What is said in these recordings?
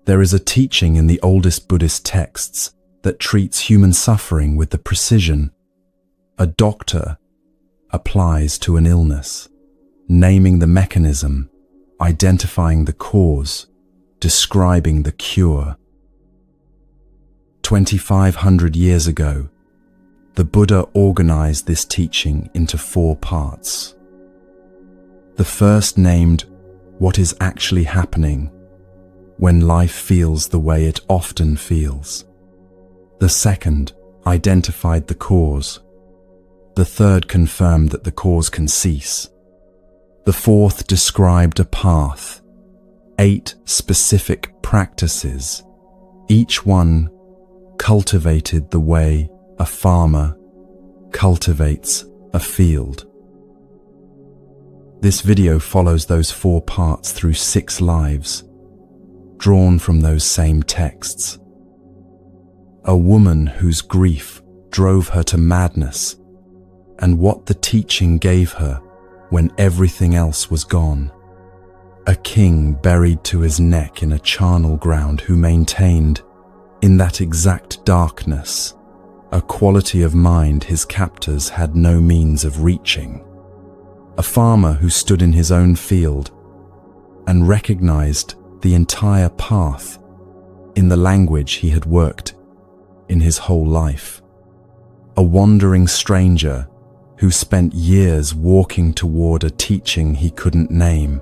There is a teaching in the oldest Buddhist texts that treats human suffering with the precision a doctor applies to an illness, naming the mechanism, identifying the cause, describing the cure. 2,500 years ago, the Buddha organized this teaching into 4 parts. The first named what is actually happening when life feels the way it often feels. The second identified the cause. The third confirmed that the cause can cease. The fourth described a path, 8 specific practices. Each one cultivated the way a farmer cultivates a field. This video follows those 4 parts through 6 lives, drawn from those same texts. A woman whose grief drove her to madness, and what the teaching gave her when everything else was gone. A king buried to his neck in a charnel ground who maintained, in that exact darkness, a quality of mind his captors had no means of reaching. A farmer who stood in his own field and recognized the entire path in the language he had worked in his whole life. A wandering stranger who spent years walking toward a teaching he couldn't name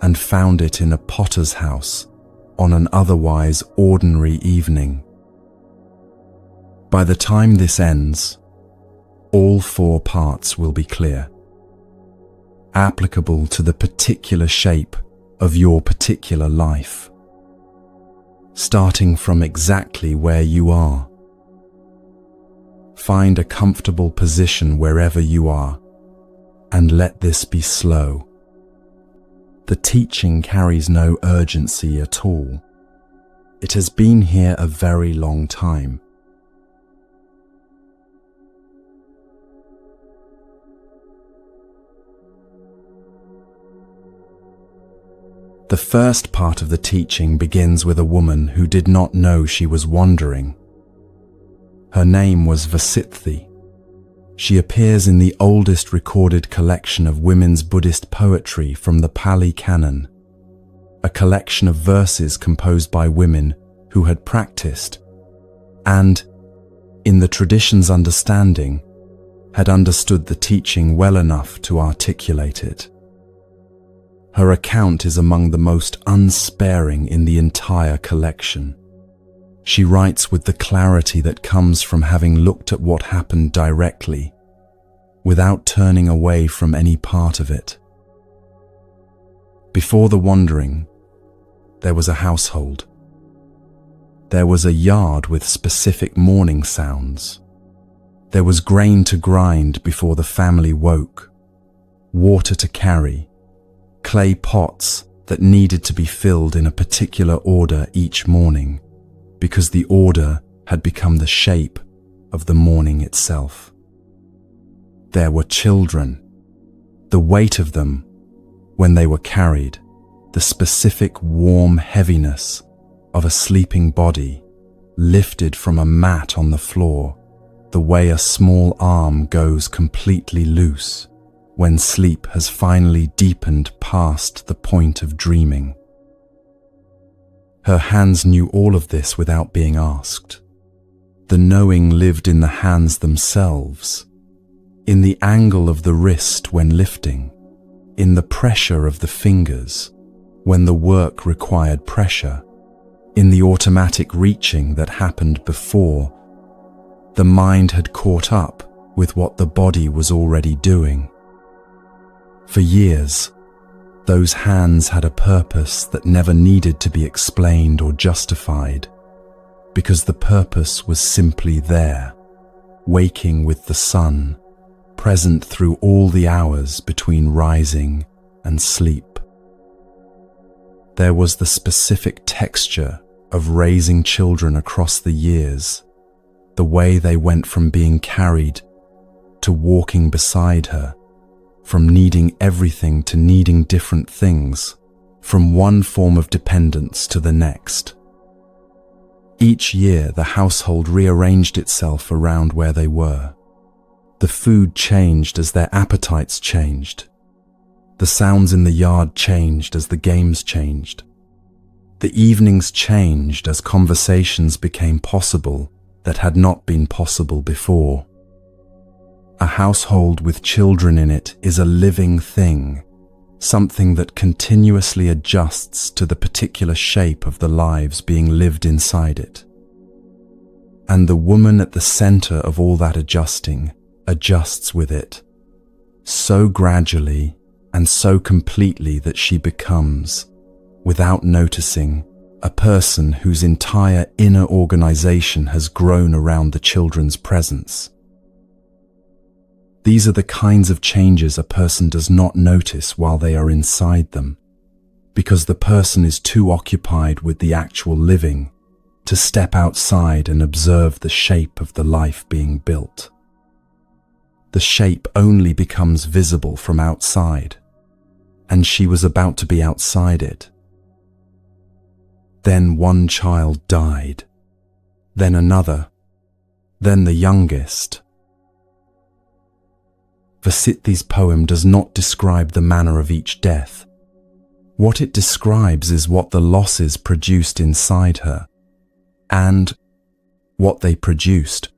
and found it in a potter's house on an otherwise ordinary evening. By the time this ends, all 4 parts will be clear, applicable to the particular shape of your particular life, starting from exactly where you are. Find a comfortable position wherever you are, and let this be slow. The teaching carries no urgency at all. It has been here a very long time. The first part of the teaching begins with a woman who did not know she was wandering. Her name was Vasithi. She appears in the oldest recorded collection of women's Buddhist poetry from the Pali Canon, a collection of verses composed by women who had practiced and, in the tradition's understanding, had understood the teaching well enough to articulate it. Her account is among the most unsparing in the entire collection. She writes with the clarity that comes from having looked at what happened directly, without turning away from any part of it. Before the wandering, there was a household. There was a yard with specific morning sounds. There was grain to grind before the family woke, water to carry, clay pots that needed to be filled in a particular order each morning, because the order had become the shape of the morning itself. There were children, the weight of them when they were carried, the specific warm heaviness of a sleeping body lifted from a mat on the floor, the way a small arm goes completely loose when sleep has finally deepened past the point of dreaming. Her hands knew all of this without being asked. The knowing lived in the hands themselves, in the angle of the wrist when lifting, in the pressure of the fingers when the work required pressure, in the automatic reaching that happened before the mind had caught up with what the body was already doing. For years, those hands had a purpose that never needed to be explained or justified, because the purpose was simply there, waking with the sun, present through all the hours between rising and sleep. There was the specific texture of raising children across the years, the way they went from being carried to walking beside her, from needing everything to needing different things, from one form of dependence to the next. Each year, the household rearranged itself around where they were. The food changed as their appetites changed. The sounds in the yard changed as the games changed. The evenings changed as conversations became possible that had not been possible before. A household with children in it is a living thing, something that continuously adjusts to the particular shape of the lives being lived inside it. And the woman at the center of all that adjusting adjusts with it, so gradually and so completely that she becomes, without noticing, a person whose entire inner organization has grown around the children's presence. These are the kinds of changes a person does not notice while they are inside them, because the person is too occupied with the actual living to step outside and observe the shape of the life being built. The shape only becomes visible from outside, and she was about to be outside it. Then one child died, then another, then the youngest. Vasithi's poem does not describe the manner of each death. What it describes is what the losses produced inside her, and what they produced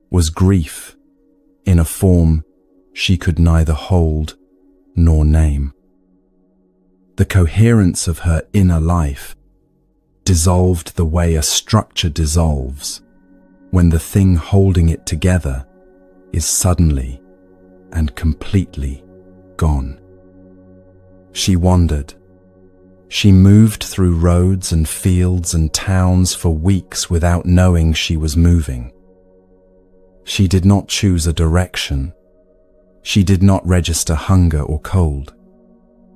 was grief in a form she could neither hold nor name. The coherence of her inner life dissolved the way a structure dissolves when the thing holding it together is suddenly and completely gone. She wandered. She moved through roads and fields and towns for weeks without knowing she was moving. She did not choose a direction. She did not register hunger or cold.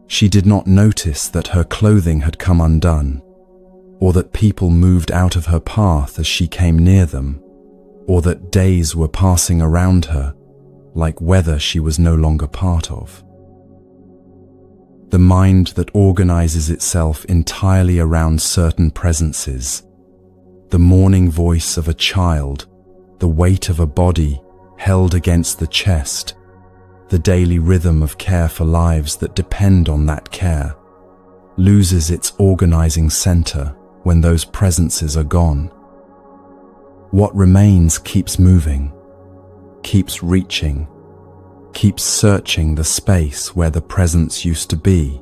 She did not notice that her clothing had come undone, or that people moved out of her path as she came near them, or that days were passing around her like weather she was no longer part of. The mind that organizes itself entirely around certain presences, the morning voice of a child, the weight of a body held against the chest, the daily rhythm of care for lives that depend on that care, loses its organizing center when those presences are gone. What remains keeps moving, keeps reaching, keeps searching the space where the presence used to be,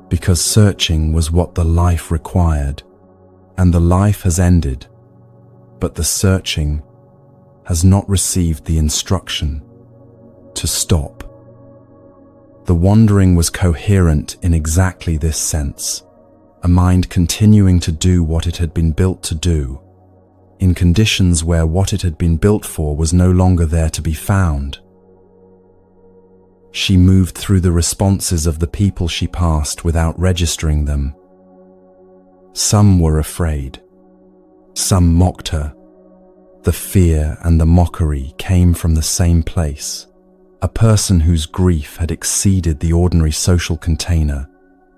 because searching was what the life required, and the life has ended, but the searching has not received the instruction to stop. The wandering was coherent in exactly this sense, a mind continuing to do what it had been built to do, in conditions where what it had been built for was no longer there to be found. She moved through the responses of the people she passed without registering them. Some were afraid. Some mocked her. The fear and the mockery came from the same place. A person whose grief had exceeded the ordinary social container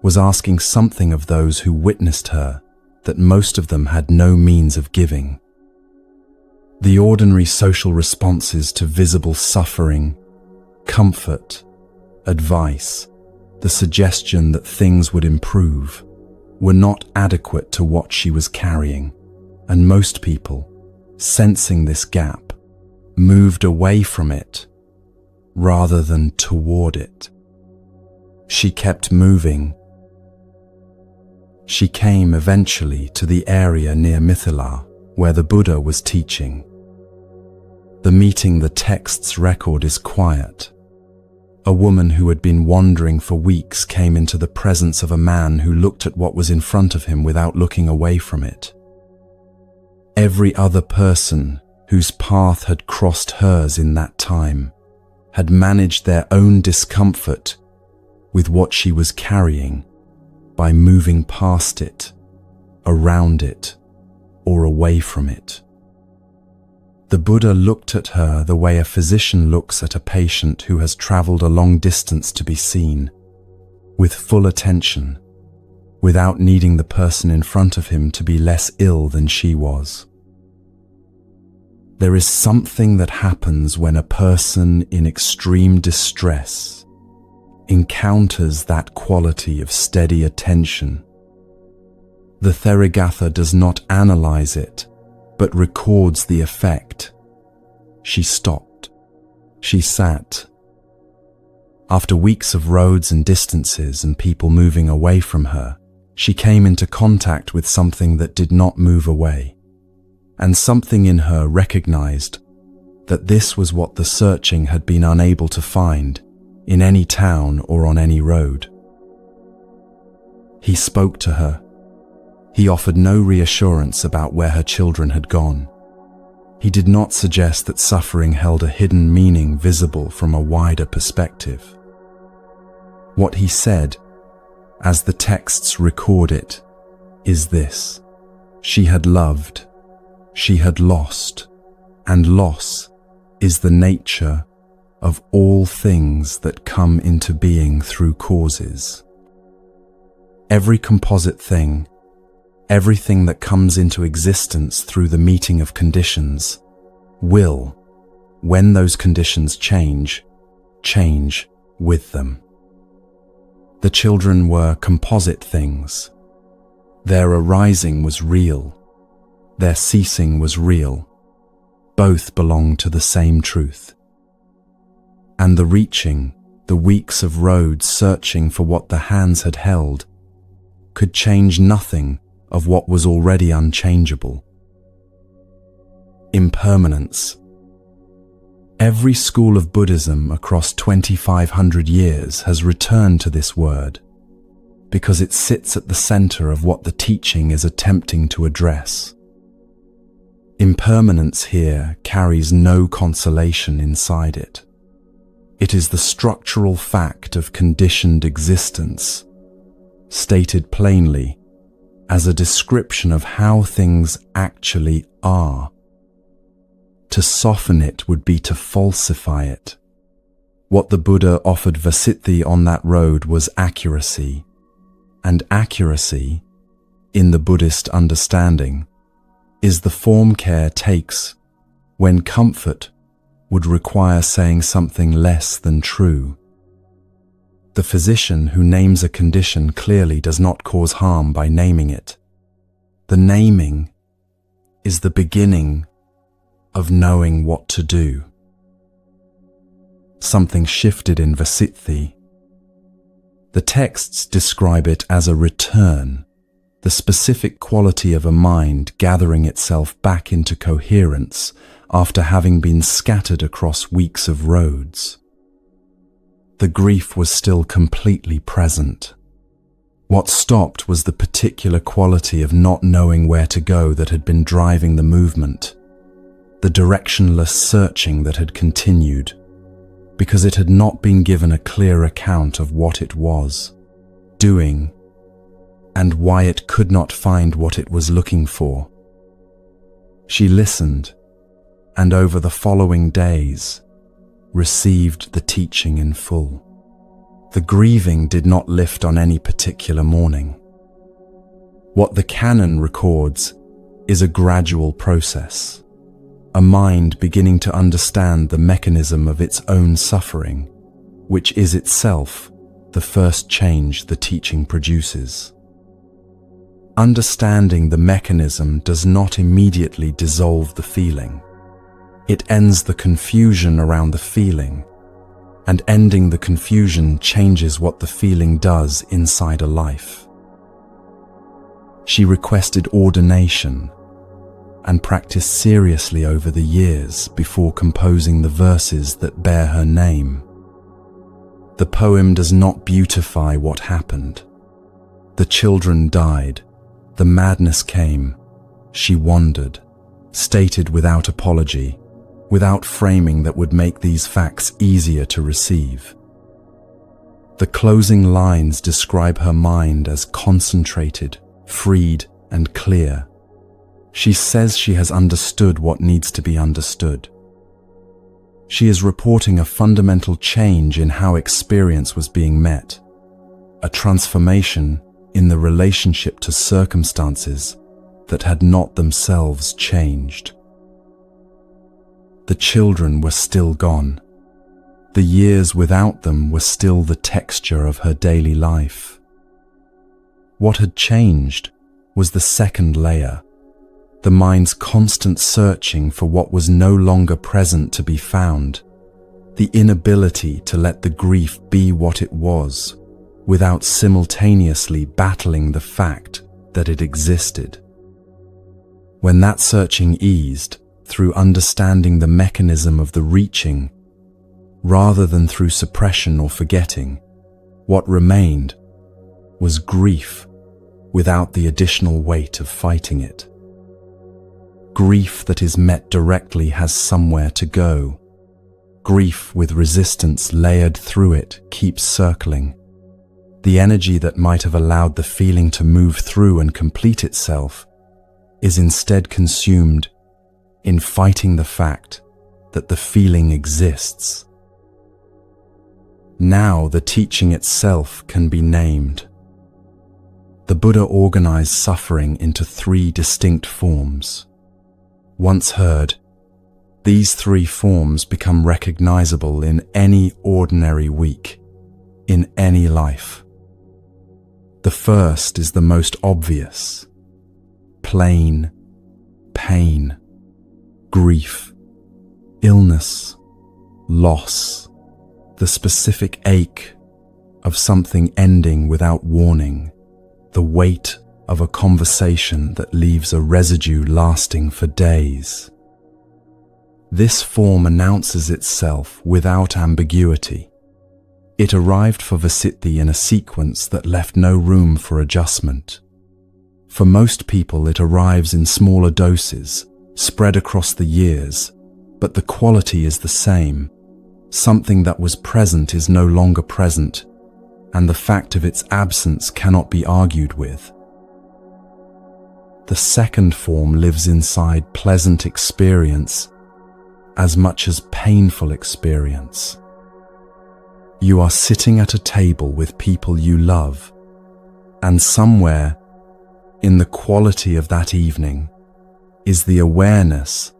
was asking something of those who witnessed her that most of them had no means of giving. The ordinary social responses to visible suffering, comfort, advice, the suggestion that things would improve, were not adequate to what she was carrying, and most people, sensing this gap, moved away from it rather than toward it. She kept moving. She came eventually to the area near Mithila where the Buddha was teaching. The meeting the text's record is quiet. A woman who had been wandering for weeks came into the presence of a man who looked at what was in front of him without looking away from it. Every other person whose path had crossed hers in that time had managed their own discomfort with what she was carrying by moving past it, around it, or away from it. The Buddha looked at her the way a physician looks at a patient who has traveled a long distance to be seen, with full attention, without needing the person in front of him to be less ill than she was. There is something that happens when a person in extreme distress encounters that quality of steady attention. The Therigatha does not analyze it, but records the effect. She stopped. She sat. After weeks of roads and distances and people moving away from her, she came into contact with something that did not move away. And something in her recognized that this was what the searching had been unable to find in any town or on any road. He spoke to her. He offered no reassurance about where her children had gone. He did not suggest that suffering held a hidden meaning visible from a wider perspective. What he said, as the texts record it, is this: she had loved, she had lost, and loss is the nature of all things that come into being through causes. Every composite thing, everything that comes into existence through the meeting of conditions, will, when those conditions change with them. The children were composite things. Their arising was real. Their ceasing was real. Both belonged to the same truth. And the reaching, the weeks of road searching for what the hands had held, could change nothing of what was already unchangeable. Impermanence. Every school of Buddhism across 2,500 years has returned to this word, because it sits at the center of what the teaching is attempting to address. Impermanence here carries no consolation inside it. It is the structural fact of conditioned existence, stated plainly as a description of how things actually are. To soften it would be to falsify it. What the Buddha offered Vasiddhi on that road was accuracy, and accuracy, in the Buddhist understanding, is the form care takes when comfort would require saying something less than true. The physician who names a condition clearly does not cause harm by naming it. The naming is the beginning of knowing what to do. Something shifted in Vasiddhi. The texts describe it as a return, the specific quality of a mind gathering itself back into coherence after having been scattered across weeks of roads. The grief was still completely present. What stopped was the particular quality of not knowing where to go that had been driving the movement, the directionless searching that had continued, because it had not been given a clear account of what it was doing and why it could not find what it was looking for. She listened, and over the following days, received the teaching in full. The grieving did not lift on any particular morning. What the canon records is a gradual process, a mind beginning to understand the mechanism of its own suffering, which is itself the first change the teaching produces. Understanding the mechanism does not immediately dissolve the feeling. It ends the confusion around the feeling, and ending the confusion changes what the feeling does inside a life. She requested ordination and practiced seriously over the years before composing the verses that bear her name. The poem does not beautify what happened. The children died, the madness came, she wandered, stated without apology, without framing that would make these facts easier to receive. The closing lines describe her mind as concentrated, freed, and clear. She says she has understood what needs to be understood. She is reporting a fundamental change in how experience was being met, a transformation in the relationship to circumstances that had not themselves changed. The children were still gone. The years without them were still the texture of her daily life. What had changed was the second layer, the mind's constant searching for what was no longer present to be found, the inability to let the grief be what it was, without simultaneously battling the fact that it existed. When that searching eased through understanding the mechanism of the reaching, rather than through suppression or forgetting, what remained was grief without the additional weight of fighting it. Grief that is met directly has somewhere to go. Grief with resistance layered through it keeps circling. The energy that might have allowed the feeling to move through and complete itself is instead consumed in fighting the fact that the feeling exists. Now the teaching itself can be named. The Buddha organized suffering into 3 distinct forms. Once heard, these 3 forms become recognizable in any ordinary week, in any life. The first is the most obvious: plain pain, grief, illness, loss, the specific ache of something ending without warning, the weight of a conversation that leaves a residue lasting for days. This form announces itself without ambiguity. It arrived for Vasiti in a sequence that left no room for adjustment. For most people, it arrives in smaller doses, spread across the years, but the quality is the same. Something that was present is no longer present, and the fact of its absence cannot be argued with. The second form lives inside pleasant experience as much as painful experience. You are sitting at a table with people you love, and somewhere in the quality of that evening is the awareness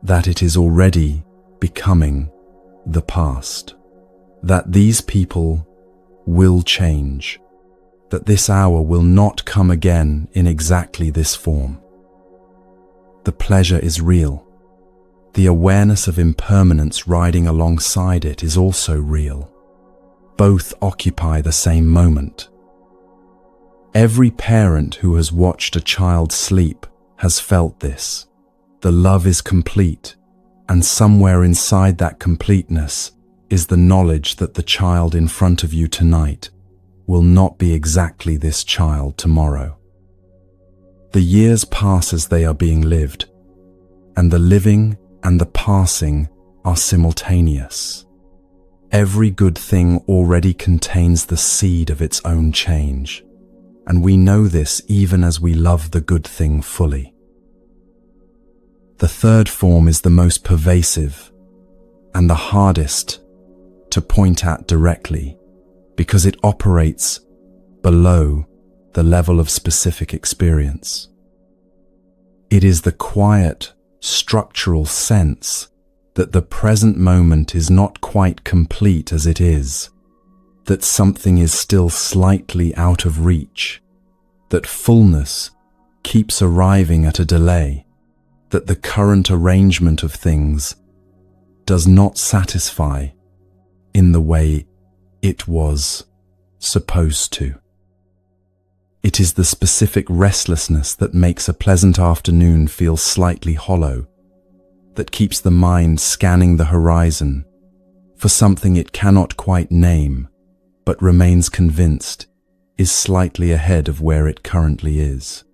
that it is already becoming the past, that these people will change, that this hour will not come again in exactly this form. The pleasure is real. The awareness of impermanence riding alongside it is also real. Both occupy the same moment. Every parent who has watched a child sleep has felt this. The love is complete, and somewhere inside that completeness is the knowledge that the child in front of you tonight will not be exactly this child tomorrow. The years pass as they are being lived, and the living and the passing are simultaneous. Every good thing already contains the seed of its own change, and we know this even as we love the good thing fully. The third form is the most pervasive and the hardest to point at directly because it operates below the level of specific experience. It is the quiet, structural sense that the present moment is not quite complete as it is, that something is still slightly out of reach, that fullness keeps arriving at a delay, that the current arrangement of things does not satisfy in the way it was supposed to. It is the specific restlessness that makes a pleasant afternoon feel slightly hollow, that keeps the mind scanning the horizon for something it cannot quite name, but remains convinced is slightly ahead of where it currently is.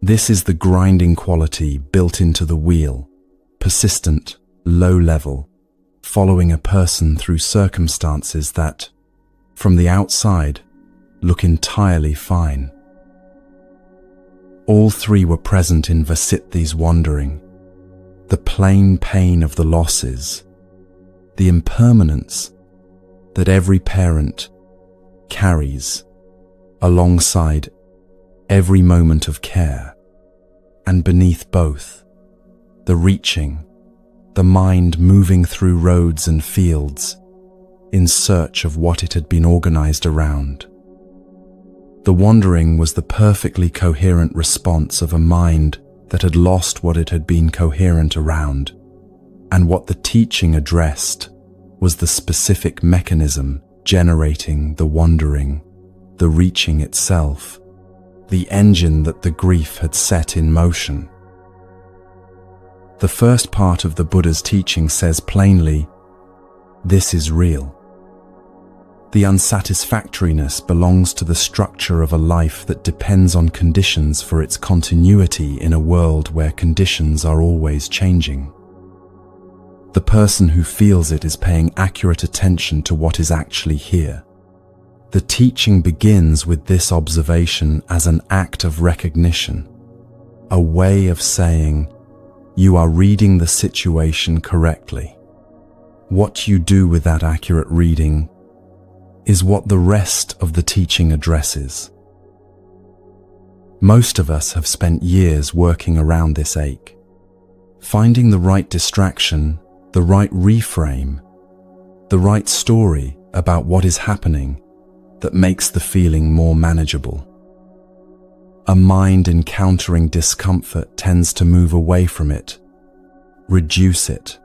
This is the grinding quality built into the wheel, persistent, low level, following a person through circumstances that, from the outside, look entirely fine. All 3 were present in Vasiti's wandering. The plain pain of the losses, the impermanence that every parent carries alongside every moment of care, and beneath both, the reaching, the mind moving through roads and fields in search of what it had been organized around. The wandering was the perfectly coherent response of a mind that had lost what it had been coherent around, and what the teaching addressed was the specific mechanism generating the wandering, the reaching itself, the engine that the grief had set in motion. The first part of the Buddha's teaching says plainly, "This is real." The unsatisfactoriness belongs to the structure of a life that depends on conditions for its continuity in a world where conditions are always changing. The person who feels it is paying accurate attention to what is actually here. The teaching begins with this observation as an act of recognition, a way of saying, you are reading the situation correctly. What you do with that accurate reading is what the rest of the teaching addresses. Most of us have spent years working around this ache, finding the right distraction, the right reframe, the right story about what is happening that makes the feeling more manageable. A mind encountering discomfort tends to move away from it, reduce it,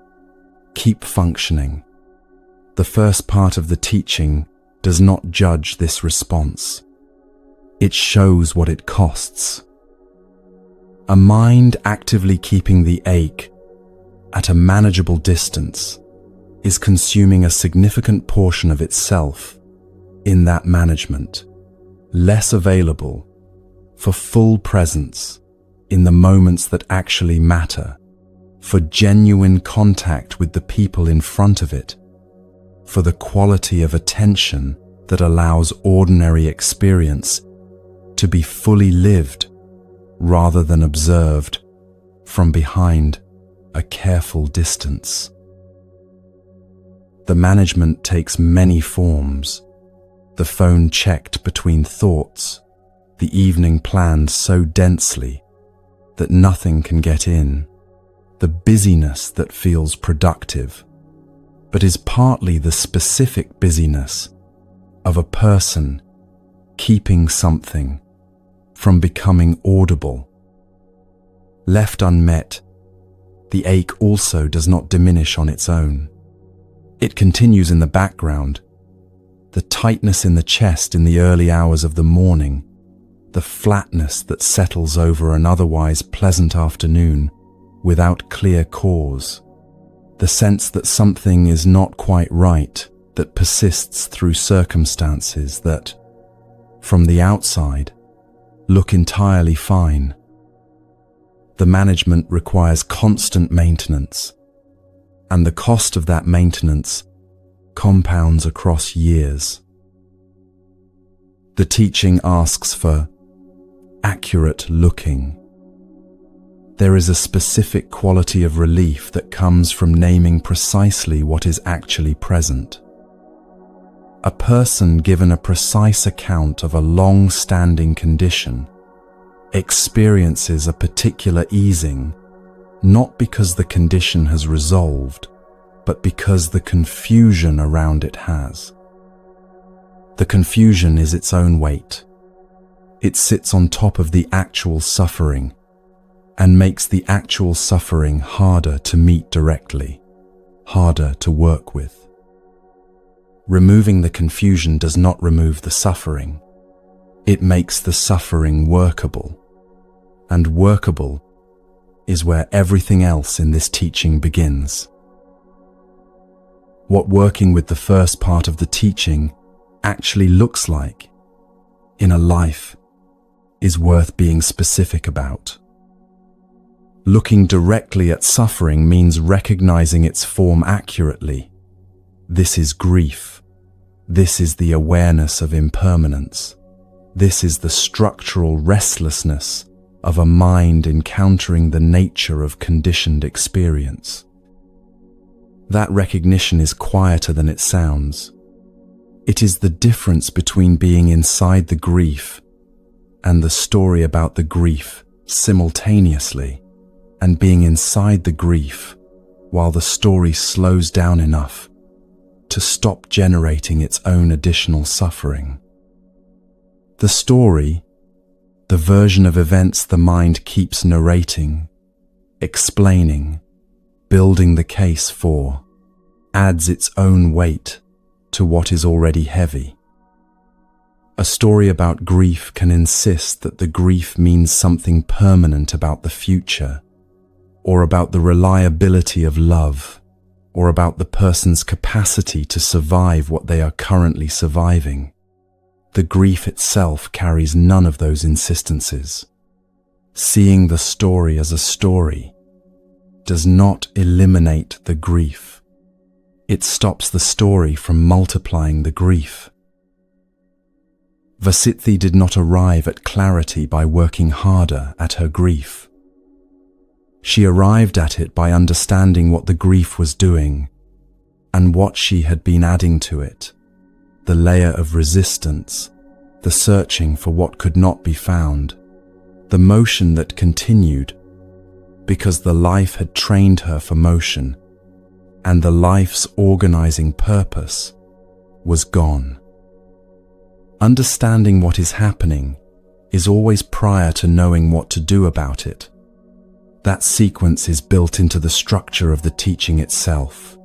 keep functioning. The first part of the teaching does not judge this response. It shows what it costs. A mind actively keeping the ache at a manageable distance is consuming a significant portion of itself in that management, less available for full presence in the moments that actually matter, for genuine contact with the people in front of it, for the quality of attention that allows ordinary experience to be fully lived rather than observed from behind a careful distance. The management takes many forms. The phone checked between thoughts, the evening planned so densely that nothing can get in, the busyness that feels productive, but is partly the specific busyness of a person keeping something from becoming audible. Left unmet, the ache also does not diminish on its own. It continues in the background. The tightness in the chest in the early hours of the morning, the flatness that settles over an otherwise pleasant afternoon without clear cause, the sense that something is not quite right that persists through circumstances that, from the outside, look entirely fine. The management requires constant maintenance, and the cost of that maintenance compounds across years. The teaching asks for accurate looking. There is a specific quality of relief that comes from naming precisely what is actually present. A person given a precise account of a long-standing condition experiences a particular easing, not because the condition has resolved, but because the confusion around it has. The confusion is its own weight. It sits on top of the actual suffering and makes the actual suffering harder to meet directly, harder to work with. Removing the confusion does not remove the suffering. It makes the suffering workable, and workable is where everything else in this teaching begins. What working with the first part of the teaching actually looks like in a life is worth being specific about. Looking directly at suffering means recognizing its form accurately. This is grief. This is the awareness of impermanence. This is the structural restlessness of a mind encountering the nature of conditioned experience. That recognition is quieter than it sounds. It is the difference between being inside the grief and the story about the grief simultaneously, and being inside the grief while the story slows down enough to stop generating its own additional suffering. The story, the version of events the mind keeps narrating, explaining, building the case for, adds its own weight to what is already heavy. A story about grief can insist that the grief means something permanent about the future, or about the reliability of love, or about the person's capacity to survive what they are currently surviving. The grief itself carries none of those insistences. Seeing the story as a story does not eliminate the grief. It stops the story from multiplying the grief. Vasithi did not arrive at clarity by working harder at her grief. She arrived at it by understanding what the grief was doing and what she had been adding to it, the layer of resistance, the searching for what could not be found, the motion that continued because the life had trained her for motion, and the life's organizing purpose was gone. Understanding what is happening is always prior to knowing what to do about it. That sequence is built into the structure of the teaching itself.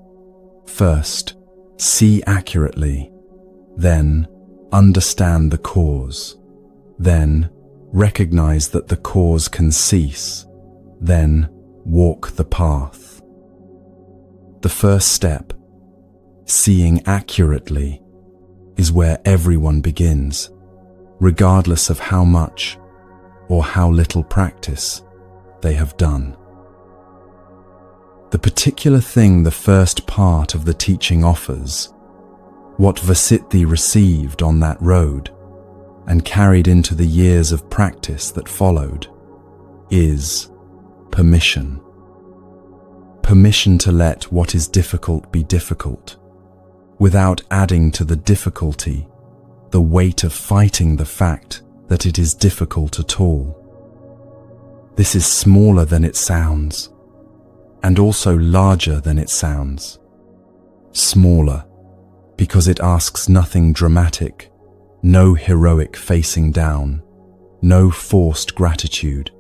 First, see accurately, then understand the cause, then recognize that the cause can cease, then walk the path. The first step, seeing accurately, is where everyone begins, regardless of how much or how little practice they have done. The particular thing the first part of the teaching offers, what Vasithi received on that road and carried into the years of practice that followed, is permission. Permission to let what is difficult be difficult, without adding to the difficulty the weight of fighting the fact that it is difficult at all. This is smaller than it sounds, and also larger than it sounds. Smaller, because it asks nothing dramatic, no heroic facing down, no forced gratitude,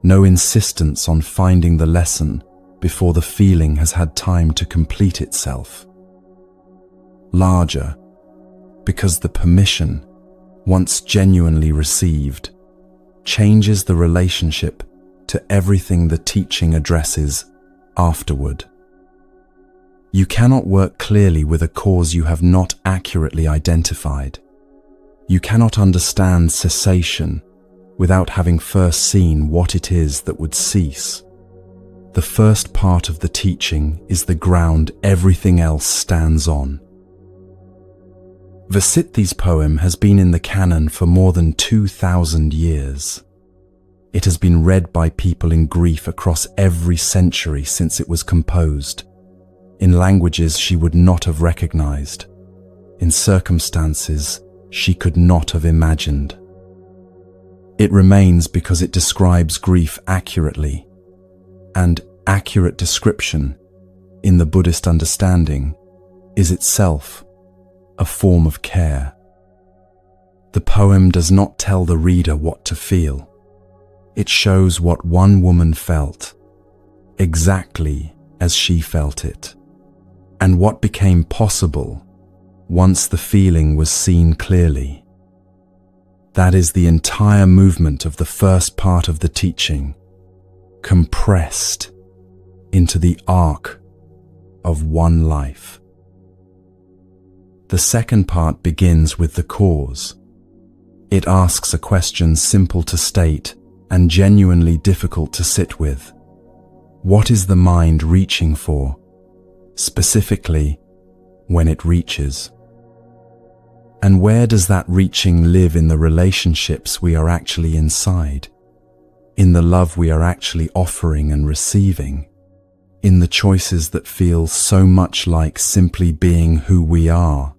no insistence on finding the lesson before the feeling has had time to complete itself. Larger, because the permission, once genuinely received, changes the relationship to everything the teaching addresses afterward. You cannot work clearly with a cause you have not accurately identified. You cannot understand cessation without having first seen what it is that would cease. The first part of the teaching is the ground everything else stands on. Vasithi's poem has been in the canon for more than 2,000 years. It has been read by people in grief across every century since it was composed, in languages she would not have recognized, in circumstances she could not have imagined. It remains because it describes grief accurately, and accurate description, in the Buddhist understanding, is itself a form of care. The poem does not tell the reader what to feel. It shows what one woman felt, exactly as she felt it, and what became possible once the feeling was seen clearly. That is the entire movement of the first part of the teaching, compressed into the arc of one life. The second part begins with the cause. It asks a question simple to state and genuinely difficult to sit with. What is the mind reaching for, specifically when it reaches? And where does that reaching live in the relationships we are actually inside, in the love we are actually offering and receiving, in the choices that feel so much like simply being who we are,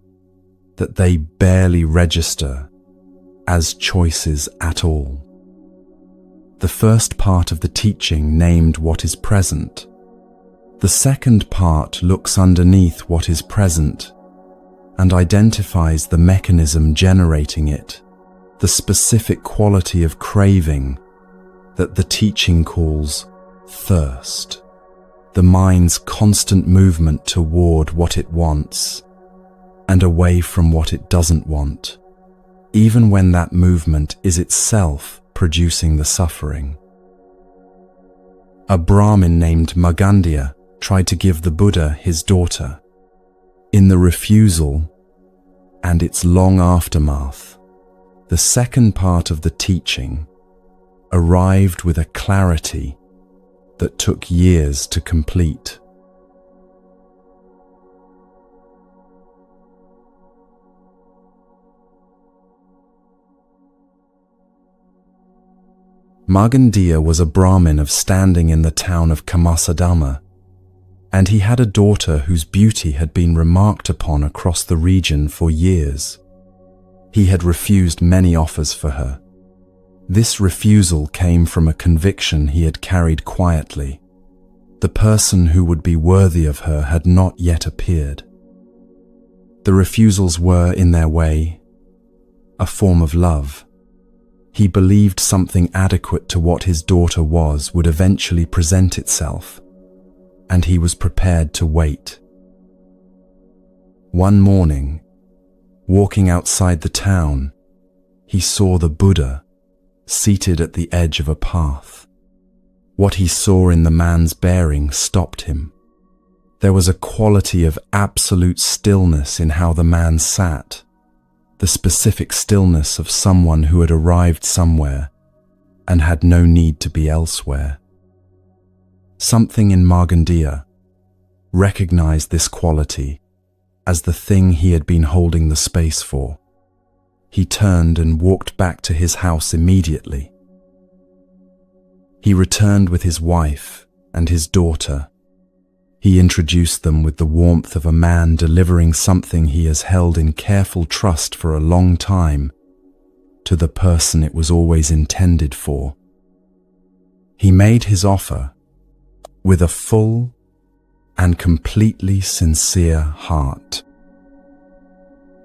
that they barely register as choices at all. The first part of the teaching named what is present. The second part looks underneath what is present and identifies the mechanism generating it, the specific quality of craving that the teaching calls thirst, the mind's constant movement toward what it wants and away from what it doesn't want, even when that movement is itself producing the suffering. A Brahmin named Magandia tried to give the Buddha his daughter. In the refusal and its long aftermath, the second part of the teaching arrived with a clarity that took years to complete. Magandia was a Brahmin of standing in the town of Kamasadama, and he had a daughter whose beauty had been remarked upon across the region for years. He had refused many offers for her. This refusal came from a conviction he had carried quietly. The person who would be worthy of her had not yet appeared. The refusals were, in their way, a form of love. He believed something adequate to what his daughter was would eventually present itself, and he was prepared to wait. One morning, walking outside the town, he saw the Buddha seated at the edge of a path. What he saw in the man's bearing stopped him. There was a quality of absolute stillness in how the man sat, the specific stillness of someone who had arrived somewhere and had no need to be elsewhere. Something in Magandia recognized this quality as the thing he had been holding the space for. He turned and walked back to his house immediately. He returned with his wife and his daughter. He introduced them with the warmth of a man delivering something he has held in careful trust for a long time to the person it was always intended for. He made his offer with a full and completely sincere heart.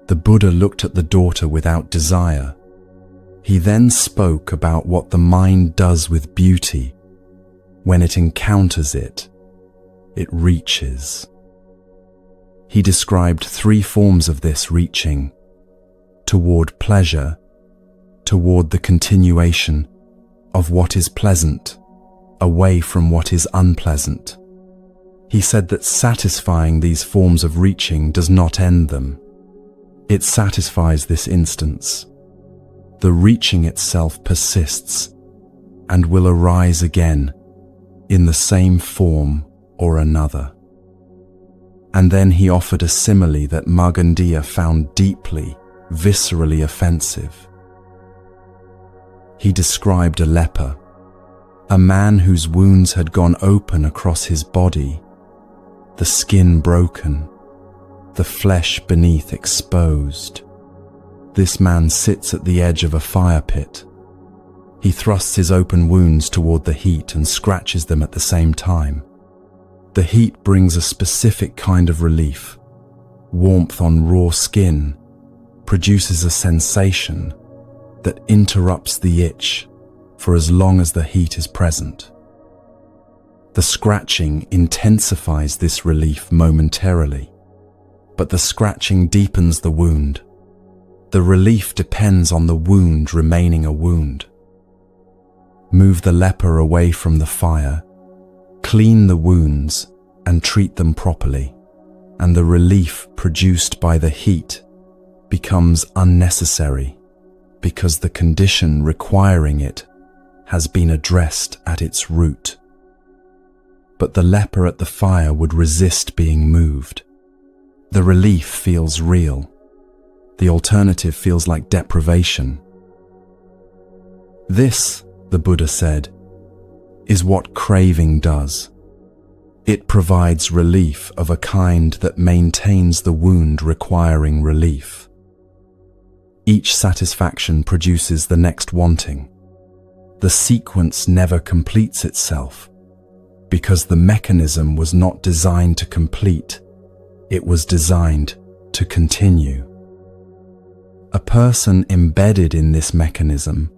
The Buddha looked at the daughter without desire. He then spoke about what the mind does with beauty. When it encounters it, it reaches. He described 3 forms of this reaching: toward pleasure, toward the continuation of what is pleasant, away from what is unpleasant. He said that satisfying these forms of reaching does not end them. It satisfies this instance. The reaching itself persists and will arise again in the same form or another. And then he offered a simile that Magandia found deeply, viscerally offensive. He described a leper, a man whose wounds had gone open across his body, the skin broken, the flesh beneath exposed. This man sits at the edge of a fire pit. He thrusts his open wounds toward the heat and scratches them at the same time. The heat brings a specific kind of relief. Warmth on raw skin produces a sensation that interrupts the itch for as long as the heat is present. The scratching intensifies this relief momentarily, but the scratching deepens the wound. The relief depends on the wound remaining a wound. Move the leper away from the fire, clean the wounds and treat them properly, and the relief produced by the heat becomes unnecessary because the condition requiring it has been addressed at its root. But the leper at the fire would resist being moved. The relief feels real. The alternative feels like deprivation. This, the Buddha said, is what craving does. It provides relief of a kind that maintains the wound requiring relief. Each satisfaction produces the next wanting. The sequence never completes itself, because the mechanism was not designed to complete, it was designed to continue. A person embedded in this mechanism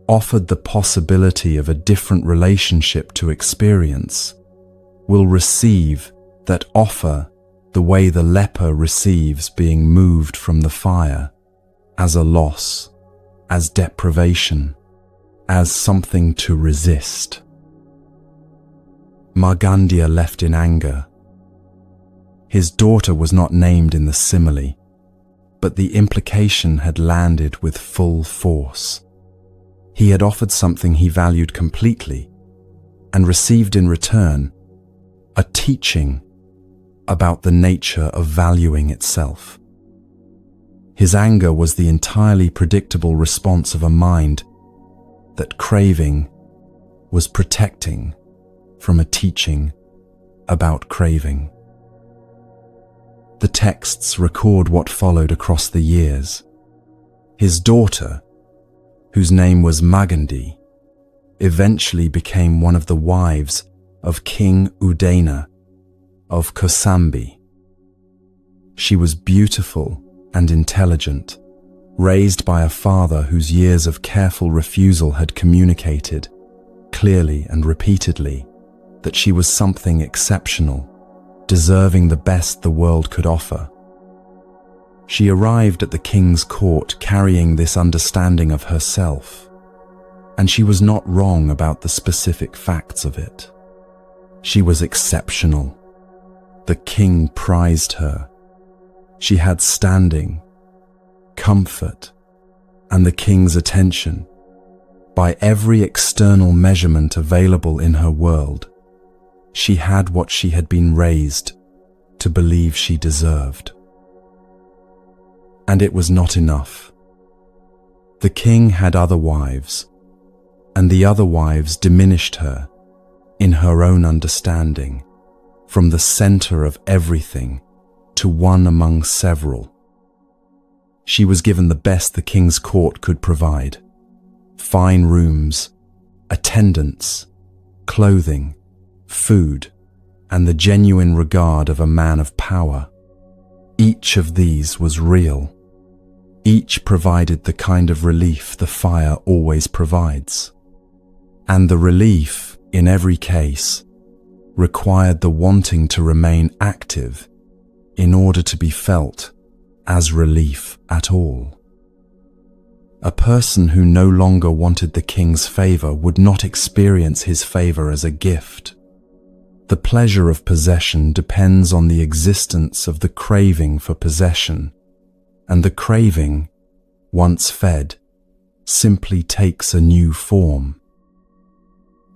offered the possibility of a different relationship to experience, will receive that offer the way the leper receives being moved from the fire, as a loss, as deprivation, as something to resist. Markandeya left in anger. His daughter was not named in the simile, but the implication had landed with full force. He had offered something he valued completely and received in return a teaching about the nature of valuing itself. His anger was the entirely predictable response of a mind that craving was protecting from a teaching about craving. The texts record what followed across the years. His daughter, whose name was Markandeya, eventually became one of the wives of King Udana of Kosambi. She was beautiful and intelligent, raised by a father whose years of careful refusal had communicated, clearly and repeatedly, that she was something exceptional, deserving the best the world could offer. She arrived at the king's court carrying this understanding of herself, and she was not wrong about the specific facts of it. She was exceptional. The king prized her. She had standing, comfort, and the king's attention. By every external measurement available in her world, she had what she had been raised to believe she deserved. And it was not enough. The king had other wives, and the other wives diminished her in her own understanding, from the center of everything to one among several. She was given the best the king's court could provide: fine rooms, attendants, clothing, food, and the genuine regard of a man of power. Each of these was real. Each provided the kind of relief the fire always provides. And the relief, in every case, required the wanting to remain active in order to be felt as relief at all. A person who no longer wanted the king's favor would not experience his favor as a gift. The pleasure of possession depends on the existence of the craving for possession, and the craving, once fed, simply takes a new form.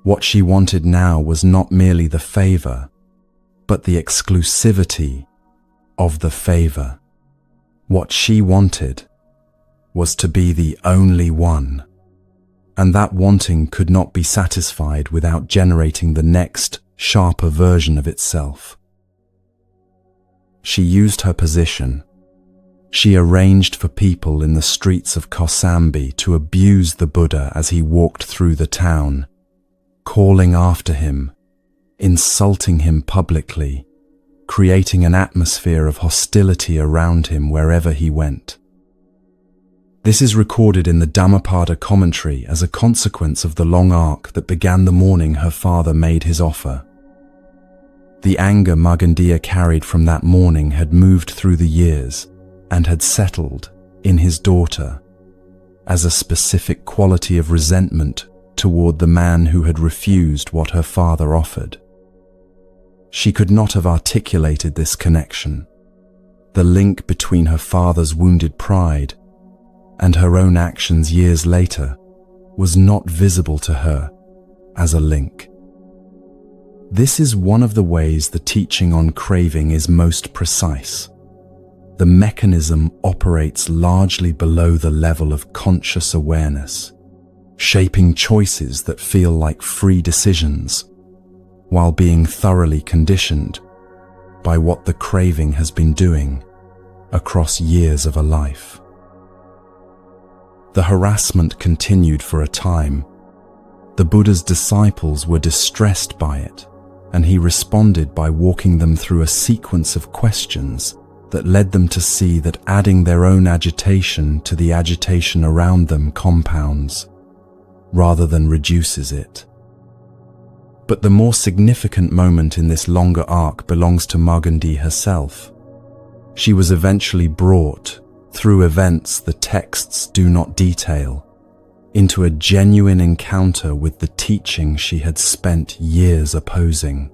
What she wanted now was not merely the favor, but the exclusivity of the favor. What she wanted was to be the only one, and that wanting could not be satisfied without generating the next, sharper version of itself. She used her position. She arranged for people in the streets of Kosambi to abuse the Buddha as he walked through the town, calling after him, insulting him publicly, creating an atmosphere of hostility around him wherever he went. This is recorded in the Dhammapada commentary as a consequence of the long arc that began the morning her father made his offer. The anger Markandeya carried from that morning had moved through the years and had settled in his daughter as a specific quality of resentment toward the man who had refused what her father offered. She could not have articulated this connection. The link between her father's wounded pride and her own actions years later was not visible to her as a link. This is one of the ways the teaching on craving is most precise. The mechanism operates largely below the level of conscious awareness, shaping choices that feel like free decisions, while being thoroughly conditioned by what the craving has been doing across years of a life. The harassment continued for a time. The Buddha's disciples were distressed by it, and he responded by walking them through a sequence of questions that led them to see that adding their own agitation to the agitation around them compounds, rather than reduces it. But the more significant moment in this longer arc belongs to Margandi herself. She was eventually brought, through events the texts do not detail, into a genuine encounter with the teaching she had spent years opposing.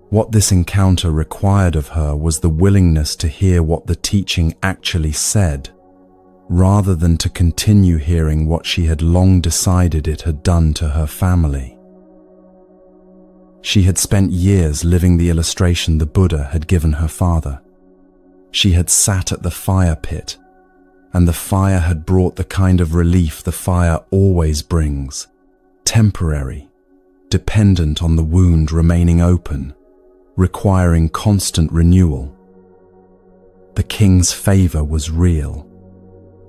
What this encounter required of her was the willingness to hear what the teaching actually said, rather than to continue hearing what she had long decided it had done to her family. She had spent years living the illustration the Buddha had given her father. She had sat at the fire pit, and the fire had brought the kind of relief the fire always brings, temporary, dependent on the wound remaining open, requiring constant renewal. The king's favor was real.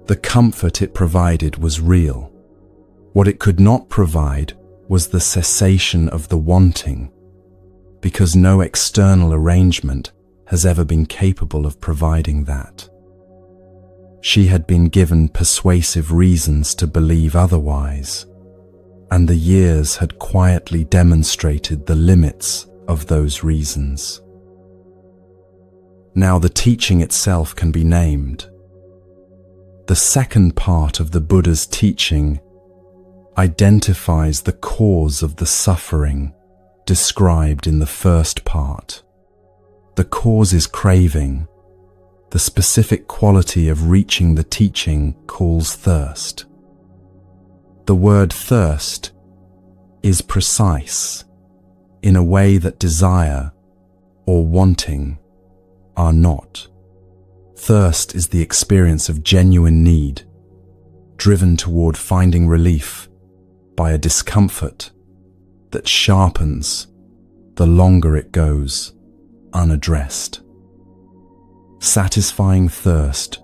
The comfort it provided was real. What it could not provide was the cessation of the wanting, because no external arrangement has ever been capable of providing that. She had been given persuasive reasons to believe otherwise, and the years had quietly demonstrated the limits of those reasons. Now the teaching itself can be named. The second part of the Buddha's teaching identifies the cause of the suffering described in the first part. The cause is craving. The specific quality of reaching the teaching calls thirst. The word thirst is precise in a way that desire or wanting are not. Thirst is the experience of genuine need, driven toward finding relief by a discomfort that sharpens the longer it goes unaddressed. Satisfying thirst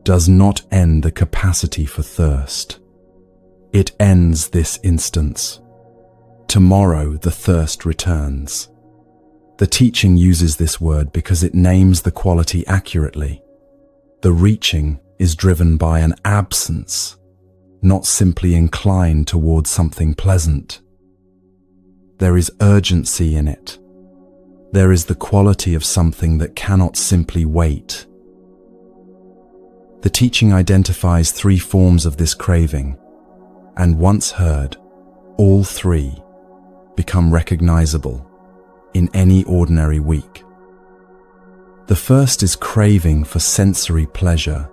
does not end the capacity for thirst. It ends this instance. Tomorrow the thirst returns. The teaching uses this word because it names the quality accurately. The reaching is driven by an absence, not simply inclined toward something pleasant. There is urgency in it. There is the quality of something that cannot simply wait. The teaching identifies three forms of this craving, and once heard, all three become recognizable in any ordinary week. The first is craving for sensory pleasure,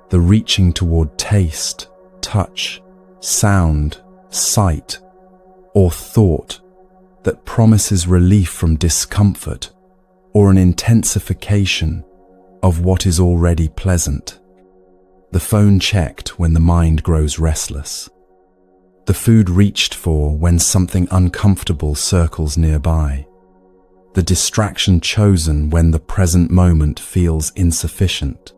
the reaching toward taste, touch, sound, sight, or thought that promises relief from discomfort or an intensification of what is already pleasant. The phone checked when the mind grows restless. The food reached for when something uncomfortable circles nearby. The distraction chosen when the present moment feels insufficient.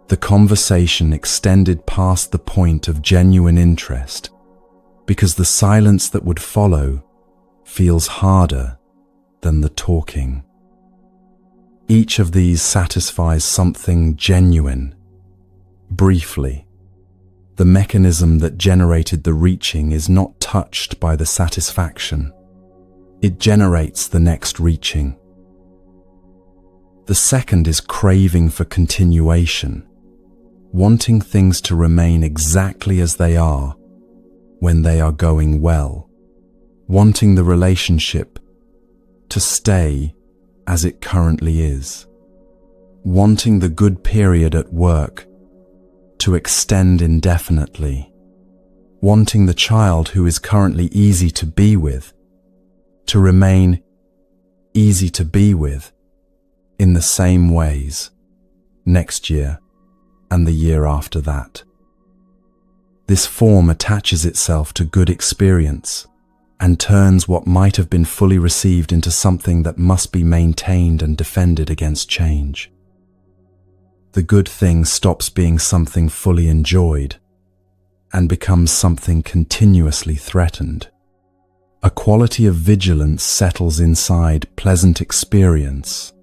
The conversation extended past the point of genuine interest because the silence that would follow feels harder than the talking. Each of these satisfies something genuine. Briefly, the mechanism that generated the reaching is not touched by the satisfaction. It generates the next reaching. The second is craving for continuation, wanting things to remain exactly as they are when they are going well, wanting the relationship to stay as it currently is, wanting the good period at work to extend indefinitely, wanting the child who is currently easy to be with to remain easy to be with in the same ways next year and the year after that. This form attaches itself to good experience and turns what might have been fully received into something that must be maintained and defended against change. the good thing stops being something fully enjoyed and becomes something continuously threatened. A quality of vigilance settles inside pleasant experience,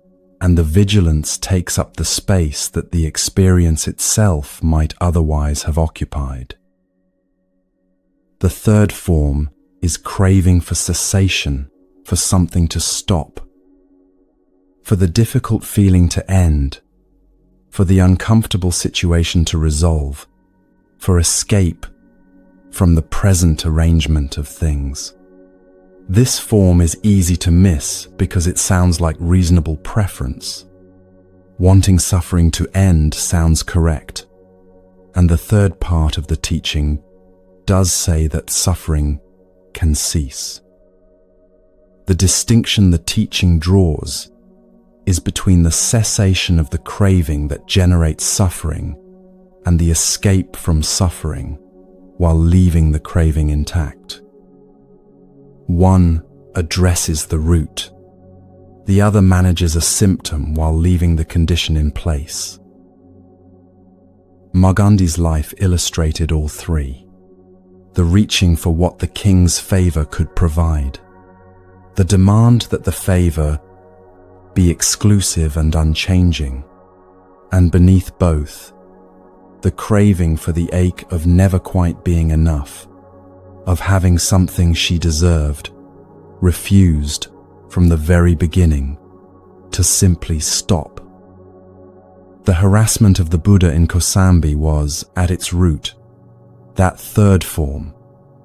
and the vigilance takes up the space that the experience itself might otherwise have occupied. The third form is craving for cessation, for something to stop, for the difficult feeling to end, for the uncomfortable situation to resolve, for escape from the present arrangement of things. This form is easy to miss because it sounds like reasonable preference. Wanting suffering to end sounds correct, and the third part of the teaching does say that suffering can cease. The distinction the teaching draws is between the cessation of the craving that generates suffering and the escape from suffering while leaving the craving intact. One addresses the root, the other manages a symptom while leaving the condition in place. Gandhi's life illustrated all three: the reaching for what the king's favor could provide, the demand that the favor be exclusive and unchanging, and beneath both, the craving for the ache of never quite being enough, of having something she deserved, refused from the very beginning, to simply stop. The harassment of the Buddha in Kosambi was, at its root, that third form,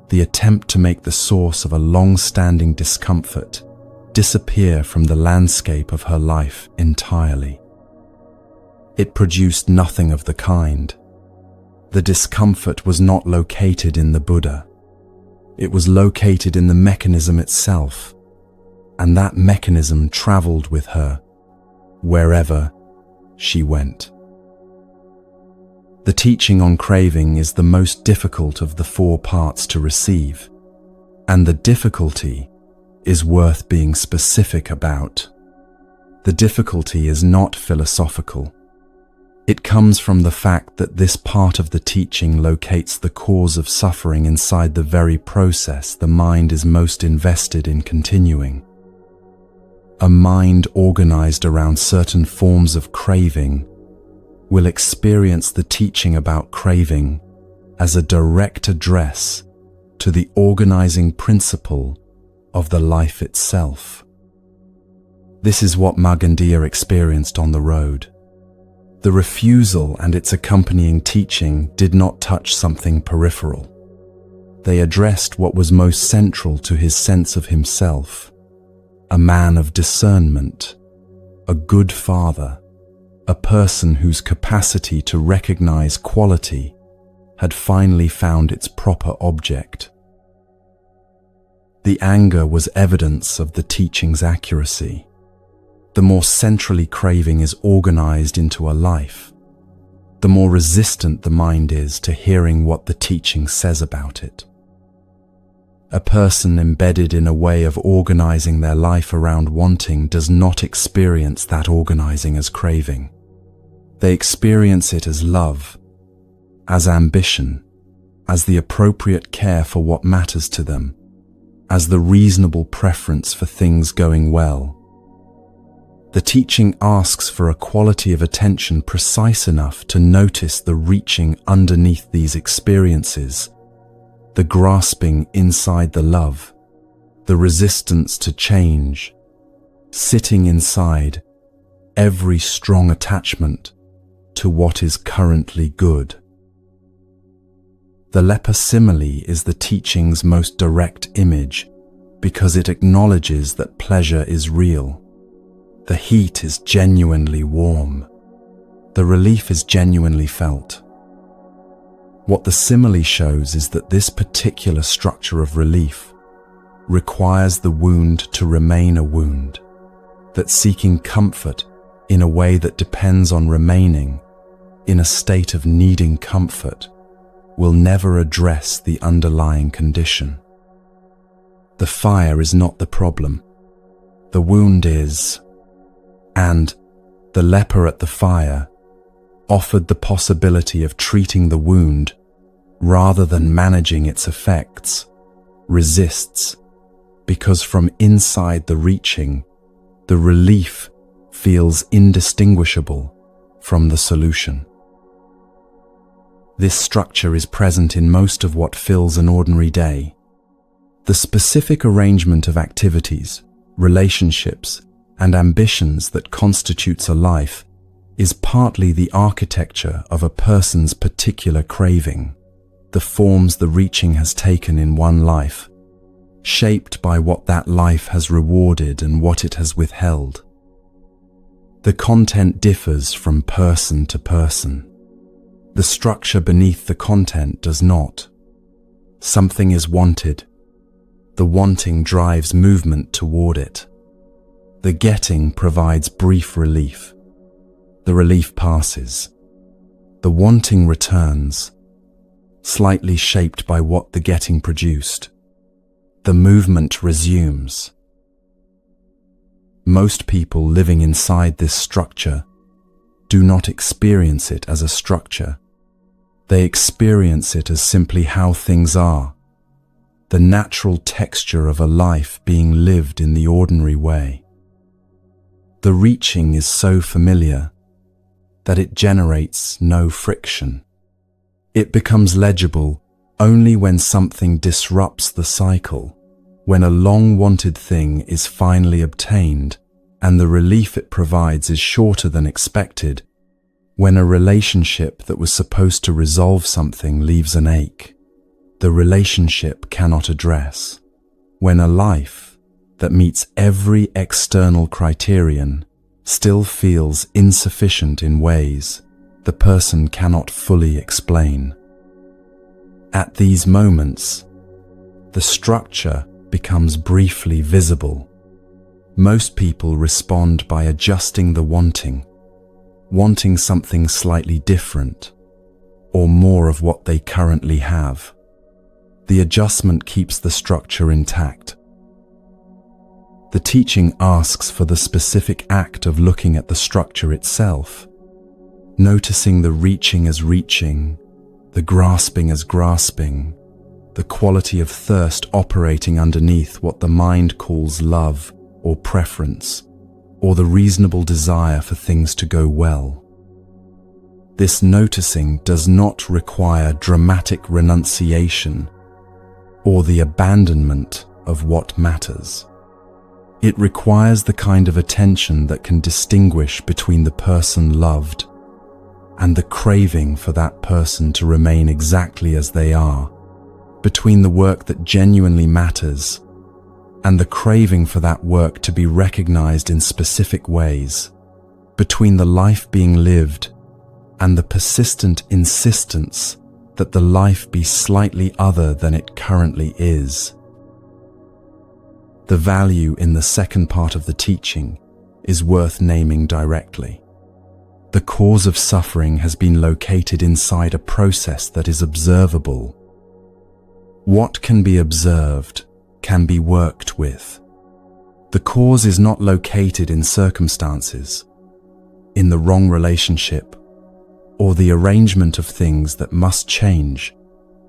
the attempt to make the source of a long-standing discomfort disappear from the landscape of her life entirely. It produced nothing of the kind. The discomfort was not located in the Buddha. It was located in the mechanism itself, and that mechanism traveled with her wherever she went. The teaching on craving is the most difficult of the four parts to receive, and the difficulty is worth being specific about. The difficulty is not philosophical. It comes from the fact that this part of the teaching locates the cause of suffering inside the very process the mind is most invested in continuing. A mind organized around certain forms of craving will experience the teaching about craving as a direct address to the organizing principle of the life itself. This is what Magandia experienced on the road. The refusal and its accompanying teaching did not touch something peripheral. They addressed what was most central to his sense of himself: a man of discernment, a good father, a person whose capacity to recognize quality had finally found its proper object. The anger was evidence of the teaching's accuracy. The more centrally craving is organized into a life, the more resistant the mind is to hearing what the teaching says about it. A person embedded in a way of organizing their life around wanting does not experience that organizing as craving. They experience it as love, as ambition, as the appropriate care for what matters to them, as the reasonable preference for things going well. The teaching asks for a quality of attention precise enough to notice the reaching underneath these experiences, the grasping inside the love, the resistance to change, sitting inside every strong attachment to what is currently good. The leper simile is the teaching's most direct image because it acknowledges that pleasure is real. The heat is genuinely warm. The relief is genuinely felt. What the simile shows is that this particular structure of relief requires the wound to remain a wound, that seeking comfort in a way that depends on remaining in a state of needing comfort will never address the underlying condition. The fire is not the problem. The wound is, and the leper at the fire offered the possibility of treating the wound rather than managing its effects, resists, because from inside the reaching, the relief feels indistinguishable from the solution. This structure is present in most of what fills an ordinary day. The specific arrangement of activities, relationships, and ambitions that constitutes a life is partly the architecture of a person's particular craving, the forms the reaching has taken in one life, shaped by what that life has rewarded and what it has withheld. The content differs from person to person. The structure beneath the content does not. Something is wanted. The wanting drives movement toward it. The getting provides brief relief. The relief passes. The wanting returns, slightly shaped by what the getting produced. The movement resumes. Most people living inside this structure do not experience it as a structure. They experience it as simply how things are, the natural texture of a life being lived in the ordinary way. The reaching is so familiar that it generates no friction. It becomes legible only when something disrupts the cycle, when a long-wanted thing is finally obtained and the relief it provides is shorter than expected, when a relationship that was supposed to resolve something leaves an ache the relationship cannot address, when a life that meets every external criterion still feels insufficient in ways the person cannot fully explain. At these moments, the structure becomes briefly visible. Most people respond by adjusting the wanting something slightly different, or more of what they currently have. The adjustment keeps the structure intact. The teaching asks for the specific act of looking at the structure itself, noticing the reaching as reaching, the grasping as grasping, the quality of thirst operating underneath what the mind calls love or preference, or the reasonable desire for things to go well. This noticing does not require dramatic renunciation or the abandonment of what matters. It requires the kind of attention that can distinguish between the person loved and the craving for that person to remain exactly as they are, between the work that genuinely matters and the craving for that work to be recognized in specific ways, between the life being lived and the persistent insistence that the life be slightly other than it currently is. The value in the second part of the teaching is worth naming directly. The cause of suffering has been located inside a process that is observable. What can be observed can be worked with. The cause is not located in circumstances, in the wrong relationship, or the arrangement of things that must change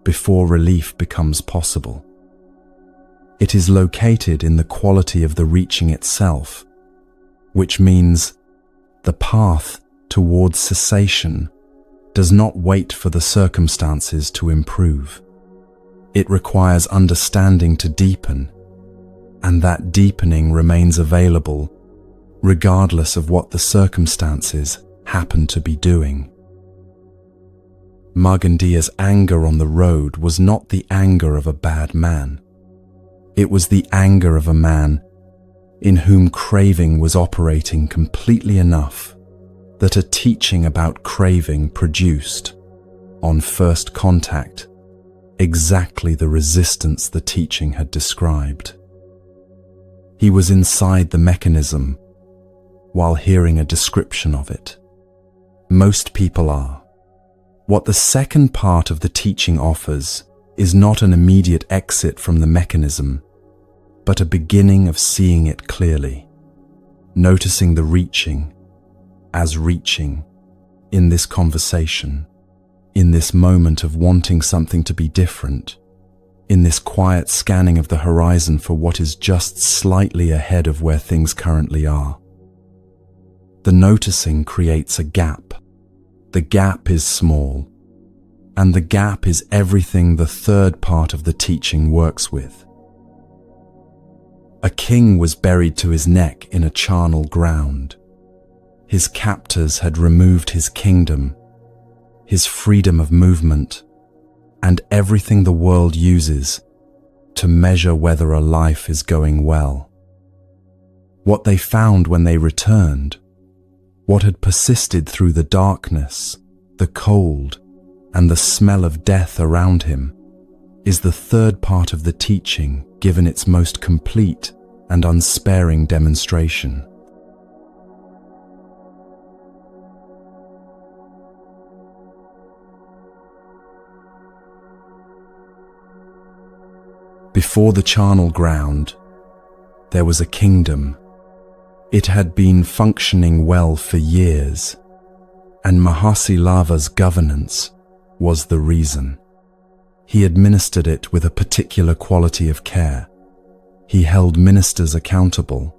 before relief becomes possible. It is located in the quality of the reaching itself, which means the path towards cessation does not wait for the circumstances to improve. It requires understanding to deepen, and that deepening remains available regardless of what the circumstances happen to be doing. Magandia's anger on the road was not the anger of a bad man. It was the anger of a man in whom craving was operating completely enough that a teaching about craving produced, on first contact, exactly the resistance the teaching had described. He was inside the mechanism while hearing a description of it. Most people are. What the second part of the teaching offers is not an immediate exit from the mechanism, but a beginning of seeing it clearly, noticing the reaching as reaching, in this conversation, in this moment of wanting something to be different, in this quiet scanning of the horizon for what is just slightly ahead of where things currently are. The noticing creates a gap. The gap is small, and the gap is everything the third part of the teaching works with. A king was buried to his neck in a charnel ground. His captors had removed his kingdom, his freedom of movement, and everything the world uses to measure whether a life is going well. What they found when they returned, what had persisted through the darkness, the cold, and the smell of death around him, is the third part of the teaching given its most complete and unsparing demonstration. Before the charnel ground, there was a kingdom. It had been functioning well for years, and Mahasilava's governance was the reason. He administered it with a particular quality of care. He held ministers accountable,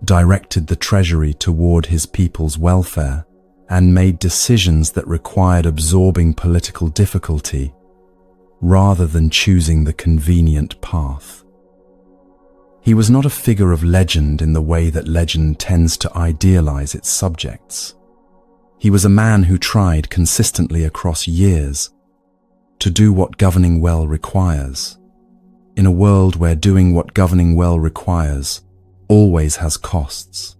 directed the treasury toward his people's welfare, and made decisions that required absorbing political difficulty rather than choosing the convenient path. He was not a figure of legend in the way that legend tends to idealize its subjects. He was a man who tried consistently across years to do what governing well requires, in a world where doing what governing well requires always has costs.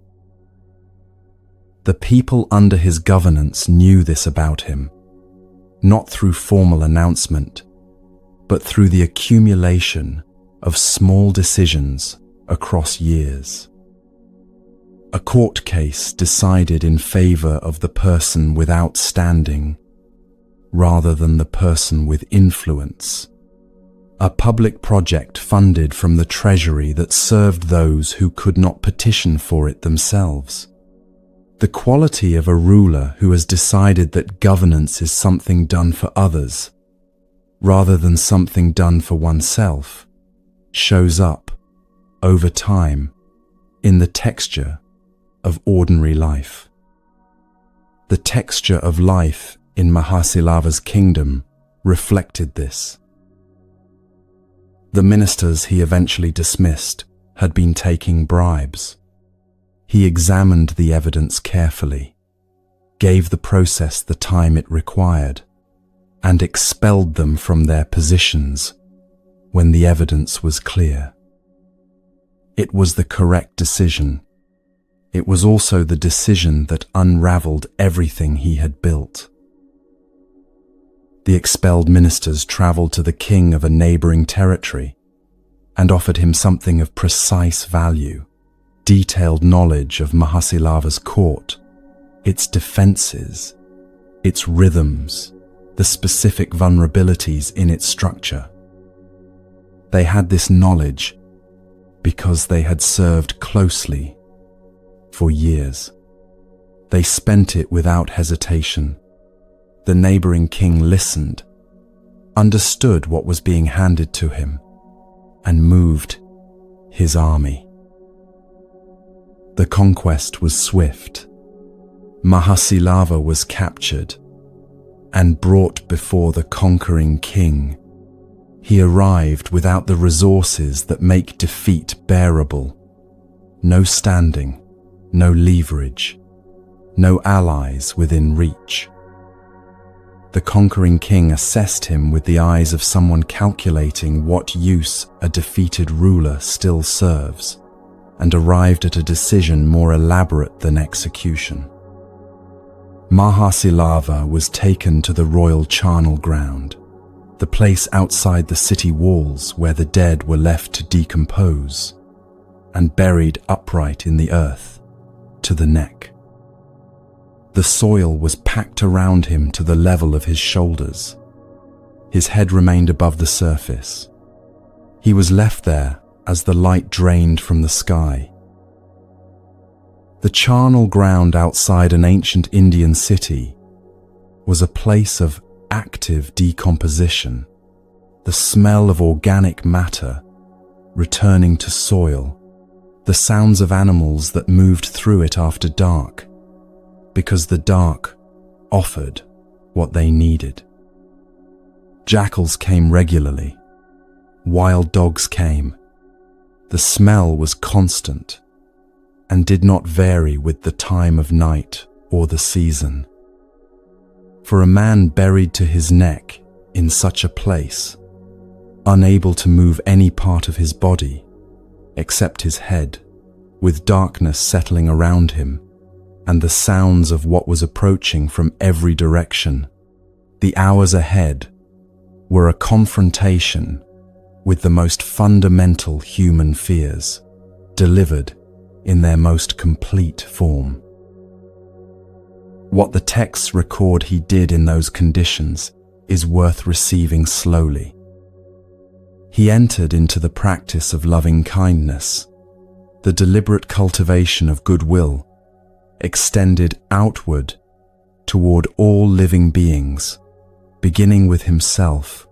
The people under his governance knew this about him, not through formal announcement, but through the accumulation of small decisions across years. A court case decided in favor of the person without standing, rather than the person with influence. A public project funded from the treasury that served those who could not petition for it themselves. The quality of a ruler who has decided that governance is something done for others, rather than something done for oneself, shows up, over time, in the texture of ordinary life. The texture of life in Mahasilava's kingdom reflected this. The ministers he eventually dismissed had been taking bribes. He examined the evidence carefully, gave the process the time it required, and expelled them from their positions when the evidence was clear. It was the correct decision. It was also the decision that unraveled everything he had built. The expelled ministers traveled to the king of a neighboring territory and offered him something of precise value, detailed knowledge of Mahasilava's court, its defenses, its rhythms, the specific vulnerabilities in its structure. They had this knowledge because they had served closely for years. They spent it without hesitation. The neighboring king listened, understood what was being handed to him, and moved his army. The conquest was swift. Mahasilava was captured and brought before the conquering king. He arrived without the resources that make defeat bearable. No standing, no leverage, no allies within reach. The conquering king assessed him with the eyes of someone calculating what use a defeated ruler still serves, and arrived at a decision more elaborate than execution. Mahasilava was taken to the royal charnel ground, the place outside the city walls where the dead were left to decompose, and buried upright in the earth, to the neck. The soil was packed around him to the level of his shoulders. His head remained above the surface. He was left there as the light drained from the sky. The charnel ground outside an ancient Indian city was a place of active decomposition, the smell of organic matter returning to soil, the sounds of animals that moved through it after dark, because the dark offered what they needed. Jackals came regularly. Wild dogs came. The smell was constant and did not vary with the time of night or the season. For a man buried to his neck in such a place, unable to move any part of his body except his head, with darkness settling around him and the sounds of what was approaching from every direction, the hours ahead were a confrontation with the most fundamental human fears, delivered in their most complete form. What the texts record he did in those conditions is worth receiving slowly. He entered into the practice of loving kindness, the deliberate cultivation of goodwill, extended outward toward all living beings, beginning with himself,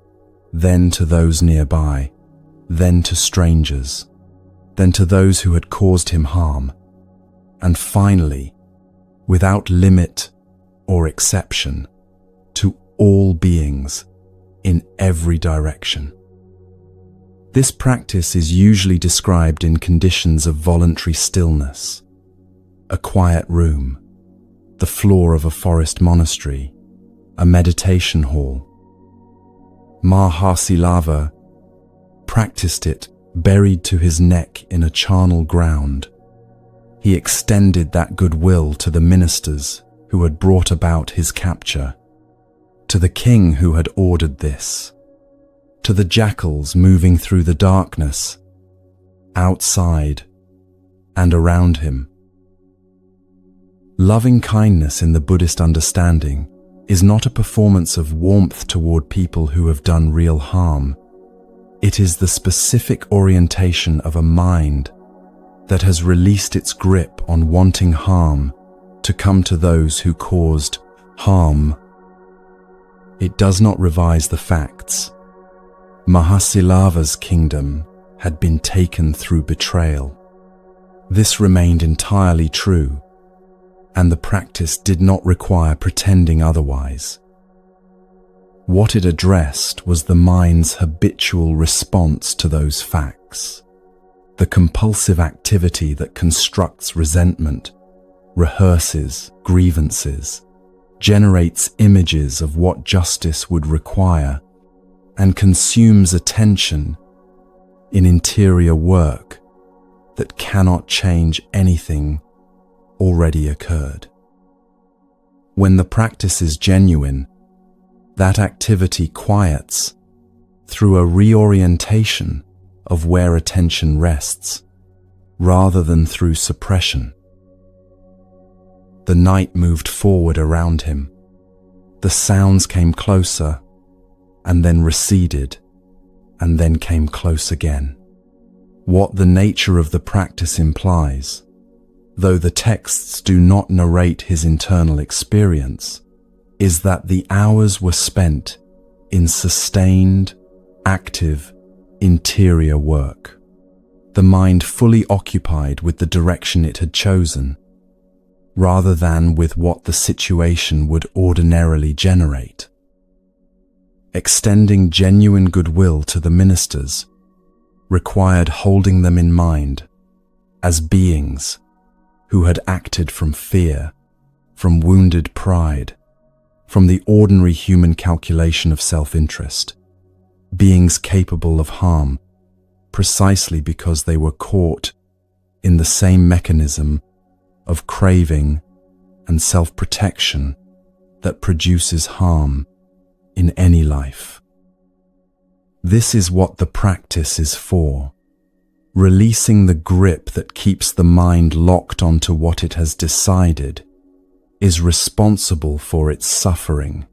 then to those nearby, then to strangers, then to those who had caused him harm, and finally, without limit or exception, to all beings in every direction. This practice is usually described in conditions of voluntary stillness, a quiet room, the floor of a forest monastery, a meditation hall. Mahasilava practiced it buried to his neck in a charnel ground. He extended that goodwill to the ministers who had brought about his capture, to the king who had ordered this, to the jackals moving through the darkness, outside and around him. Loving kindness in the Buddhist understanding is not a performance of warmth toward people who have done real harm. It is the specific orientation of a mind that has released its grip on wanting harm to come to those who caused harm. It does not revise the facts. Mahasilava's kingdom had been taken through betrayal. This remained entirely true, and the practice did not require pretending otherwise. What it addressed was the mind's habitual response to those facts, the compulsive activity that constructs resentment, rehearses grievances, generates images of what justice would require, and consumes attention in interior work that cannot change anything already occurred. When the practice is genuine, that activity quiets through a reorientation of where attention rests, rather than through suppression. The night moved forward around him. The sounds came closer, and then receded, and then came close again. What the nature of the practice implies, though the texts do not narrate his internal experience, is that the hours were spent in sustained, active, interior work, the mind fully occupied with the direction it had chosen, rather than with what the situation would ordinarily generate. Extending genuine goodwill to the ministers required holding them in mind as beings who had acted from fear, from wounded pride, from the ordinary human calculation of self-interest, beings capable of harm precisely because they were caught in the same mechanism of craving and self-protection that produces harm in any life. This is what the practice is for. Releasing the grip that keeps the mind locked onto what it has decided is responsible for its suffering,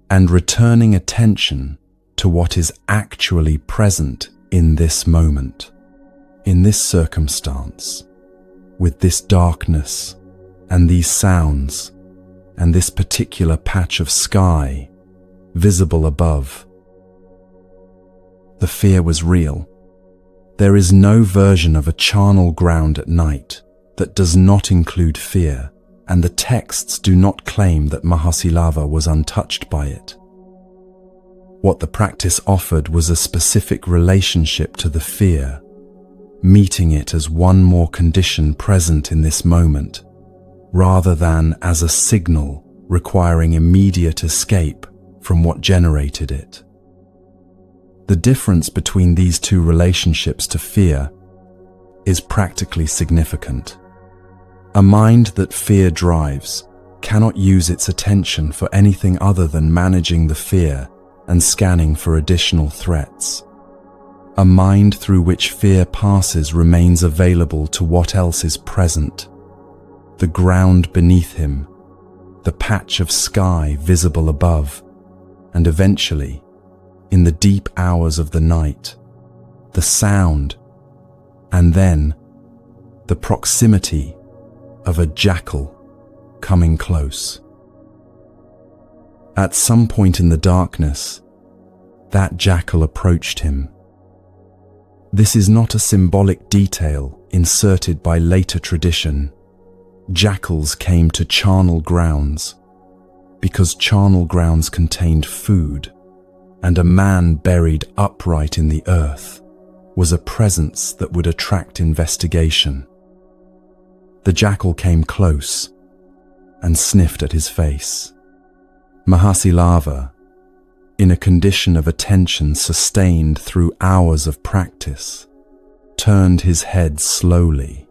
and returning attention to what is actually present in this moment, in this circumstance, with this darkness and these sounds and this particular patch of sky visible above. The fear was real. There is no version of a charnel ground at night that does not include fear, and the texts do not claim that Mahasilava was untouched by it. What the practice offered was a specific relationship to the fear, meeting it as one more condition present in this moment, rather than as a signal requiring immediate escape from what generated it. The difference between these two relationships to fear is practically significant. A mind that fear drives cannot use its attention for anything other than managing the fear and scanning for additional threats. A mind through which fear passes remains available to what else is present: the ground beneath him, the patch of sky visible above, and eventually, in the deep hours of the night, the sound, and then the proximity of a jackal coming close. At some point in the darkness, that jackal approached him. This is not a symbolic detail inserted by later tradition. Jackals came to charnel grounds because charnel grounds contained food, and a man buried upright in the earth was a presence that would attract investigation. The jackal came close and sniffed at his face. Mahasilava, in a condition of attention sustained through hours of practice, turned his head slowly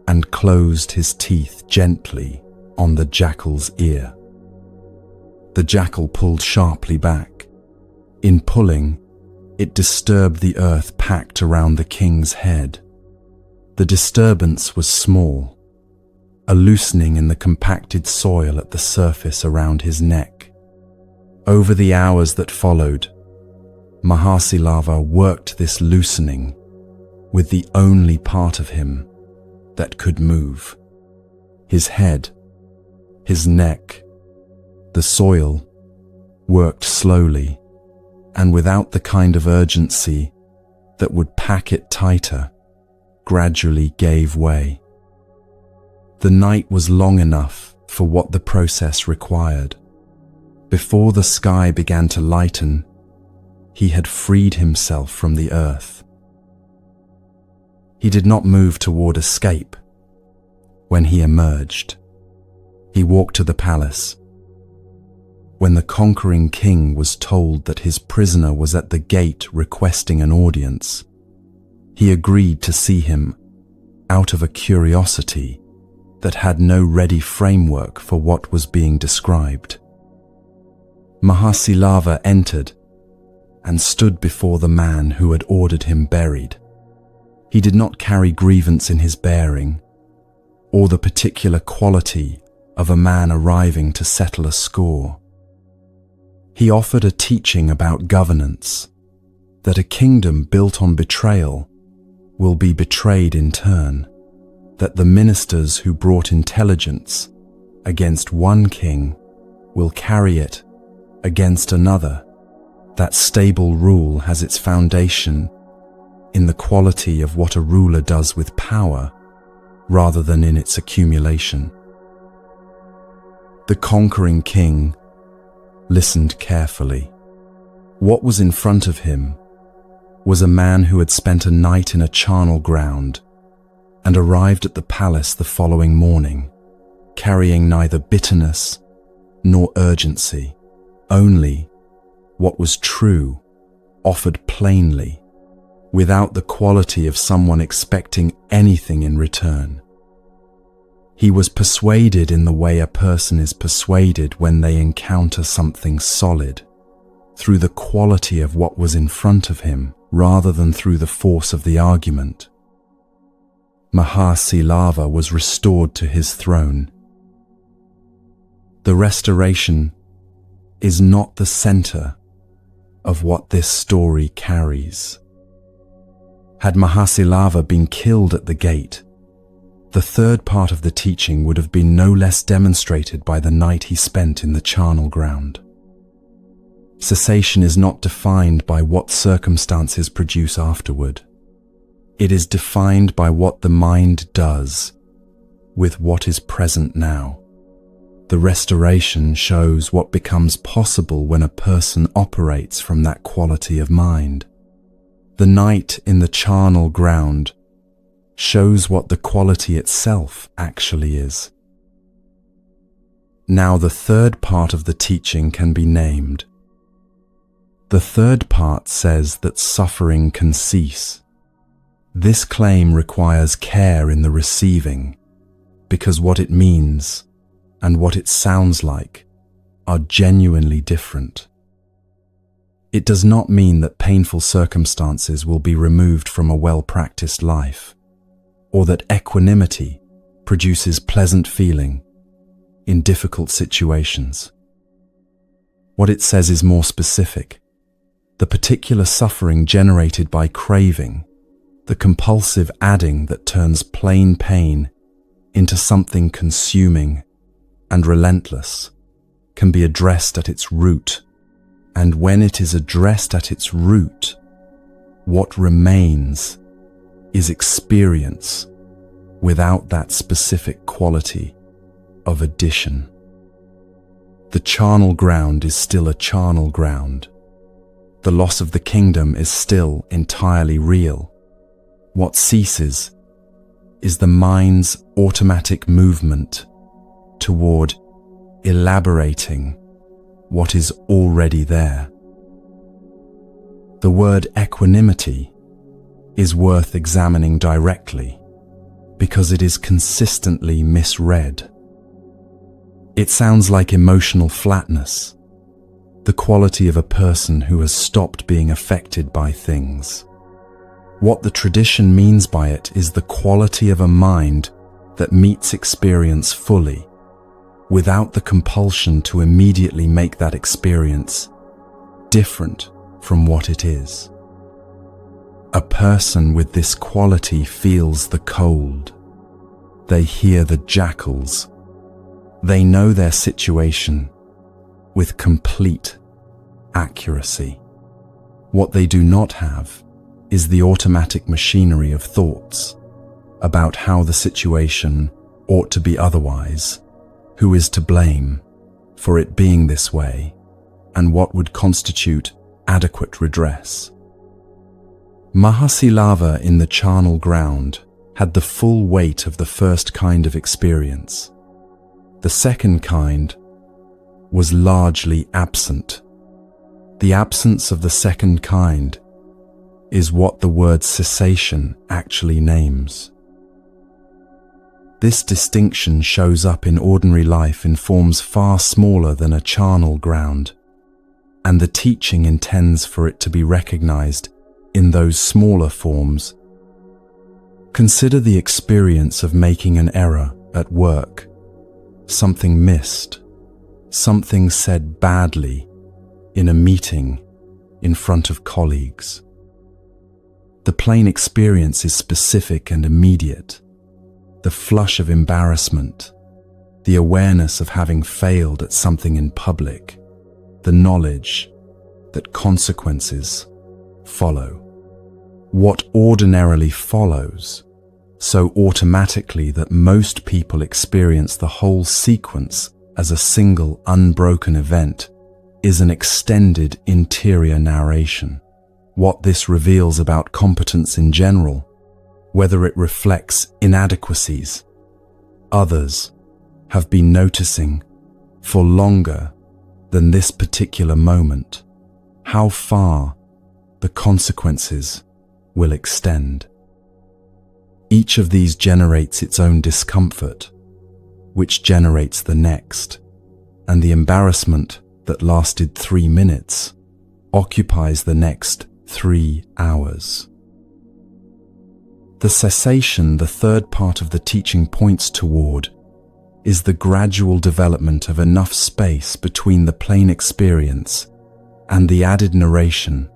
and closed his teeth gently on the jackal's ear. The jackal pulled sharply back. In pulling, it disturbed the earth packed around the king's head. The disturbance was small, a loosening in the compacted soil at the surface around his neck. Over the hours that followed, Mahasilava worked this loosening with the only part of him that could move: his head, his neck. The soil worked slowly and without the kind of urgency that would pack it tighter, gradually gave way. The night was long enough for what the process required. Before the sky began to lighten, he had freed himself from the earth. He did not move toward escape. When he emerged, he walked to the palace. When the conquering king was told that his prisoner was at the gate requesting an audience, he agreed to see him out of a curiosity that had no ready framework for what was being described. Mahasilava entered and stood before the man who had ordered him buried. He did not carry grievance in his bearing, or the particular quality of a man arriving to settle a score. He offered a teaching about governance, that a kingdom built on betrayal will be betrayed in turn, that the ministers who brought intelligence against one king will carry it against another, that stable rule has its foundation in the quality of what a ruler does with power rather than in its accumulation. The conquering king listened carefully. What was in front of him was a man who had spent a night in a charnel ground and arrived at the palace the following morning, carrying neither bitterness nor urgency, only what was true, offered plainly, without the quality of someone expecting anything in return. He was persuaded in the way a person is persuaded when they encounter something solid, through the quality of what was in front of him rather than through the force of the argument. Mahasilava was restored to his throne. The restoration is not the center of what this story carries. Had Mahasilava been killed at the gate, The third part of the teaching would have been no less demonstrated by the night he spent in the charnel ground. Cessation is not defined by what circumstances produce afterward. It is defined by what the mind does with what is present now. The restoration shows what becomes possible when a person operates from that quality of mind. The night in the charnel ground shows what the quality itself actually is. Now the third part of the teaching can be named. The third part says that suffering can cease. This claim requires care in the receiving, because what it means and what it sounds like are genuinely different. It does not mean that painful circumstances will be removed from a well-practiced life, or that equanimity produces pleasant feeling in difficult situations. What it says is more specific. The particular suffering generated by craving, the compulsive adding that turns plain pain into something consuming and relentless, can be addressed at its root. And when it is addressed at its root, what remains is experience without that specific quality of addition. The charnel ground is still a charnel ground. The loss of the kingdom is still entirely real. What ceases is the mind's automatic movement toward elaborating what is already there. The word equanimity is worth examining directly because it is consistently misread. It sounds like emotional flatness, the quality of a person who has stopped being affected by things. What the tradition means by it is the quality of a mind that meets experience fully, without the compulsion to immediately make that experience different from what it is. A person with this quality feels the cold. They hear the jackals. They know their situation with complete accuracy. What they do not have is the automatic machinery of thoughts about how the situation ought to be otherwise, who is to blame for it being this way, and what would constitute adequate redress. Mahasilava in the charnel ground had the full weight of the first kind of experience. The second kind was largely absent. The absence of the second kind is what the word cessation actually names. This distinction shows up in ordinary life in forms far smaller than a charnel ground, and the teaching intends for it to be recognized in those smaller forms. Consider the experience of making an error at work, something missed, something said badly in a meeting in front of colleagues. The plain experience is specific and immediate. The flush of embarrassment, the awareness of having failed at something in public, the knowledge that consequences follow. What ordinarily follows, so automatically that most people experience the whole sequence as a single unbroken event, is an extended interior narration. What this reveals about competence in general, whether it reflects inadequacies others have been noticing for longer than this particular moment, how far the consequences will extend. Each of these generates its own discomfort, which generates the next, and the embarrassment that lasted 3 minutes occupies the next 3 hours. The cessation the third part of the teaching points toward is the gradual development of enough space between the plain experience and the added narration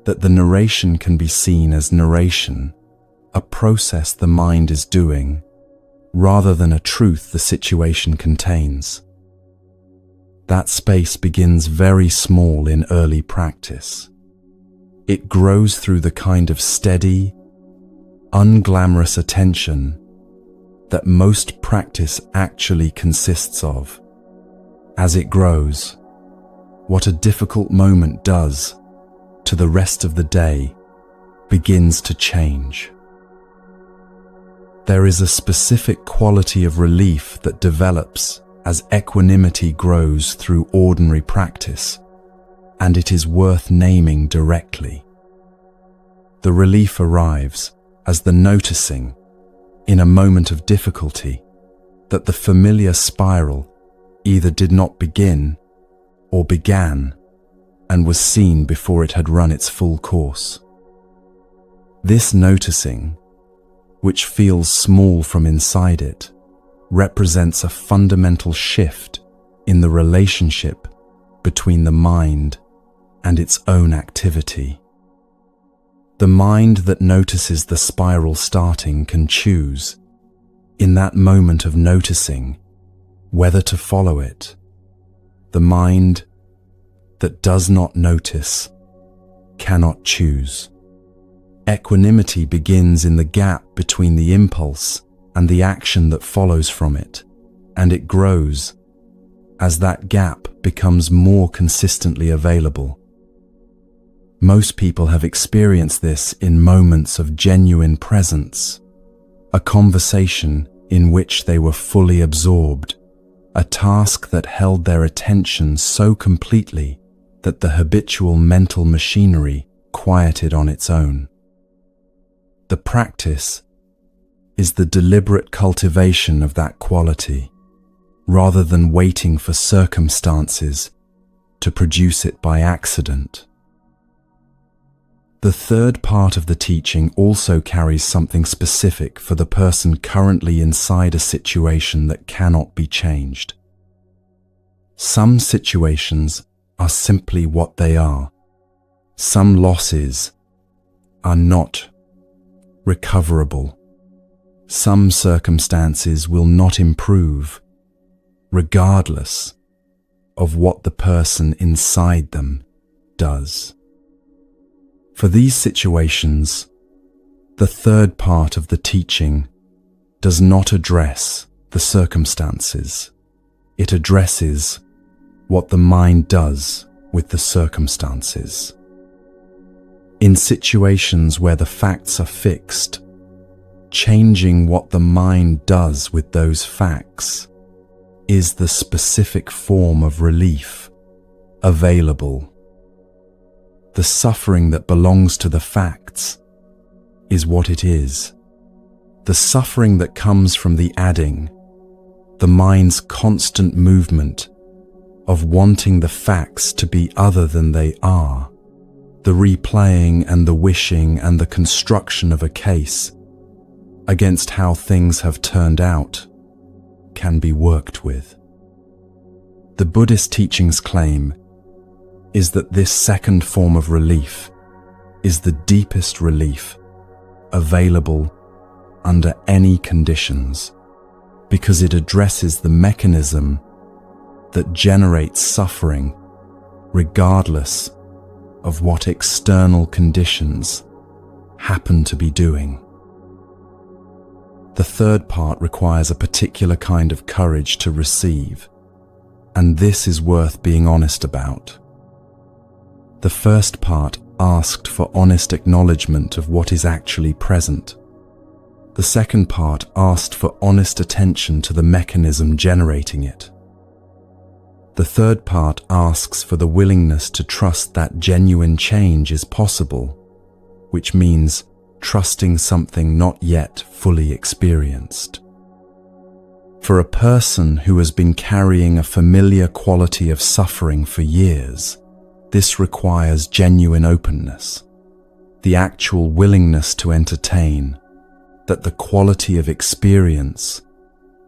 that the narration can be seen as narration, a process the mind is doing rather than a truth the situation contains. That space begins very small in early practice. It grows through the kind of steady, unglamorous attention that most practice actually consists of. As it grows, what a difficult moment does to the rest of the day begins to change. There is a specific quality of relief that develops as equanimity grows through ordinary practice, and it is worth naming directly. The relief arrives as the noticing, in a moment of difficulty, that the familiar spiral either did not begin or began and was seen before it had run its full course. This noticing, which feels small from inside it, represents a fundamental shift in the relationship between the mind and its own activity. The mind that notices the spiral starting can choose, in that moment of noticing, whether to follow it. The mind that does not notice cannot choose. Equanimity begins in the gap between the impulse and the action that follows from it, and it grows as that gap becomes more consistently available. Most people have experienced this in moments of genuine presence, a conversation in which they were fully absorbed, a task that held their attention so completely that the habitual mental machinery quieted on its own. The practice is the deliberate cultivation of that quality, rather than waiting for circumstances to produce it by accident. The third part of the teaching also carries something specific for the person currently inside a situation that cannot be changed. Some situations are simply what they are. Some losses are not recoverable. Some circumstances will not improve, regardless of what the person inside them does. For these situations, the third part of the teaching does not address the circumstances. It addresses what the mind does with the circumstances. In situations where the facts are fixed, changing what the mind does with those facts is the specific form of relief available. The suffering that belongs to the facts is what it is. The suffering that comes from the adding, the mind's constant movement of wanting the facts to be other than they are, the replaying and the wishing and the construction of a case against how things have turned out, can be worked with. The Buddhist teachings claim is that this second form of relief is the deepest relief available under any conditions, because it addresses the mechanism that generates suffering regardless of what external conditions happen to be doing. The third part requires a particular kind of courage to receive, and this is worth being honest about. The first part asked for honest acknowledgement of what is actually present. The second part asked for honest attention to the mechanism generating it. The third part asks for the willingness to trust that genuine change is possible, which means trusting something not yet fully experienced. For a person who has been carrying a familiar quality of suffering for years, this requires genuine openness, the actual willingness to entertain that the quality of experience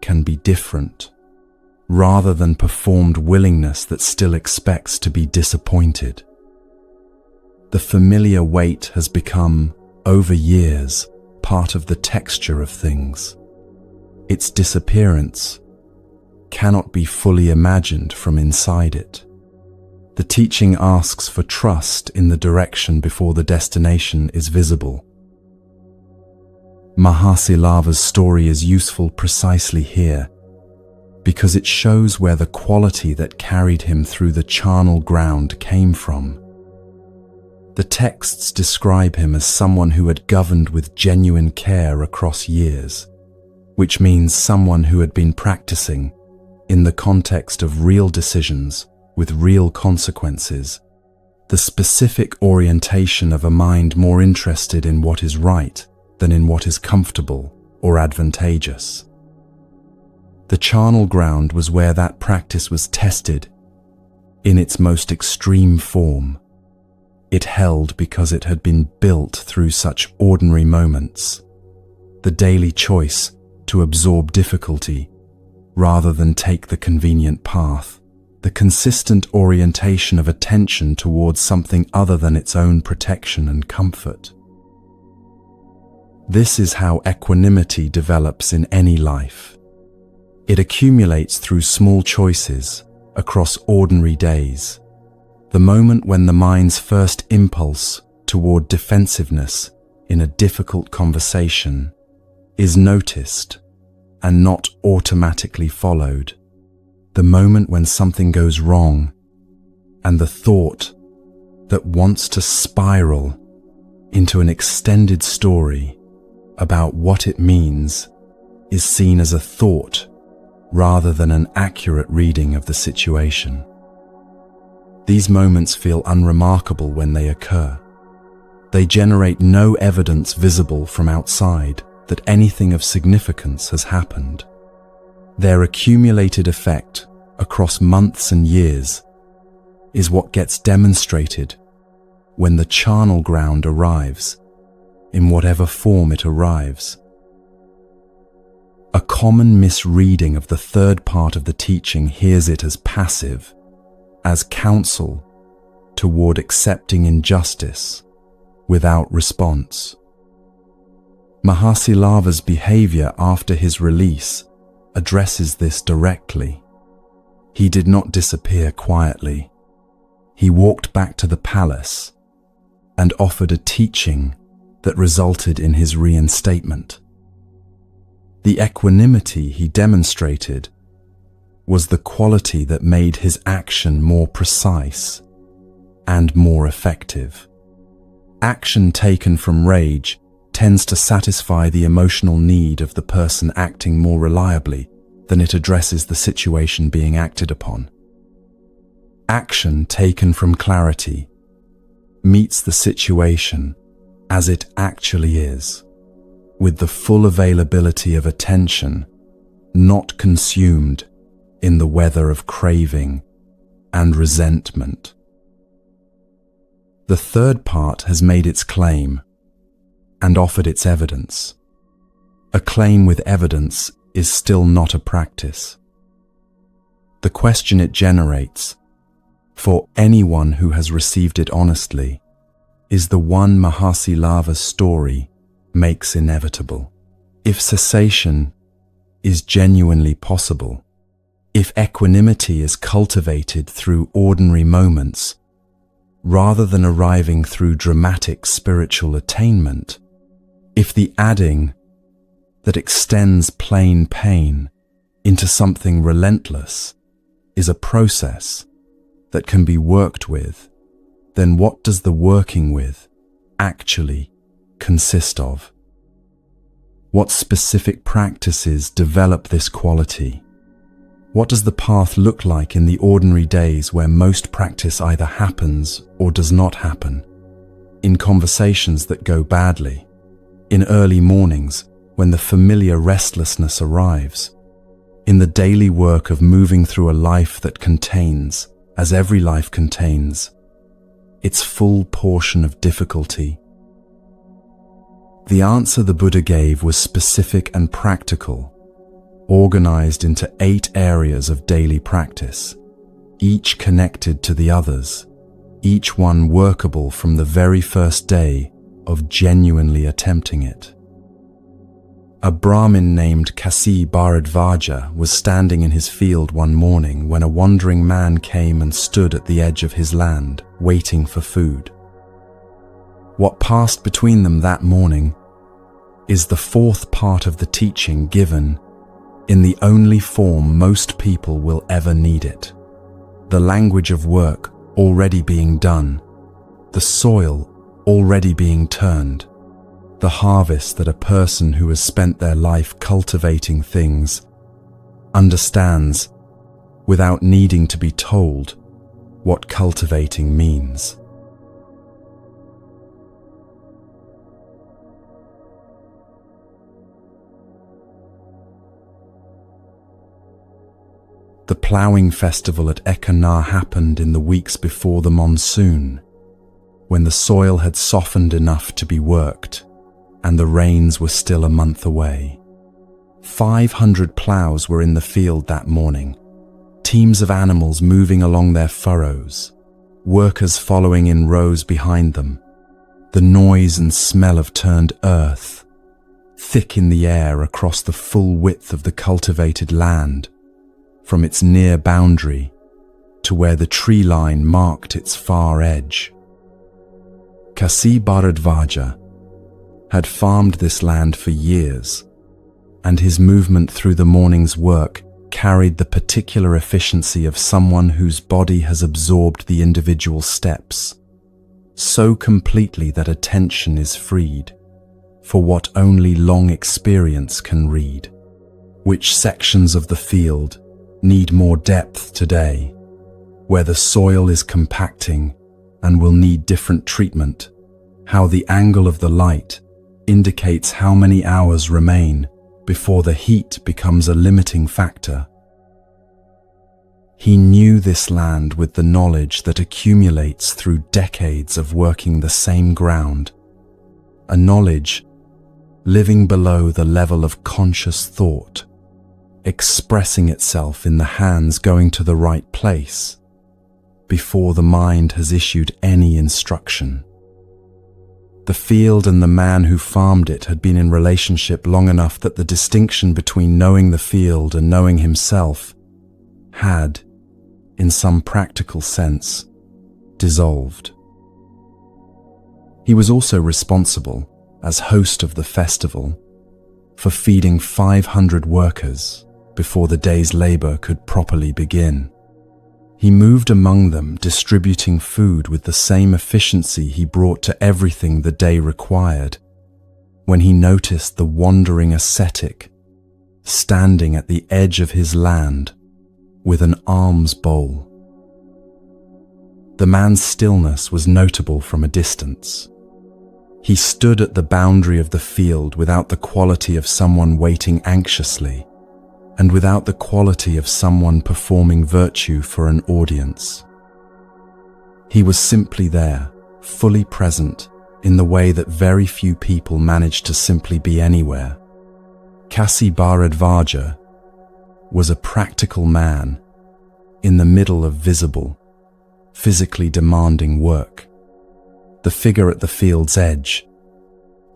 can be different, rather than performed willingness that still expects to be disappointed. The familiar weight has become, over years, part of the texture of things. its disappearance cannot be fully imagined from inside it. The teaching asks for trust in the direction before the destination is visible. Mahasi Lava's story is useful precisely here, because it shows where the quality that carried him through the charnel ground came from. The texts describe him as someone who had governed with genuine care across years, which means someone who had been practicing in the context of real decisions with real consequences, the specific orientation of a mind more interested in what is right than in what is comfortable or advantageous. The charnel ground was where that practice was tested in its most extreme form. It held because it had been built through such ordinary moments. The daily choice to absorb difficulty rather than take the convenient path. The consistent orientation of attention towards something other than its own protection and comfort. This is how equanimity develops in any life. It accumulates through small choices across ordinary days. The moment when the mind's first impulse toward defensiveness in a difficult conversation is noticed and not automatically followed. The moment when something goes wrong and the thought that wants to spiral into an extended story about what it means is seen as a thought rather than an accurate reading of the situation. These moments feel unremarkable when they occur. They generate no evidence visible from outside that anything of significance has happened. Their accumulated effect across months and years is what gets demonstrated when the charnel ground arrives, in whatever form it arrives. A common misreading of the third part of the teaching hears it as passive, as counsel toward accepting injustice without response. Mahasi Lava's behavior after his release addresses this directly. He did not disappear quietly. He walked back to the palace and offered a teaching that resulted in his reinstatement. The equanimity he demonstrated was the quality that made his action more precise and more effective. Action taken from rage tends to satisfy the emotional need of the person acting more reliably than it addresses the situation being acted upon. Action taken from clarity meets the situation as it actually is, with the full availability of attention, not consumed in the weather of craving and resentment. The third part has made its claim and offered its evidence. A claim with evidence is still not a practice. The question it generates, for anyone who has received it honestly, is the one Mahasi Lava's story makes inevitable. If cessation is genuinely possible, if equanimity is cultivated through ordinary moments, rather than arriving through dramatic spiritual attainment, if the adding that extends plain pain into something relentless is a process that can be worked with, then what does the working with actually consist of? What specific practices develop this quality? What does the path look like in the ordinary days where most practice either happens or does not happen? In conversations that go badly, in early mornings when the familiar restlessness arrives, in the daily work of moving through a life that contains, as every life contains, its full portion of difficulty. The answer the Buddha gave was specific and practical, organized into 8 areas of daily practice, each connected to the others, each one workable from the very first day of genuinely attempting it. A Brahmin named Kasi Bharadvaja was standing in his field one morning when a wandering man came and stood at the edge of his land, waiting for food. What passed between them that morning is the fourth part of the teaching given in the only form most people will ever need it. The language of work already being done, the soil already being turned, the harvest that a person who has spent their life cultivating things understands without needing to be told what cultivating means. The ploughing festival at Ekanar happened in the weeks before the monsoon, when the soil had softened enough to be worked, and the rains were still a month away. 500 ploughs were in the field that morning, teams of animals moving along their furrows, workers following in rows behind them, the noise and smell of turned earth, thick in the air across the full width of the cultivated land, from its near boundary to where the tree line marked its far edge. Kasi Bharadvaja had farmed this land for years, and his movement through the morning's work carried the particular efficiency of someone whose body has absorbed the individual steps so completely that attention is freed for what only long experience can read. Which sections of the field need more depth today, where the soil is compacting and will need different treatment, how the angle of the light indicates how many hours remain before the heat becomes a limiting factor. He knew this land with the knowledge that accumulates through decades of working the same ground, a knowledge living below the level of conscious thought, expressing itself in the hands going to the right place before the mind has issued any instruction. The field and the man who farmed it had been in relationship long enough that the distinction between knowing the field and knowing himself had, in some practical sense, dissolved. He was also responsible, as host of the festival, for feeding 500 workers before the day's labor could properly begin. He moved among them, distributing food with the same efficiency he brought to everything the day required, when he noticed the wandering ascetic standing at the edge of his land with an alms bowl. The man's stillness was notable from a distance. He stood at the boundary of the field without the quality of someone waiting anxiously, and without the quality of someone performing virtue for an audience. He was simply there, fully present, in the way that very few people manage to simply be anywhere. Kasi Bharadvaja was a practical man in the middle of visible, physically demanding work. The figure at the field's edge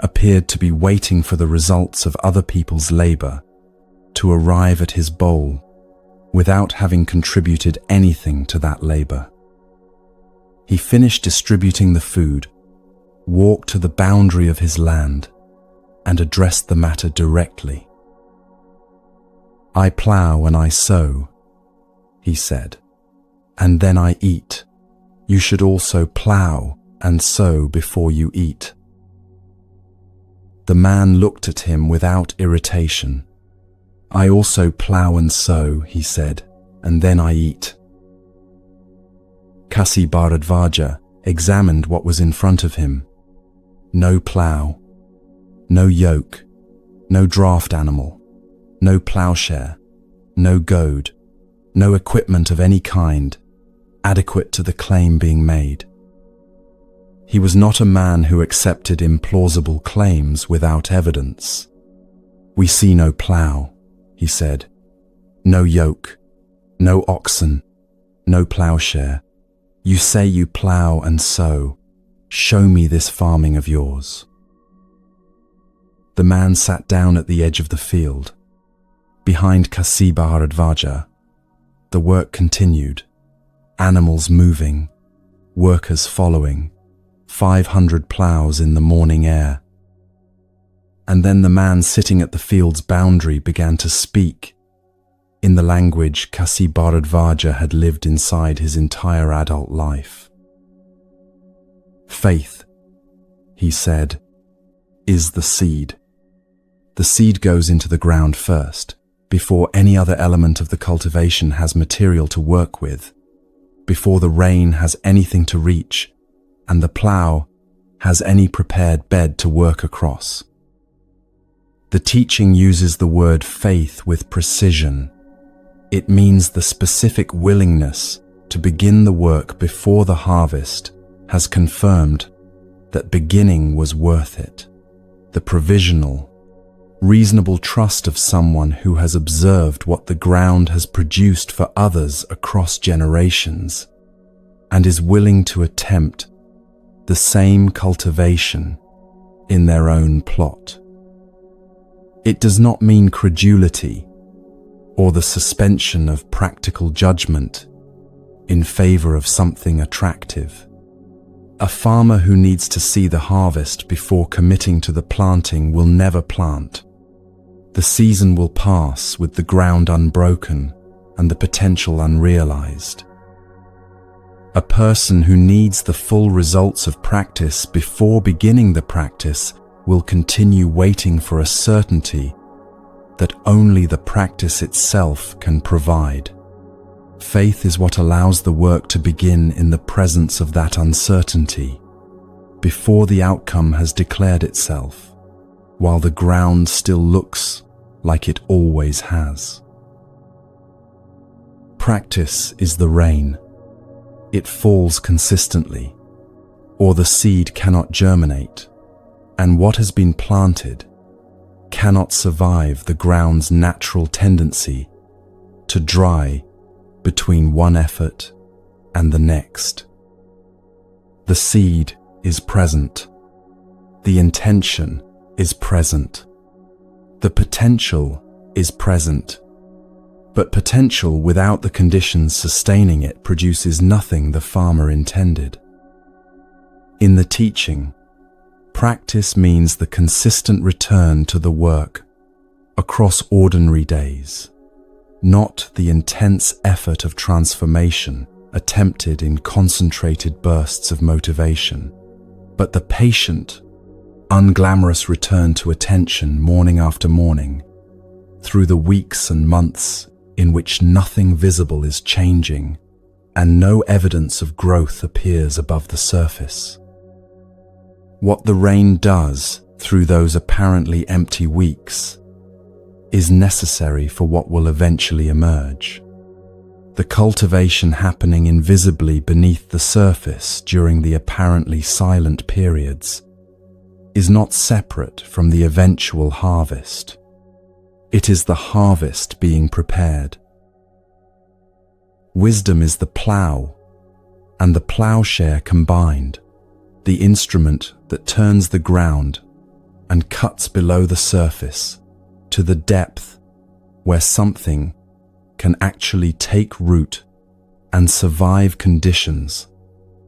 appeared to be waiting for the results of other people's labor to arrive at his bowl without having contributed anything to that labor. He finished distributing the food, walked to the boundary of his land, and addressed the matter directly. "I plow and I sow," he said, "and then I eat. You should also plow and sow before you eat." The man looked at him without irritation. "I also plow and sow," he said, "and then I eat." Kasi Bharadvaja examined what was in front of him. No plow, no yoke, no draft animal, no plowshare, no goad, no equipment of any kind, adequate to the claim being made. He was not a man who accepted implausible claims without evidence. "We see no plow," he said, "no yoke, no oxen, no plowshare. You say you plow and sow. Show me this farming of yours." the man sat down at the edge of the field. Behind Kasi Bharadvaja, the work continued, animals moving, workers following, 500 ploughs in the morning air. And then the man sitting at the field's boundary began to speak in the language Kasi Bharadvaja had lived inside his entire adult life. Faith, he said, is the seed. The seed goes into the ground first, before any other element of the cultivation has material to work with, before the rain has anything to reach, and the plough has any prepared bed to work across. The teaching uses the word faith with precision. It means the specific willingness to begin the work before the harvest has confirmed that beginning was worth it. The provisional, reasonable trust of someone who has observed what the ground has produced for others across generations and is willing to attempt the same cultivation in their own plot. It does not mean credulity or the suspension of practical judgment in favor of something attractive. A farmer who needs to see the harvest before committing to the planting will never plant. The season will pass with the ground unbroken and the potential unrealized. A person who needs the full results of practice before beginning the practice will continue waiting for a certainty that only the practice itself can provide. Faith is what allows the work to begin in the presence of that uncertainty, before the outcome has declared itself, while the ground still looks like it always has. Practice is the rain. It falls consistently, or the seed cannot germinate, and what has been planted cannot survive the ground's natural tendency to dry between one effort and the next. The seed is present. The intention is present. The potential is present. But potential without the conditions sustaining it produces nothing the farmer intended. In the teaching, practice means the consistent return to the work across ordinary days, not the intense effort of transformation attempted in concentrated bursts of motivation, but the patient, unglamorous return to attention morning after morning, through the weeks and months in which nothing visible is changing and no evidence of growth appears above the surface. What the rain does through those apparently empty weeks is necessary for what will eventually emerge. The cultivation happening invisibly beneath the surface during the apparently silent periods is not separate from the eventual harvest. It is the harvest being prepared. Wisdom is the plough and the ploughshare combined, the instrument that turns the ground and cuts below the surface to the depth where something can actually take root and survive conditions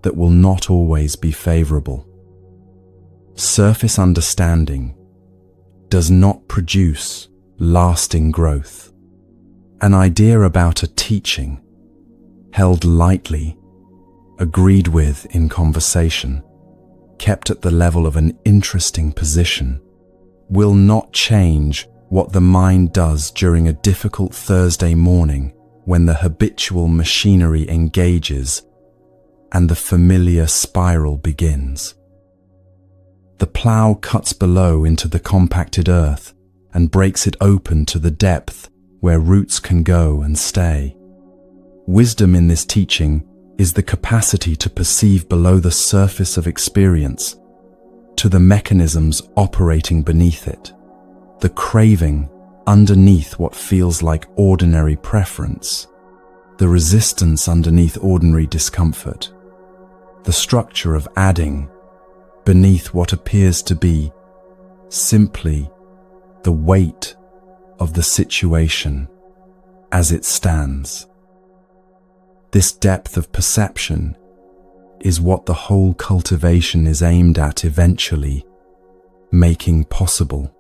that will not always be favorable. Surface understanding does not produce lasting growth. An idea about a teaching, held lightly, agreed with in conversation, kept at the level of an interesting position, will not change what the mind does during a difficult Thursday morning when the habitual machinery engages and the familiar spiral begins. The plough cuts below into the compacted earth and breaks it open to the depth where roots can go and stay. Wisdom in this teaching is the capacity to perceive below the surface of experience to the mechanisms operating beneath it, the craving underneath what feels like ordinary preference, the resistance underneath ordinary discomfort, the structure of adding beneath what appears to be simply the weight of the situation as it stands. This depth of perception is what the whole cultivation is aimed at eventually making possible.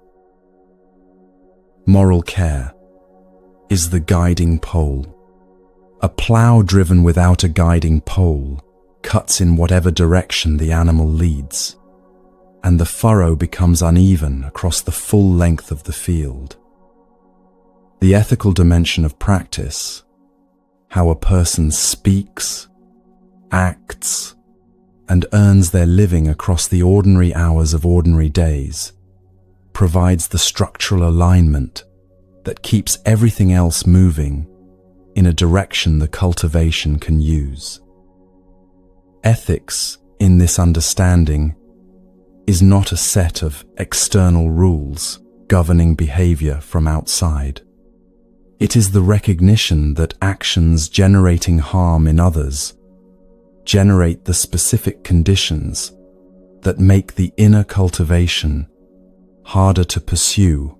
Moral care is the guiding pole. A plough driven without a guiding pole cuts in whatever direction the animal leads, and the furrow becomes uneven across the full length of the field. The ethical dimension of practice, how a person speaks, acts, and earns their living across the ordinary hours of ordinary days, provides the structural alignment that keeps everything else moving in a direction the cultivation can use. Ethics, in this understanding, is not a set of external rules governing behavior from outside. It is the recognition that actions generating harm in others generate the specific conditions that make the inner cultivation harder to pursue,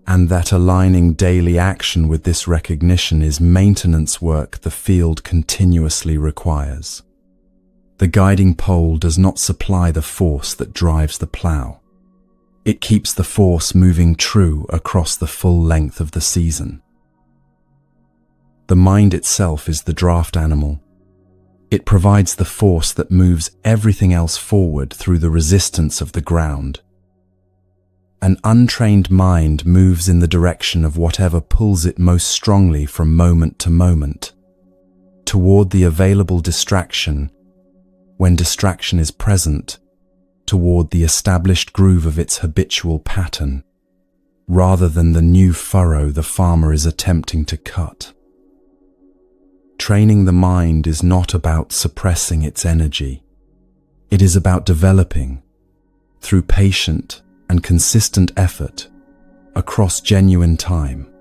and that aligning daily action with this recognition is maintenance work the field continuously requires. The guiding pole does not supply the force that drives the plough. It keeps the force moving true across the full length of the season. The mind itself is the draft animal. It provides the force that moves everything else forward through the resistance of the ground. An untrained mind moves in the direction of whatever pulls it most strongly from moment to moment, toward the available distraction when distraction is present, toward the established groove of its habitual pattern, rather than the new furrow the farmer is attempting to cut. Training the mind is not about suppressing its energy. It is about developing, through patient and consistent effort, across genuine time,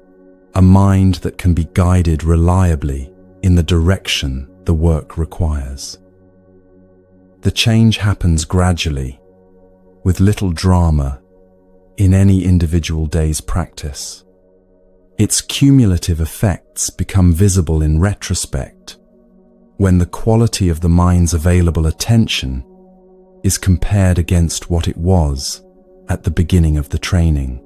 a mind that can be guided reliably in the direction the work requires. The change happens gradually, with little drama, in any individual day's practice. Its cumulative effects become visible in retrospect, when the quality of the mind's available attention is compared against what it was at the beginning of the training.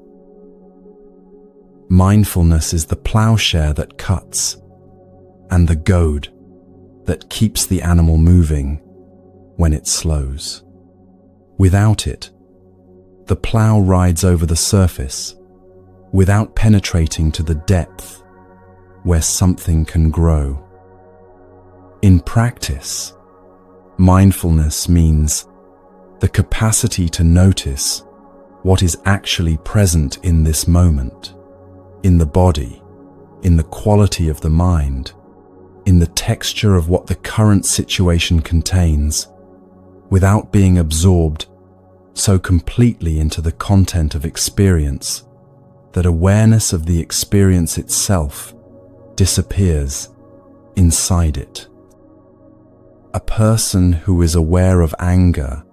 Mindfulness is the plowshare that cuts, and the goad that keeps the animal moving when it slows. Without it, the plough rides over the surface without penetrating to the depth where something can grow. In practice, mindfulness means the capacity to notice what is actually present in this moment, in the body, in the quality of the mind, in the texture of what the current situation contains, without being absorbed so completely into the content of experience that awareness of the experience itself disappears inside it. A person who is aware of anger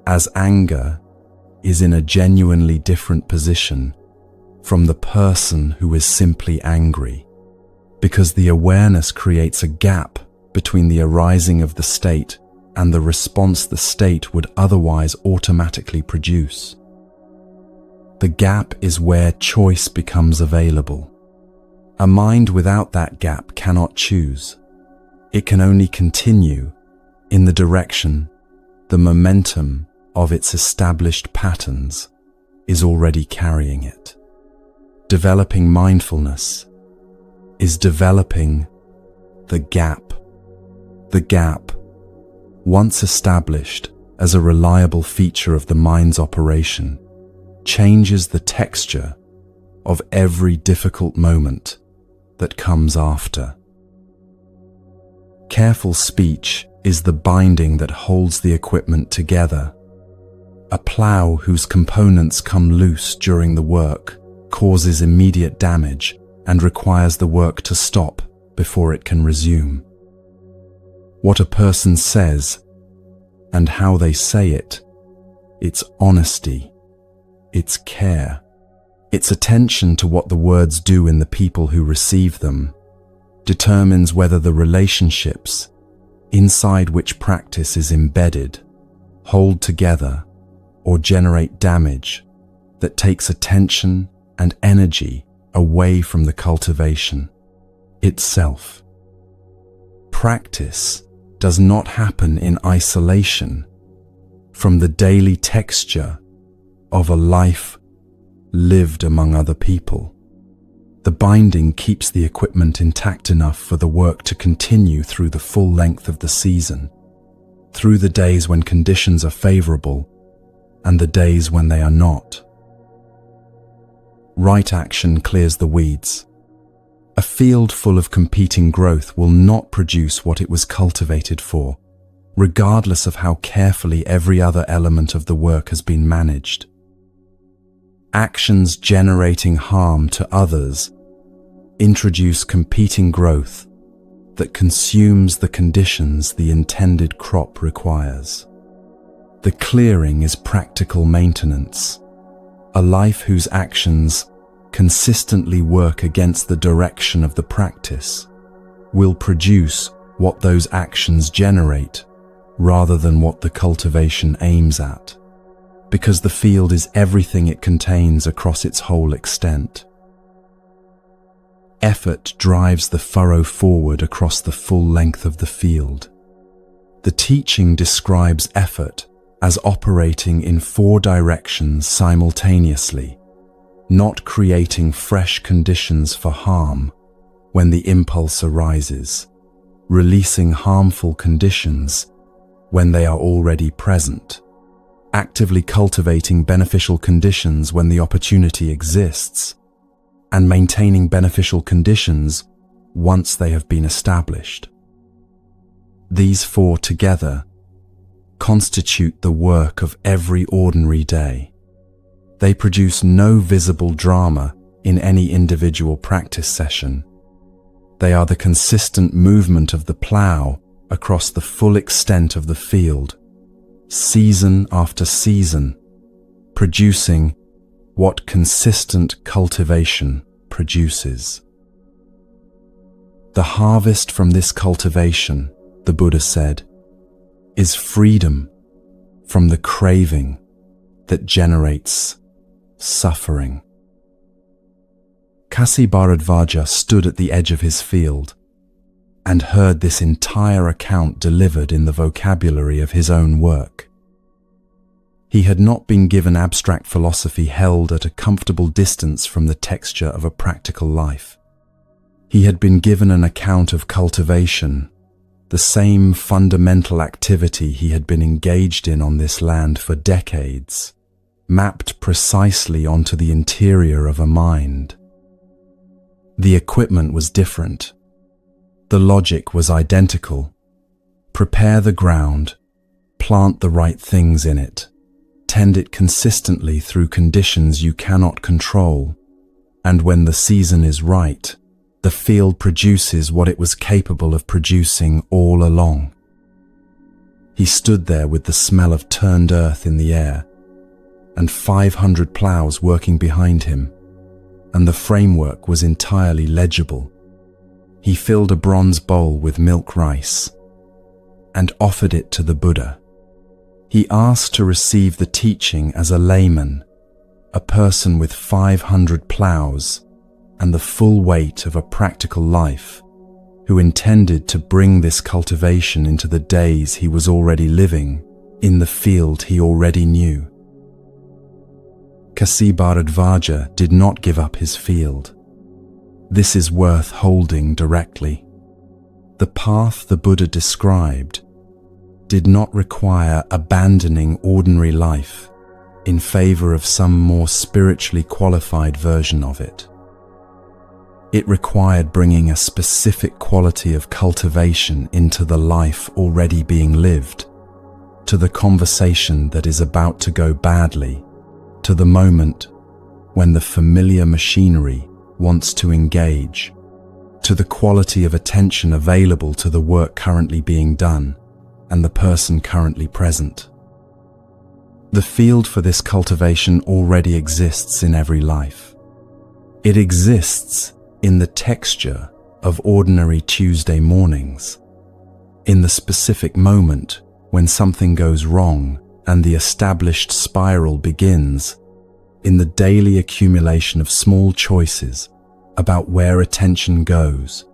as anger is in a genuinely different position from the person who is simply angry, because the awareness creates a gap between the arising of the state and the response the state would otherwise automatically produce. The gap is where choice becomes available. A mind without that gap cannot choose. It can only continue in the direction the momentum of its established patterns is already carrying it. Developing mindfulness is developing the gap. The gap, once established as a reliable feature of the mind's operation, changes the texture of every difficult moment that comes after. Careful speech is the binding that holds the equipment together. A plough whose components come loose during the work causes immediate damage and requires the work to stop before it can resume. What a person says and how they say it, its honesty, its care, Its attention to what the words do in the people who receive them determines whether the relationships inside which practice is embedded hold together or generate damage that takes attention and energy away from the cultivation itself. Practice does not happen in isolation from the daily texture of a life lived among other people. The binding keeps the equipment intact enough for the work to continue through the full length of the season, through the days when conditions are favorable and the days when they are not. Right action clears the weeds. A field full of competing growth will not produce what it was cultivated for, regardless of how carefully every other element of the work has been managed. Actions generating harm to others introduce competing growth that consumes the conditions the intended crop requires. The clearing is practical maintenance, a life whose actions consistently work against the direction of the practice will produce what those actions generate rather than what the cultivation aims at, because the field is everything it contains across its whole extent. Effort drives the furrow forward across the full length of the field. The teaching describes effort as operating in 4 directions simultaneously, not creating fresh conditions for harm when the impulse arises, releasing harmful conditions when they are already present, actively cultivating beneficial conditions when the opportunity exists, and maintaining beneficial conditions once they have been established. These 4 together constitute the work of every ordinary day. They produce no visible drama in any individual practice session. They are the consistent movement of the plough across the full extent of the field, season after season, producing what consistent cultivation produces. The harvest from this cultivation, the Buddha said, is freedom from the craving that generates suffering. Kasi Bharadvaja stood at the edge of his field and heard this entire account delivered in the vocabulary of his own work. He had not been given abstract philosophy held at a comfortable distance from the texture of a practical life. He had been given an account of cultivation, the same fundamental activity he had been engaged in on this land for decades, mapped precisely onto the interior of a mind. The equipment was different. The logic was identical. Prepare the ground, plant the right things in it, tend it consistently through conditions you cannot control, and when the season is right, the field produces what it was capable of producing all along. He stood there with the smell of turned earth in the air, and 500 ploughs working behind him, and the framework was entirely legible. He filled a bronze bowl with milk rice and offered it to the Buddha. He asked to receive the teaching as a layman, a person with 500 ploughs and the full weight of a practical life, who intended to bring this cultivation into the days he was already living, in the field he already knew. Kasi Bharadvaja did not give up his field. This is worth holding directly. The path the Buddha described did not require abandoning ordinary life in favor of some more spiritually qualified version of it. It required bringing a specific quality of cultivation into the life already being lived, to the conversation that is about to go badly, to the moment when the familiar machinery wants to engage, to the quality of attention available to the work currently being done and the person currently present. The field for this cultivation already exists in every life. It exists in the texture of ordinary Tuesday mornings, in the specific moment when something goes wrong and the established spiral begins, in the daily accumulation of small choices about where attention goes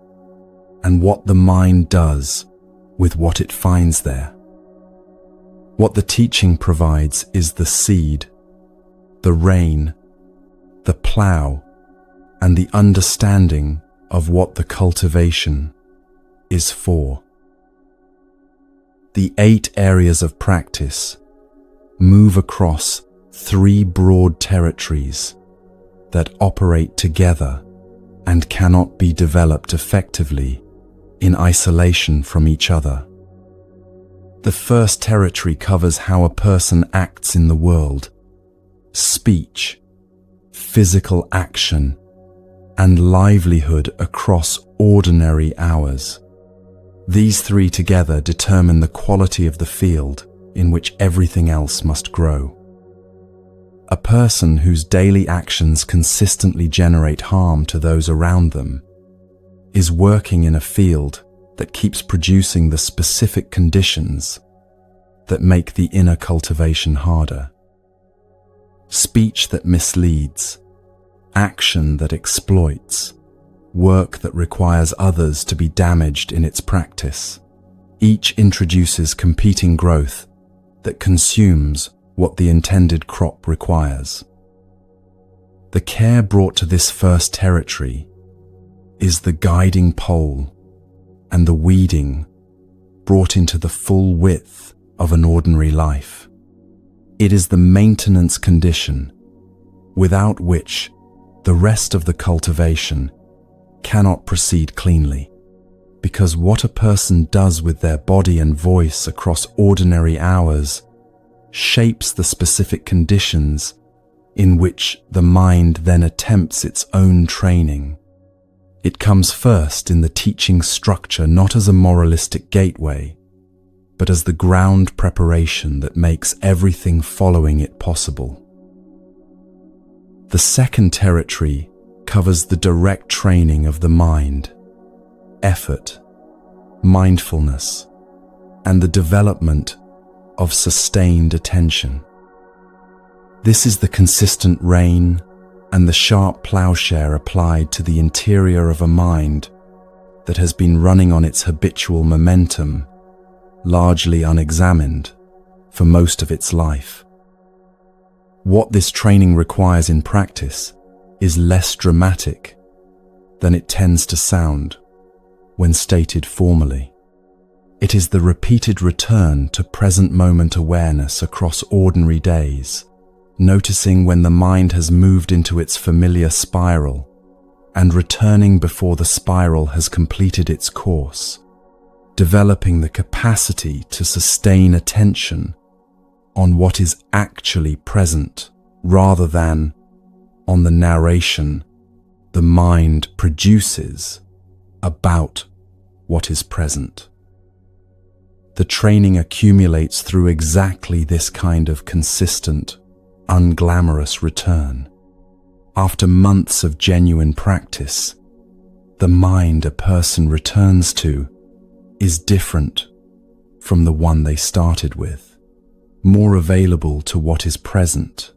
and what the mind does with what it finds there. What the teaching provides is the seed, the rain, the plow, and the understanding of what the cultivation is for. The 8 areas of practice move across 3 broad territories that operate together and cannot be developed effectively in isolation from each other. The first territory covers how a person acts in the world: speech, physical action, and livelihood across ordinary hours. These 3 together determine the quality of the field in which everything else must grow. A person whose daily actions consistently generate harm to those around them is working in a field that keeps producing the specific conditions that make the inner cultivation harder. Speech that misleads, action that exploits, work that requires others to be damaged in its practice. Each introduces competing growth that consumes what the intended crop requires. The care brought to this first territory is the guiding pole, and the weeding brought into the full width of an ordinary life. It is the maintenance condition without which the rest of the cultivation cannot proceed cleanly, because what a person does with their body and voice across ordinary hours shapes the specific conditions in which the mind then attempts its own training. It comes first in the teaching structure, not as a moralistic gateway, but as the ground preparation that makes everything following it possible. The second territory covers the direct training of the mind, effort, mindfulness, and the development of sustained attention. This is the consistent rain and the sharp plowshare applied to the interior of a mind that has been running on its habitual momentum, largely unexamined, for most of its life. What this training requires in practice is less dramatic than it tends to sound when stated formally. It is the repeated return to present moment awareness across ordinary days, noticing when the mind has moved into its familiar spiral and returning before the spiral has completed its course, developing the capacity to sustain attention on what is actually present rather than on the narration the mind produces about what is present. The training accumulates through exactly this kind of consistent, unglamorous return. After months of genuine practice, the mind a person returns to is different from the one they started with, more available to what is present,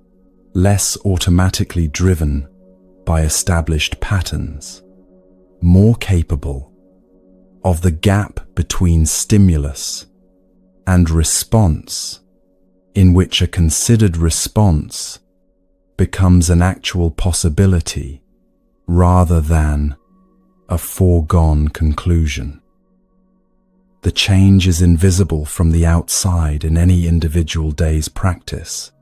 less automatically driven by established patterns, more capable of the gap between stimulus and response, in which a considered response becomes an actual possibility rather than a foregone conclusion. The change is invisible from the outside in any individual day's practice.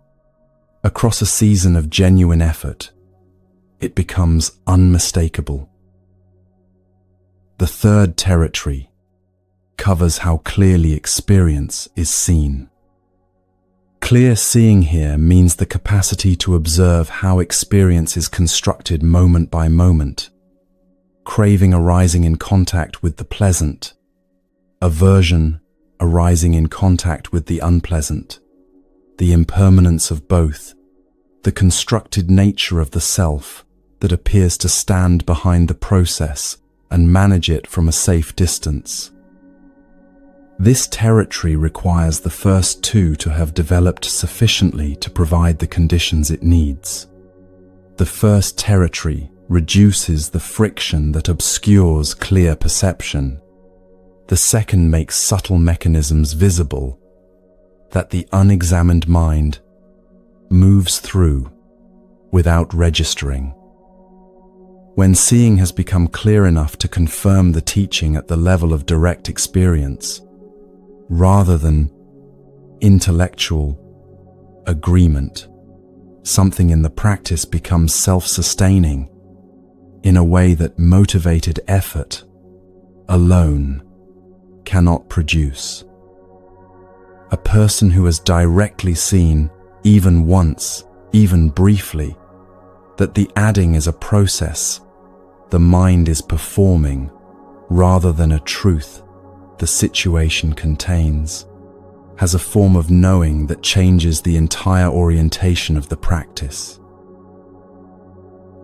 Across a season of genuine effort, it becomes unmistakable. The third territory covers how clearly experience is seen. Clear seeing here means the capacity to observe how experience is constructed moment by moment, craving arising in contact with the pleasant, aversion arising in contact with the unpleasant, the impermanence of both, the constructed nature of the self that appears to stand behind the process and manage it from a safe distance. This territory requires the first two to have developed sufficiently to provide the conditions it needs. The first territory reduces the friction that obscures clear perception. The second makes subtle mechanisms visible that the unexamined mind moves through without registering. When seeing has become clear enough to confirm the teaching at the level of direct experience, rather than intellectual agreement, something in the practice becomes self-sustaining in a way that motivated effort alone cannot produce. A person who has directly seen, even once, even briefly, that the adding is a process, the mind is performing, rather than a truth the situation contains, has a form of knowing that changes the entire orientation of the practice.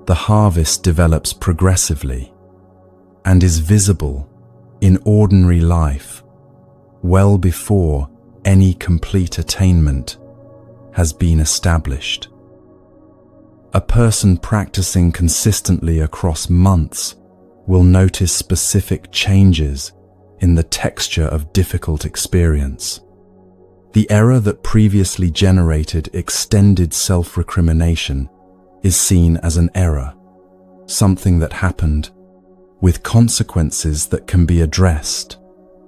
The harvest develops progressively and is visible in ordinary life well before any complete attainment has been established. A person practicing consistently across months will notice specific changes in the texture of difficult experience. The error that previously generated extended self-recrimination is seen as an error, something that happened, with consequences that can be addressed,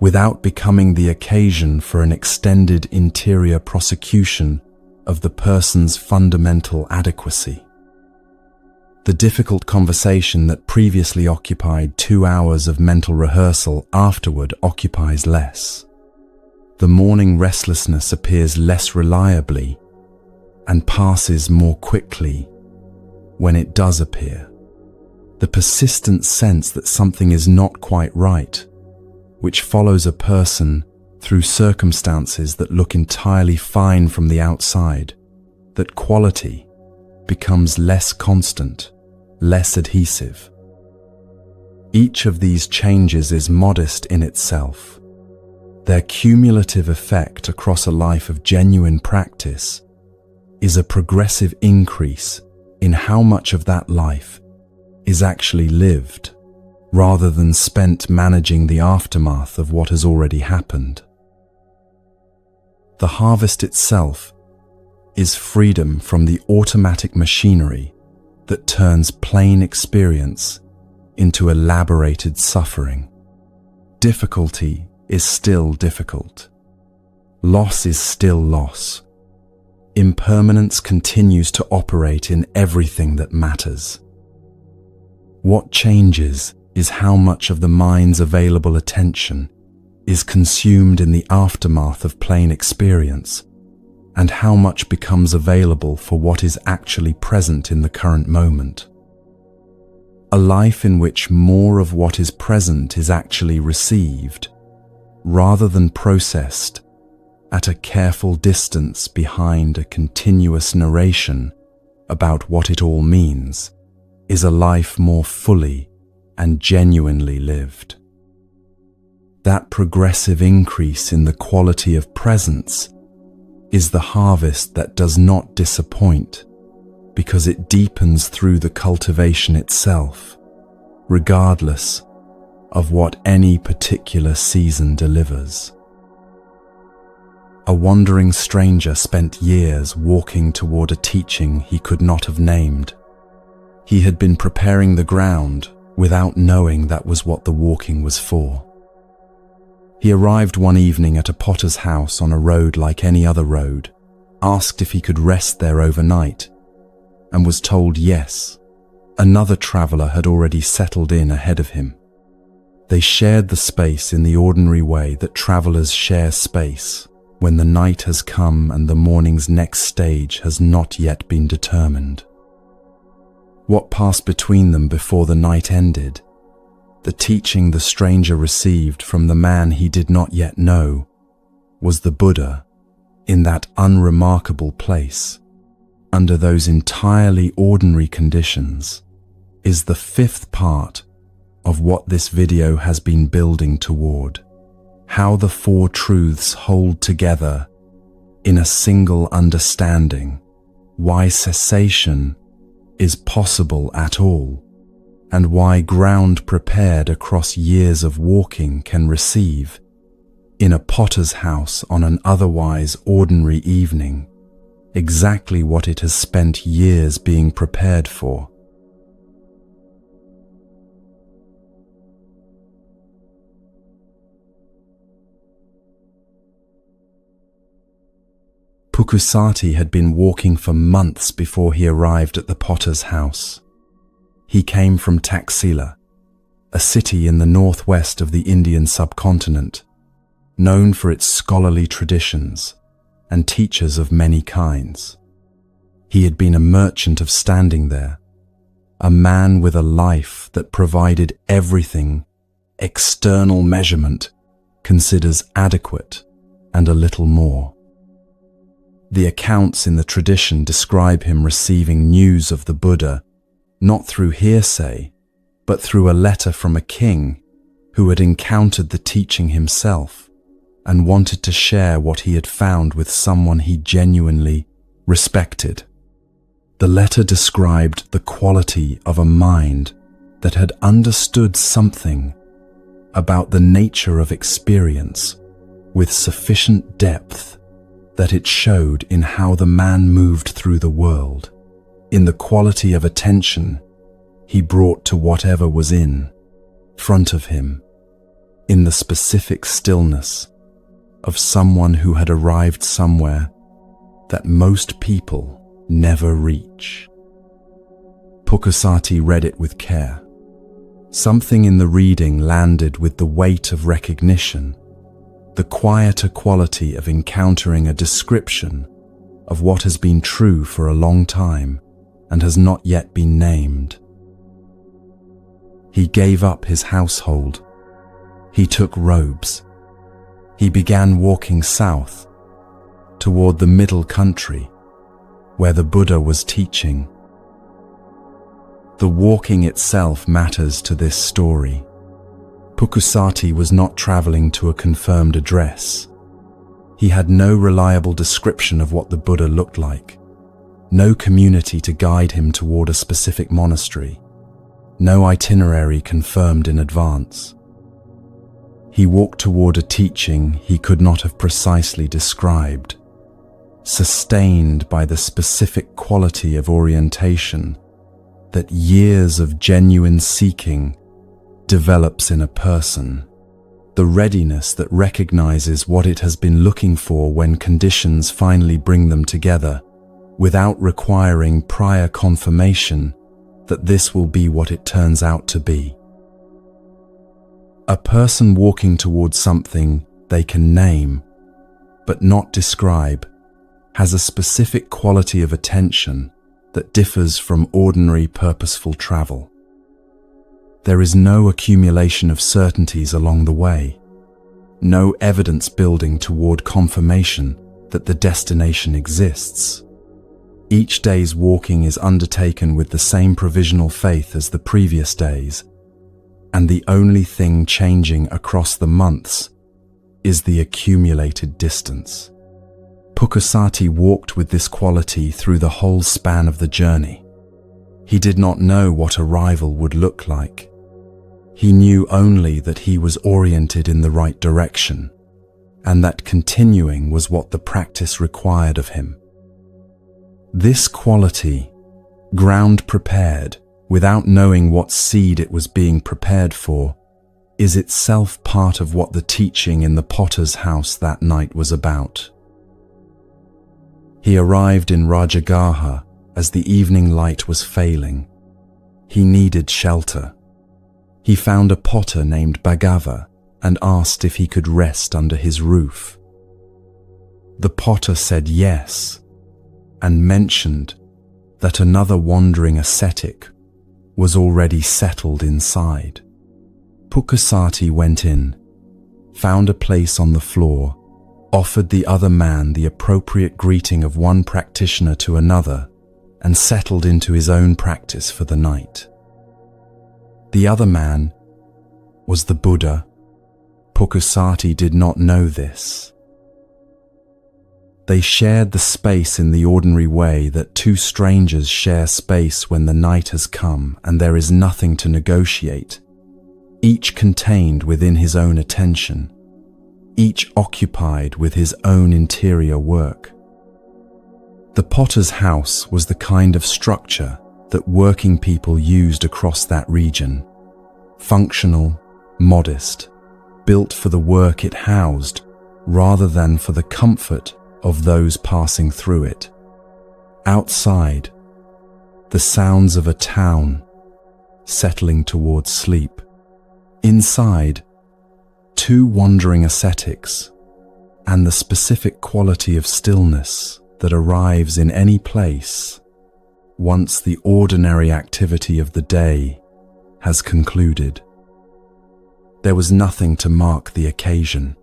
without becoming the occasion for an extended interior prosecution of the person's fundamental adequacy. The difficult conversation that previously occupied 2 hours of mental rehearsal afterward occupies less. The morning restlessness appears less reliably and passes more quickly when it does appear. The persistent sense that something is not quite right, which follows a person through circumstances that look entirely fine from the outside, that quality becomes less constant, less adhesive. Each of these changes is modest in itself. Their cumulative effect across a life of genuine practice is a progressive increase in how much of that life is actually lived, rather than spent managing the aftermath of what has already happened. The harvest itself is freedom from the automatic machinery that turns plain experience into elaborated suffering. Difficulty is still difficult. Loss is still loss. Impermanence continues to operate in everything that matters. What changes is how much of the mind's available attention is consumed in the aftermath of plain experience, and how much becomes available for what is actually present in the current moment. A life in which more of what is present is actually received, rather than processed at a careful distance behind a continuous narration about what it all means, is a life more fully and genuinely lived. That progressive increase in the quality of presence is the harvest that does not disappoint, because it deepens through the cultivation itself, regardless of what any particular season delivers. A wandering stranger spent years walking toward a teaching he could not have named. He had been preparing the ground without knowing that was what the walking was for. He arrived one evening at a potter's house on a road like any other road, asked if he could rest there overnight, and was told yes. Another traveler had already settled in ahead of him. They shared the space in the ordinary way that travelers share space when the night has come and the morning's next stage has not yet been determined. What passed between them before the night ended, the teaching the stranger received from the man he did not yet know, was the Buddha in that unremarkable place, under those entirely ordinary conditions, is the fifth part of what this video has been building toward. How the four truths hold together in a single understanding, why cessation is possible at all, and why ground prepared across years of walking can receive, in a potter's house on an otherwise ordinary evening, exactly what it has spent years being prepared for. Pukusati had been walking for months before he arrived at the potter's house. He came from Taxila, a city in the northwest of the Indian subcontinent, known for its scholarly traditions and teachers of many kinds. He had been a merchant of standing there, a man with a life that provided everything external measurement considers adequate and a little more. The accounts in the tradition describe him receiving news of the Buddha not through hearsay, but through a letter from a king who had encountered the teaching himself and wanted to share what he had found with someone he genuinely respected. The letter described the quality of a mind that had understood something about the nature of experience with sufficient depth that it showed in how the man moved through the world, in the quality of attention he brought to whatever was in front of him, in the specific stillness of someone who had arrived somewhere that most people never reach. Pukusati read it with care. Something in the reading landed with the weight of recognition, the quieter quality of encountering a description of what has been true for a long time and has not yet been named. He gave up his household. He took robes. He began walking south toward the middle country where the Buddha was teaching. The walking itself matters to this story. Pukusati was not traveling to a confirmed address. He had no reliable description of what the Buddha looked like, no community to guide him toward a specific monastery, no itinerary confirmed in advance. He walked toward a teaching he could not have precisely described, sustained by the specific quality of orientation that years of genuine seeking develops in a person, the readiness that recognizes what it has been looking for when conditions finally bring them together, without requiring prior confirmation that this will be what it turns out to be. A person walking towards something they can name, but not describe, has a specific quality of attention that differs from ordinary purposeful travel. There is no accumulation of certainties along the way, no evidence building toward confirmation that the destination exists. Each day's walking is undertaken with the same provisional faith as the previous days, and the only thing changing across the months is the accumulated distance. Pukusati walked with this quality through the whole span of the journey. He did not know what arrival would look like. He knew only that he was oriented in the right direction, and that continuing was what the practice required of him. This quality, ground prepared without knowing what seed it was being prepared for, is itself part of what the teaching in the potter's house that night was about. He arrived in Rajagaha as the evening light was failing. He needed shelter. He found a potter named Bhagava and asked if he could rest under his roof. The potter said yes, and mentioned that another wandering ascetic was already settled inside. Pukusati went in, found a place on the floor, offered the other man the appropriate greeting of one practitioner to another, and settled into his own practice for the night. The other man was the Buddha. Pukusati did not know this. They shared the space in the ordinary way that two strangers share space when the night has come and there is nothing to negotiate, each contained within his own attention, each occupied with his own interior work. The potter's house was the kind of structure that working people used across that region, functional, modest, built for the work it housed rather than for the comfort of those passing through it. Outside, the sounds of a town settling towards sleep. Inside, two wandering ascetics and the specific quality of stillness that arrives in any place once the ordinary activity of the day has concluded. There was nothing to mark the occasion,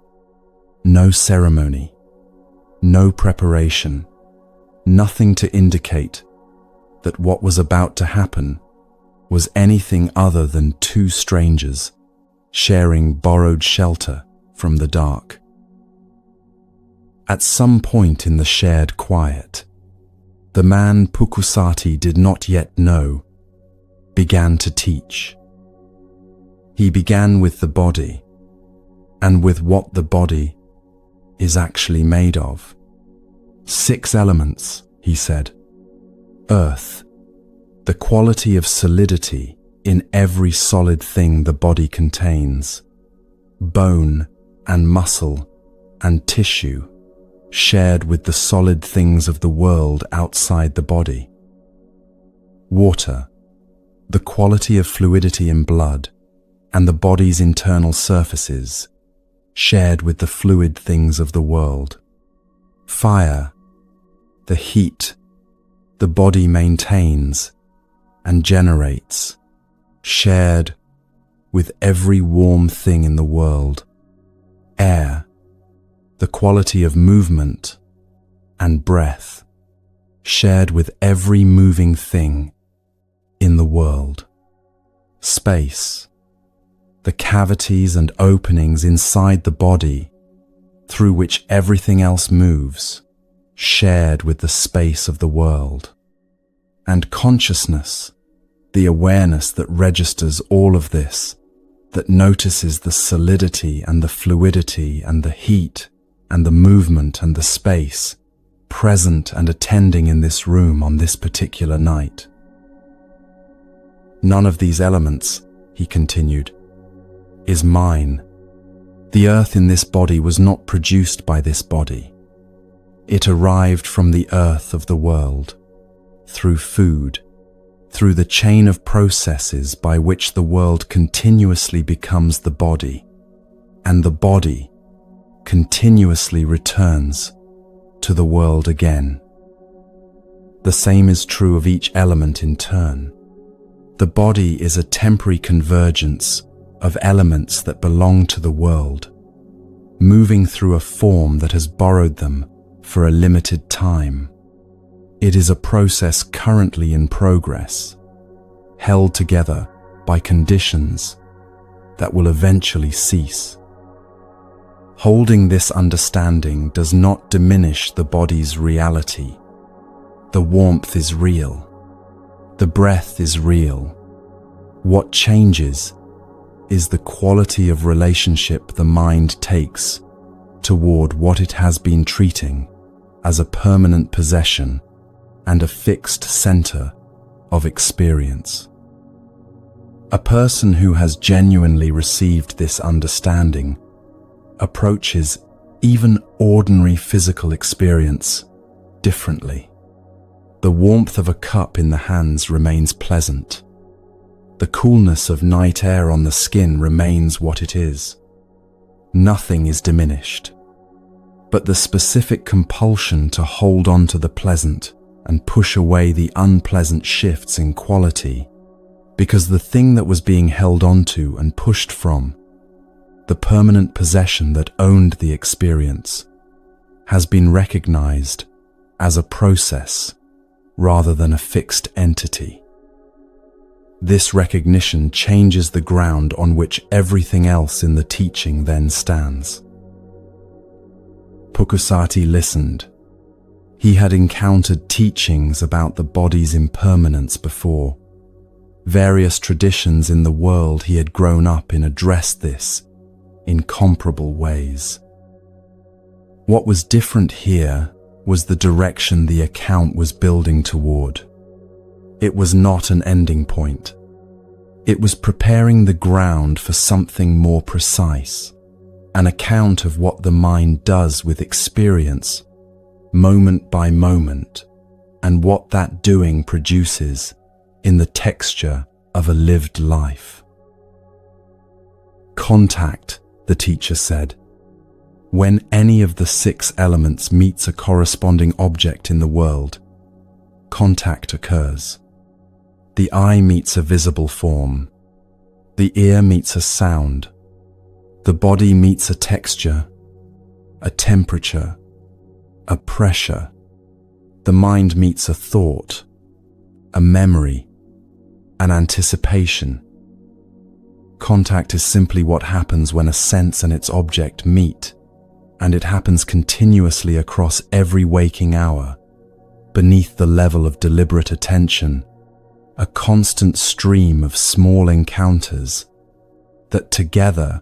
no ceremony, no preparation, nothing to indicate that what was about to happen was anything other than two strangers sharing borrowed shelter from the dark. At some point in the shared quiet, the man Pukusati did not yet know began to teach. He began with the body and with what the body is actually made of. 6 elements, he said. Earth, the quality of solidity in every solid thing the body contains. Bone and muscle and tissue shared with the solid things of the world outside the body. Water, the quality of fluidity in blood and the body's internal surfaces, shared with the fluid things of the world. Fire, the heat the body maintains and generates, shared with every warm thing in the world. Air, the quality of movement and breath, shared with every moving thing in the world. Space, the cavities and openings inside the body through which everything else moves, shared with the space of the world. And consciousness, the awareness that registers all of this, that notices the solidity and the fluidity and the heat and the movement and the space present and attending in this room on this particular night. None of these elements, he continued, is mine. The earth in this body was not produced by this body. It arrived from the earth of the world, through food, through the chain of processes by which the world continuously becomes the body, and the body continuously returns to the world again. The same is true of each element in turn. The body is a temporary convergence of elements that belong to the world, moving through a form that has borrowed them for a limited time. It is a process currently in progress, held together by conditions that will eventually cease. Holding this understanding does not diminish the body's reality. The warmth is real. The breath is real. What changes is the quality of relationship the mind takes toward what it has been treating as a permanent possession and a fixed center of experience. A person who has genuinely received this understanding approaches even ordinary physical experience differently. The warmth of a cup in the hands remains pleasant. The coolness of night air on the skin remains what it is. Nothing is diminished, but the specific compulsion to hold on to the pleasant and push away the unpleasant shifts in quality, because the thing that was being held onto and pushed from, the permanent possession that owned the experience, has been recognized as a process rather than a fixed entity. This recognition changes the ground on which everything else in the teaching then stands. Pukusati listened. He had encountered teachings about the body's impermanence before. Various traditions in the world he had grown up in addressed this in comparable ways. What was different here was the direction the account was building toward. It was not an ending point. It was preparing the ground for something more precise, an account of what the mind does with experience, moment by moment, and what that doing produces in the texture of a lived life. Contact, the teacher said. When any of the 6 elements meets a corresponding object in the world, contact occurs. The eye meets a visible form. The ear meets a sound. The body meets a texture, a temperature, a pressure. The mind meets a thought, a memory, an anticipation. Contact is simply what happens when a sense and its object meet, and it happens continuously across every waking hour, beneath the level of deliberate attention, a constant stream of small encounters that together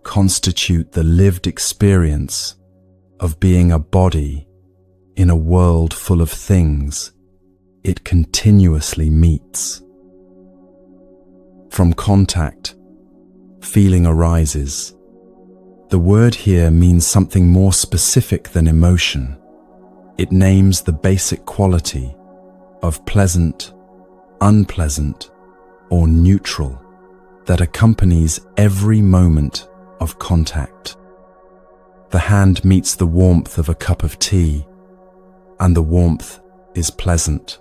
constitute the lived experience of being a body in a world full of things it continuously meets. From contact, feeling arises. The word here means something more specific than emotion. It names the basic quality of pleasant, unpleasant, or neutral that accompanies every moment of contact. The hand meets the warmth of a cup of tea, and the warmth is pleasant.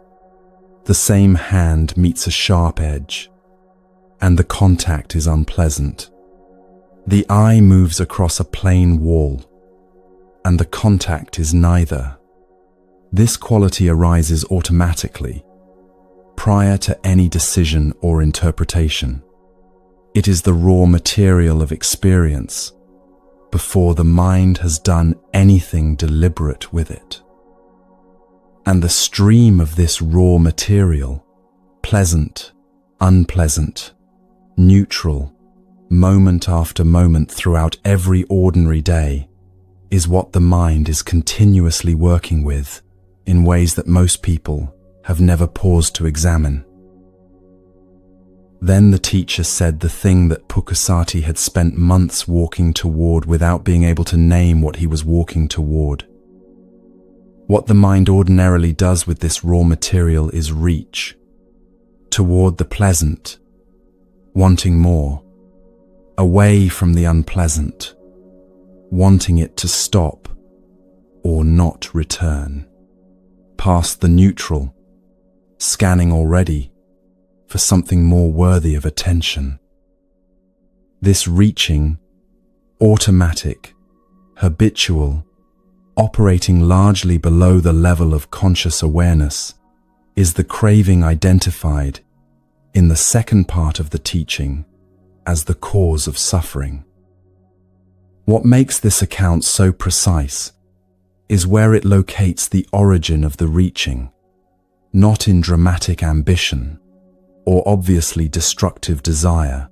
The same hand meets a sharp edge, and the contact is unpleasant. The eye moves across a plain wall, and the contact is neither. This quality arises automatically, prior to any decision or interpretation. It is the raw material of experience, before the mind has done anything deliberate with it. And the stream of this raw material, pleasant, unpleasant, neutral, moment after moment throughout every ordinary day, is what the mind is continuously working with in ways that most people have never paused to examine. Then the teacher said the thing that Pukusati had spent months walking toward without being able to name what he was walking toward. What the mind ordinarily does with this raw material is reach toward the pleasant, wanting more, away from the unpleasant, wanting it to stop or not return, past the neutral, scanning already for something more worthy of attention. This reaching, automatic, habitual, operating largely below the level of conscious awareness, is the craving identified in the second part of the teaching as the cause of suffering. What makes this account so precise is where it locates the origin of the reaching, not in dramatic ambition or obviously destructive desire,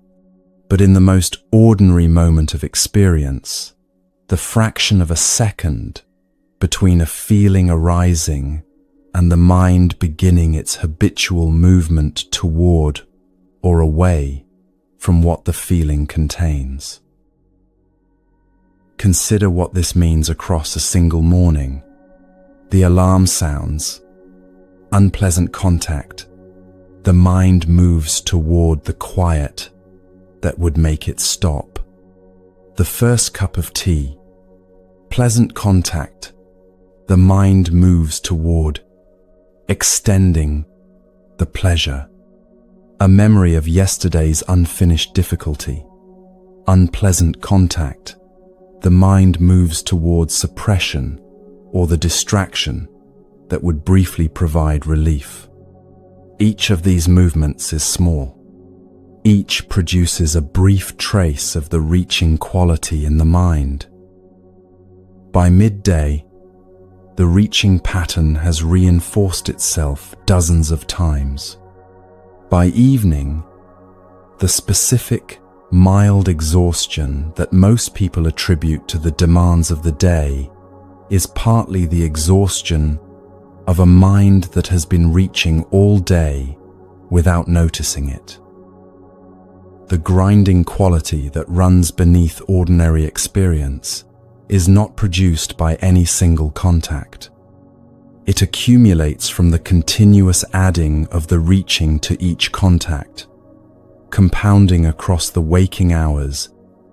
but in the most ordinary moment of experience, the fraction of a second between a feeling arising and the mind beginning its habitual movement toward or away from what the feeling contains. Consider what this means across a single morning. The alarm sounds, unpleasant contact. The mind moves toward the quiet that would make it stop. The first cup of tea, pleasant contact. The mind moves toward, extending the pleasure. A memory of yesterday's unfinished difficulty, unpleasant contact. The mind moves towards suppression or the distraction that would briefly provide relief. Each of these movements is small. Each produces a brief trace of the reaching quality in the mind. By midday, the reaching pattern has reinforced itself dozens of times. By evening, the specific, mild exhaustion that most people attribute to the demands of the day is partly the exhaustion of a mind that has been reaching all day without noticing it. The grinding quality that runs beneath ordinary experience is not produced by any single contact. It accumulates from the continuous adding of the reaching to each contact, compounding across the waking hours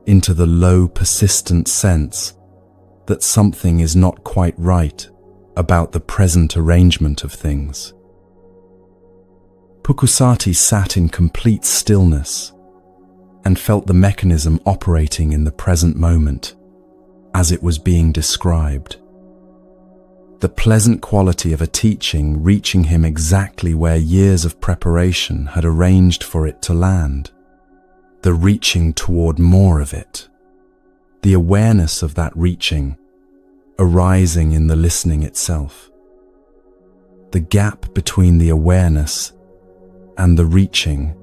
into the low, persistent sense that something is not quite right about the present arrangement of things. Pukusati sat in complete stillness and felt the mechanism operating in the present moment as it was being described. The pleasant quality of a teaching reaching him exactly where years of preparation had arranged for it to land. The reaching toward more of it. The awareness of that reaching arising in the listening itself. The gap between the awareness and the reaching,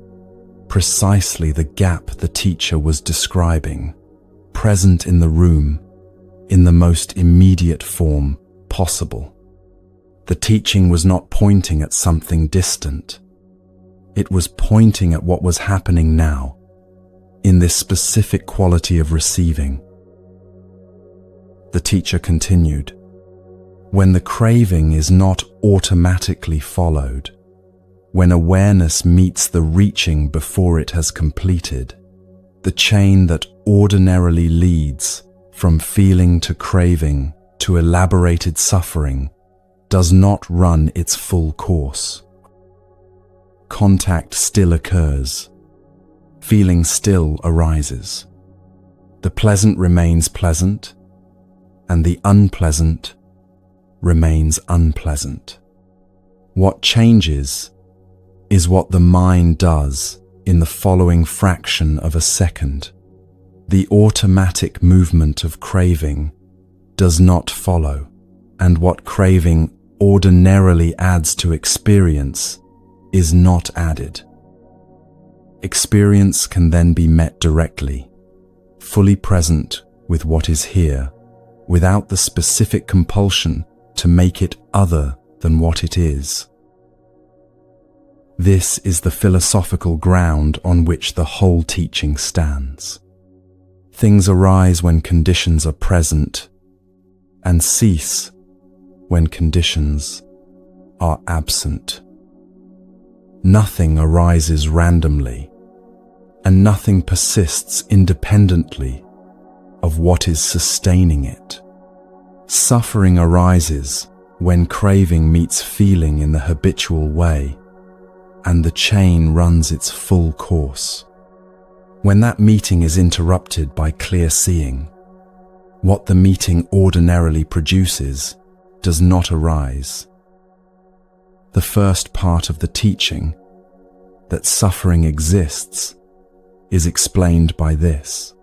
precisely the gap the teacher was describing, present in the room in the most immediate form possible. The teaching was not pointing at something distant. It was pointing at what was happening now, in this specific quality of receiving. The teacher continued, when the craving is not automatically followed, when awareness meets the reaching before it has completed, the chain that ordinarily leads from feeling to craving to elaborated suffering does not run its full course. Contact still occurs. Feeling still arises. The pleasant remains pleasant, and the unpleasant remains unpleasant. What changes is what the mind does in the following fraction of a second. The automatic movement of craving does not follow, and what craving ordinarily adds to experience is not added. Experience can then be met directly, fully present with what is here, without the specific compulsion to make it other than what it is. This is the philosophical ground on which the whole teaching stands. Things arise when conditions are present and cease when conditions are absent. Nothing arises randomly, and nothing persists independently of what is sustaining it. Suffering arises when craving meets feeling in the habitual way, and the chain runs its full course. When that meeting is interrupted by clear seeing, what the meeting ordinarily produces does not arise. The first part of the teaching, that suffering exists, is explained by this.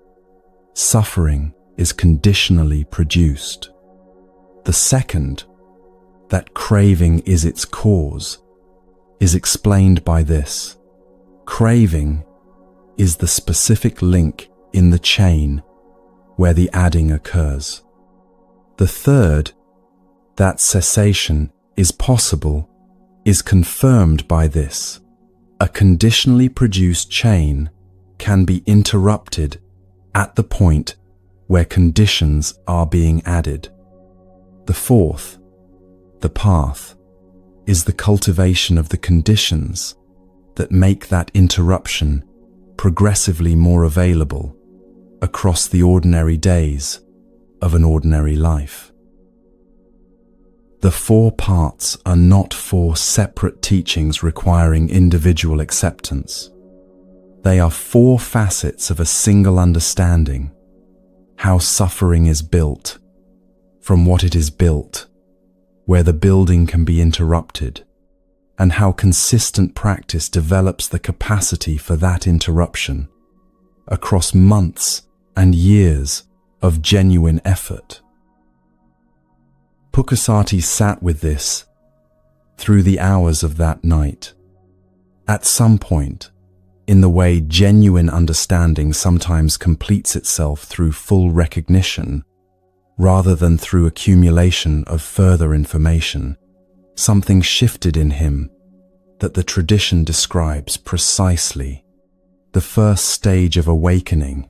Suffering is conditionally produced. The second, that craving is its cause, is explained by this. Craving is the specific link in the chain where the adding occurs. The third, that cessation is possible, is confirmed by this. A conditionally produced chain can be interrupted at the point where conditions are being added. The fourth, the path, is the cultivation of the conditions that make that interruption progressively more available across the ordinary days of an ordinary life. The 4 parts are not 4 separate teachings requiring individual acceptance. They are 4 facets of a single understanding: how suffering is built, from what it is built, where the building can be interrupted, and how consistent practice develops the capacity for that interruption across months and years of genuine effort. Pukusati sat with this through the hours of that night. At some point, in the way genuine understanding sometimes completes itself through full recognition, rather than through accumulation of further information, something shifted in him that the tradition describes precisely: the first stage of awakening,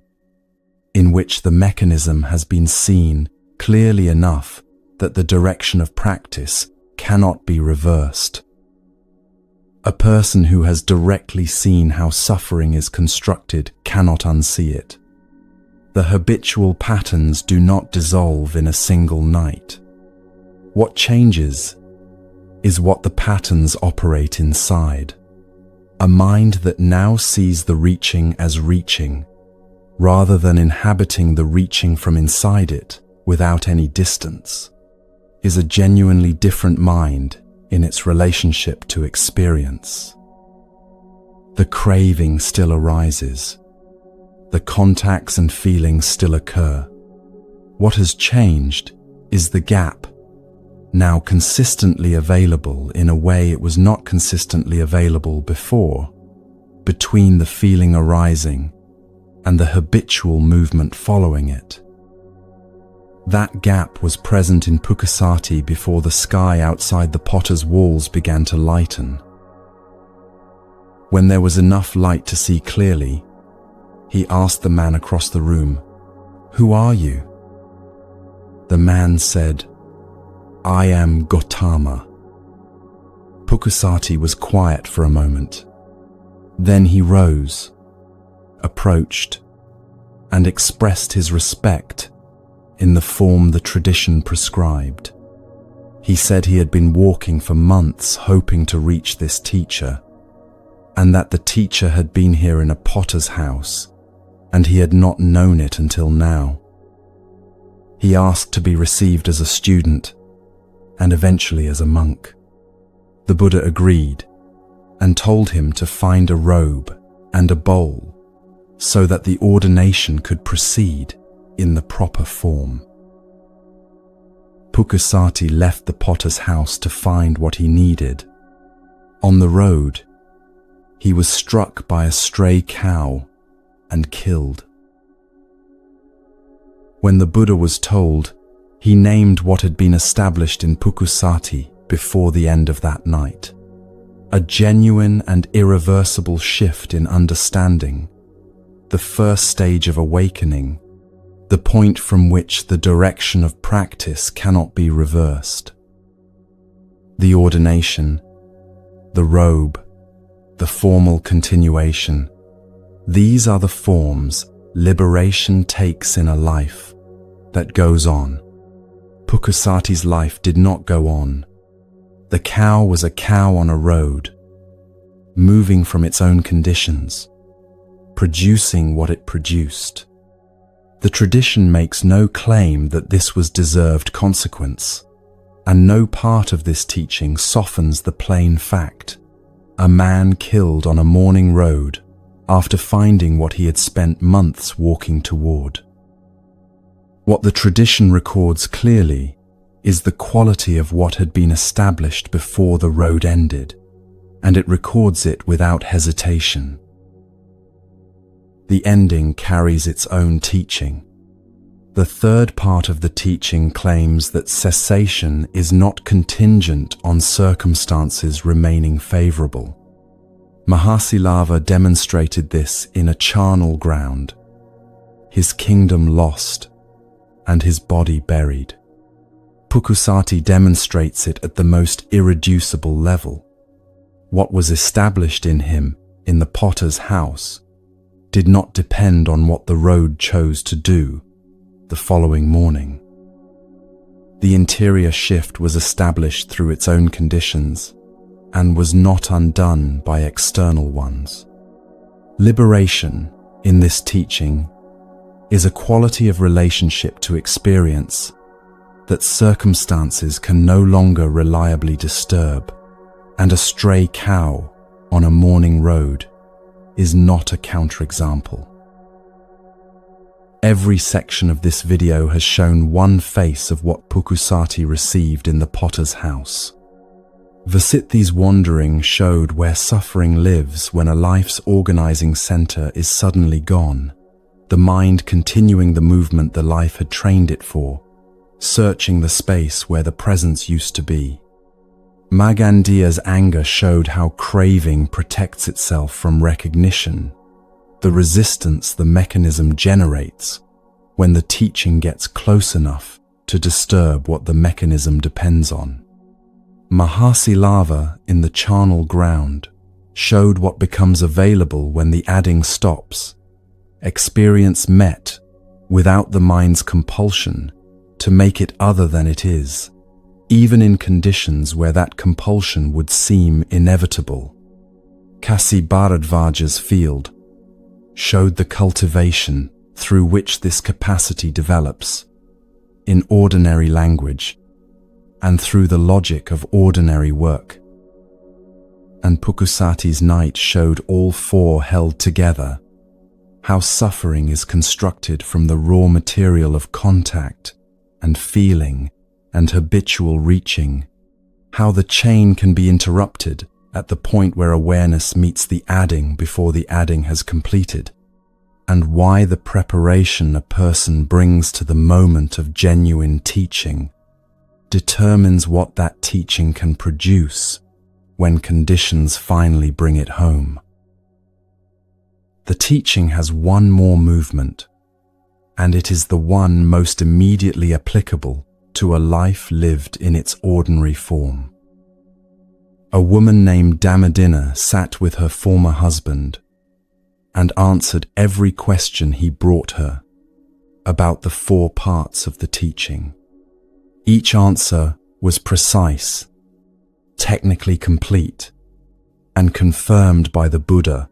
in which the mechanism has been seen clearly enough that the direction of practice cannot be reversed. A person who has directly seen how suffering is constructed cannot unsee it. The habitual patterns do not dissolve in a single night. What changes is what the patterns operate inside. A mind that now sees the reaching as reaching, rather than inhabiting the reaching from inside it without any distance, is a genuinely different mind in its relationship to experience. The craving still arises. The contacts and feelings still occur. What has changed is the gap, now consistently available in a way it was not consistently available before, between the feeling arising and the habitual movement following it. That gap was present in Pukusati before the sky outside the potter's walls began to lighten. When there was enough light to see clearly, he asked the man across the room, "Who are you?" The man said, "I am Gautama." Pukusati was quiet for a moment. Then he rose, approached, and expressed his respect in the form the tradition prescribed. He said he had been walking for months hoping to reach this teacher, and that the teacher had been here in a potter's house, and he had not known it until now. He asked to be received as a student, and eventually as a monk. The Buddha agreed, and told him to find a robe and a bowl, so that the ordination could proceed in the proper form. Pukusati left the potter's house to find what he needed. On the road, he was struck by a stray cow and killed. When the Buddha was told, he named what had been established in Pukusati before the end of that night: a genuine and irreversible shift in understanding, the first stage of awakening, the point from which the direction of practice cannot be reversed. The ordination, the robe, the formal continuation, these are the forms liberation takes in a life that goes on. Pukusati's life did not go on. The cow was a cow on a road, moving from its own conditions, producing what it produced. The tradition makes no claim that this was deserved consequence, and no part of this teaching softens the plain fact: a man killed on a morning road after finding what he had spent months walking toward. What the tradition records clearly is the quality of what had been established before the road ended, and it records it without hesitation. The ending carries its own teaching. The third part of the teaching claims that cessation is not contingent on circumstances remaining favorable. Mahasilava demonstrated this in a charnel ground, his kingdom lost, and his body buried. Pukusati demonstrates it at the most irreducible level. What was established in him in the potter's house did not depend on what the road chose to do the following morning. The interior shift was established through its own conditions and was not undone by external ones. Liberation, in this teaching, is a quality of relationship to experience that circumstances can no longer reliably disturb, and a stray cow on a morning road is not a counterexample. Every section of this video has shown one face of what Pukusati received in the potter's house. Vasithi's wandering showed where suffering lives when a life's organizing center is suddenly gone, the mind continuing the movement the life had trained it for, searching the space where the presence used to be. Magandia's anger showed how craving protects itself from recognition, the resistance the mechanism generates when the teaching gets close enough to disturb what the mechanism depends on. Mahasilava in the charnel ground showed what becomes available when the adding stops, experience met without the mind's compulsion to make it other than it is, even in conditions where that compulsion would seem inevitable. Kasi Bharadvaja's field showed the cultivation through which this capacity develops, in ordinary language and through the logic of ordinary work. And Pukusati's night showed all four held together, how suffering is constructed from the raw material of contact and feeling and habitual reaching, how the chain can be interrupted at the point where awareness meets the adding before the adding has completed, and why the preparation a person brings to the moment of genuine teaching determines what that teaching can produce when conditions finally bring it home. The teaching has one more movement, and it is the one most immediately applicable to a life lived in its ordinary form. A woman named Damadina sat with her former husband and answered every question he brought her about the four parts of the teaching. Each answer was precise, technically complete, and confirmed by the Buddha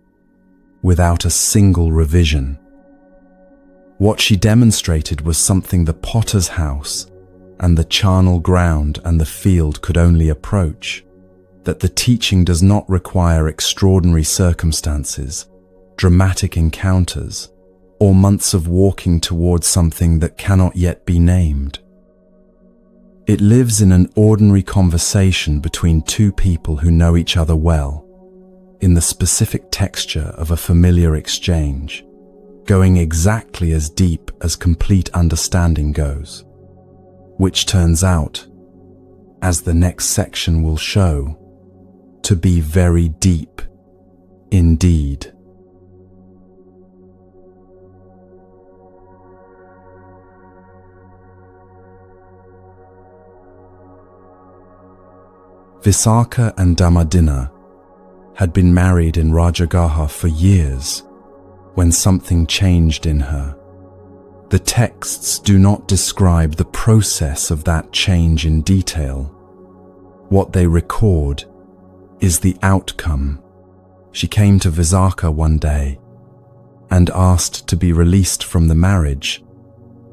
without a single revision. What she demonstrated was something the potter's house and the charnel ground and the field could only approach, that the teaching does not require extraordinary circumstances, dramatic encounters, or months of walking towards something that cannot yet be named. It lives in an ordinary conversation between two people who know each other well, in the specific texture of a familiar exchange, going exactly as deep as complete understanding goes, which turns out, as the next section will show, to be very deep indeed. Visakha and Damadina had been married in Rajagaha for years when something changed in her. The texts do not describe the process of that change in detail. What they record is the outcome. She came to Visakha one day and asked to be released from the marriage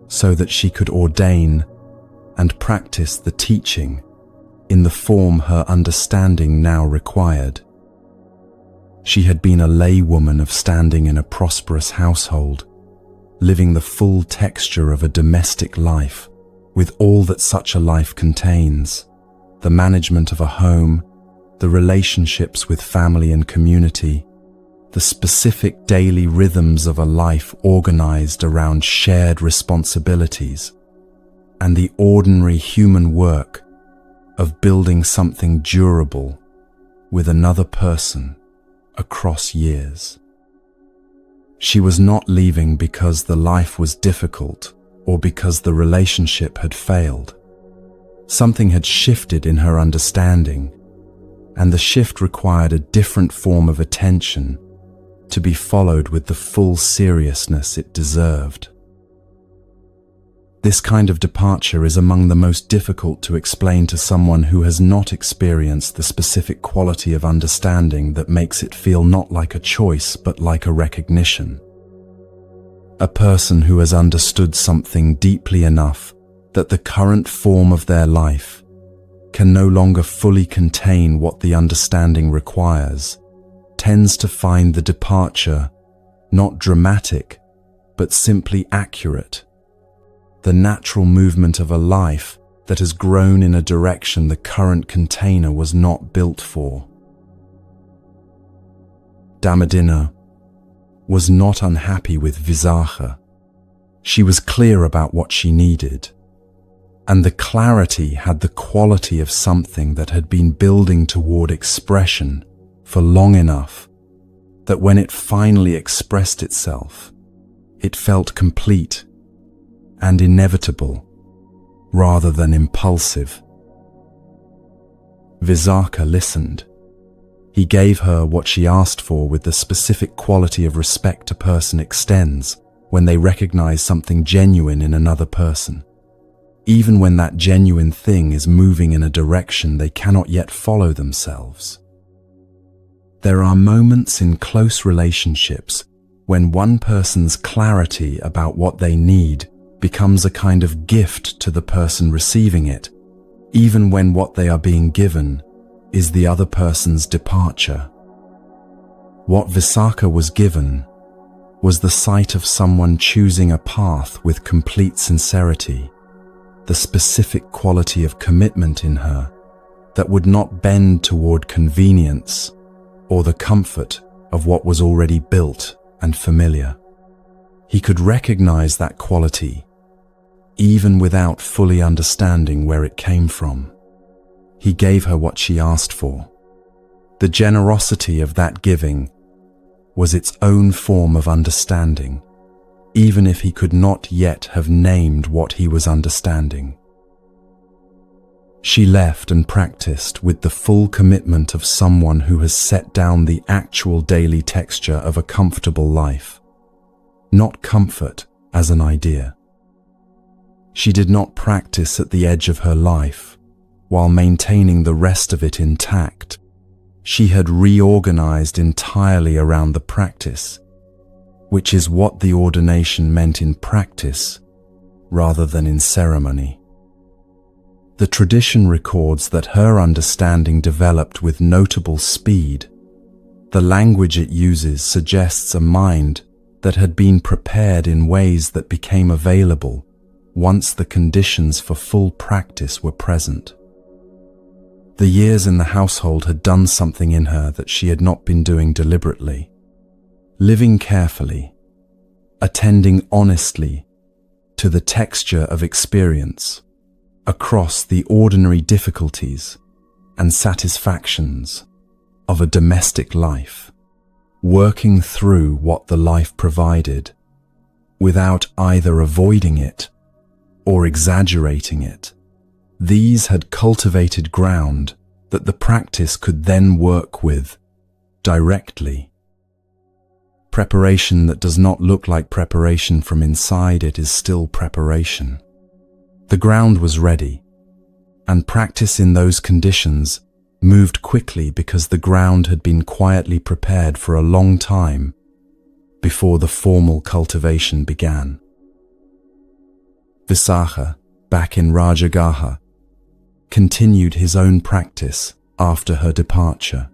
so that she could ordain and practice the teaching in the form her understanding now required. She had been a laywoman of standing in a prosperous household, living the full texture of a domestic life with all that such a life contains, the management of a home, the relationships with family and community, the specific daily rhythms of a life organized around shared responsibilities, and the ordinary human work of building something durable with another person across years. She was not leaving because the life was difficult or because the relationship had failed. Something had shifted in her understanding, and the shift required a different form of attention to be followed with the full seriousness it deserved. This kind of departure is among the most difficult to explain to someone who has not experienced the specific quality of understanding that makes it feel not like a choice but like a recognition. A person who has understood something deeply enough that the current form of their life can no longer fully contain what the understanding requires, tends to find the departure not dramatic, but simply accurate. The natural movement of a life that has grown in a direction the current container was not built for. Dhammadinna was not unhappy with Visakha. She was clear about what she needed, and the clarity had the quality of something that had been building toward expression for long enough that when it finally expressed itself, it felt complete and inevitable rather than impulsive. Visakha listened. He gave her what she asked for with the specific quality of respect a person extends when they recognize something genuine in another person, even when that genuine thing is moving in a direction they cannot yet follow themselves. There are moments in close relationships when one person's clarity about what they need becomes a kind of gift to the person receiving it, even when what they are being given is the other person's departure. What Visakha was given was the sight of someone choosing a path with complete sincerity, the specific quality of commitment in her that would not bend toward convenience or the comfort of what was already built and familiar. He could recognize that quality even without fully understanding where it came from. He gave her what she asked for. The generosity of that giving was its own form of understanding, even if he could not yet have named what he was understanding. She left and practiced with the full commitment of someone who has set down the actual daily texture of a comfortable life, not comfort as an idea. She did not practice at the edge of her life while maintaining the rest of it intact. She had reorganized entirely around the practice, which is what the ordination meant in practice rather than in ceremony. The tradition records that her understanding developed with notable speed. The language it uses suggests a mind that had been prepared in ways that became available once the conditions for full practice were present. The years in the household had done something in her that she had not been doing deliberately. Living carefully, attending honestly to the texture of experience across the ordinary difficulties and satisfactions of a domestic life, working through what the life provided without either avoiding it or exaggerating it. These had cultivated ground that the practice could then work with directly. Preparation that does not look like preparation from inside it is still preparation. The ground was ready, and practice in those conditions moved quickly because the ground had been quietly prepared for a long time before the formal cultivation began. Visakha, back in Rajagaha, continued his own practice after her departure.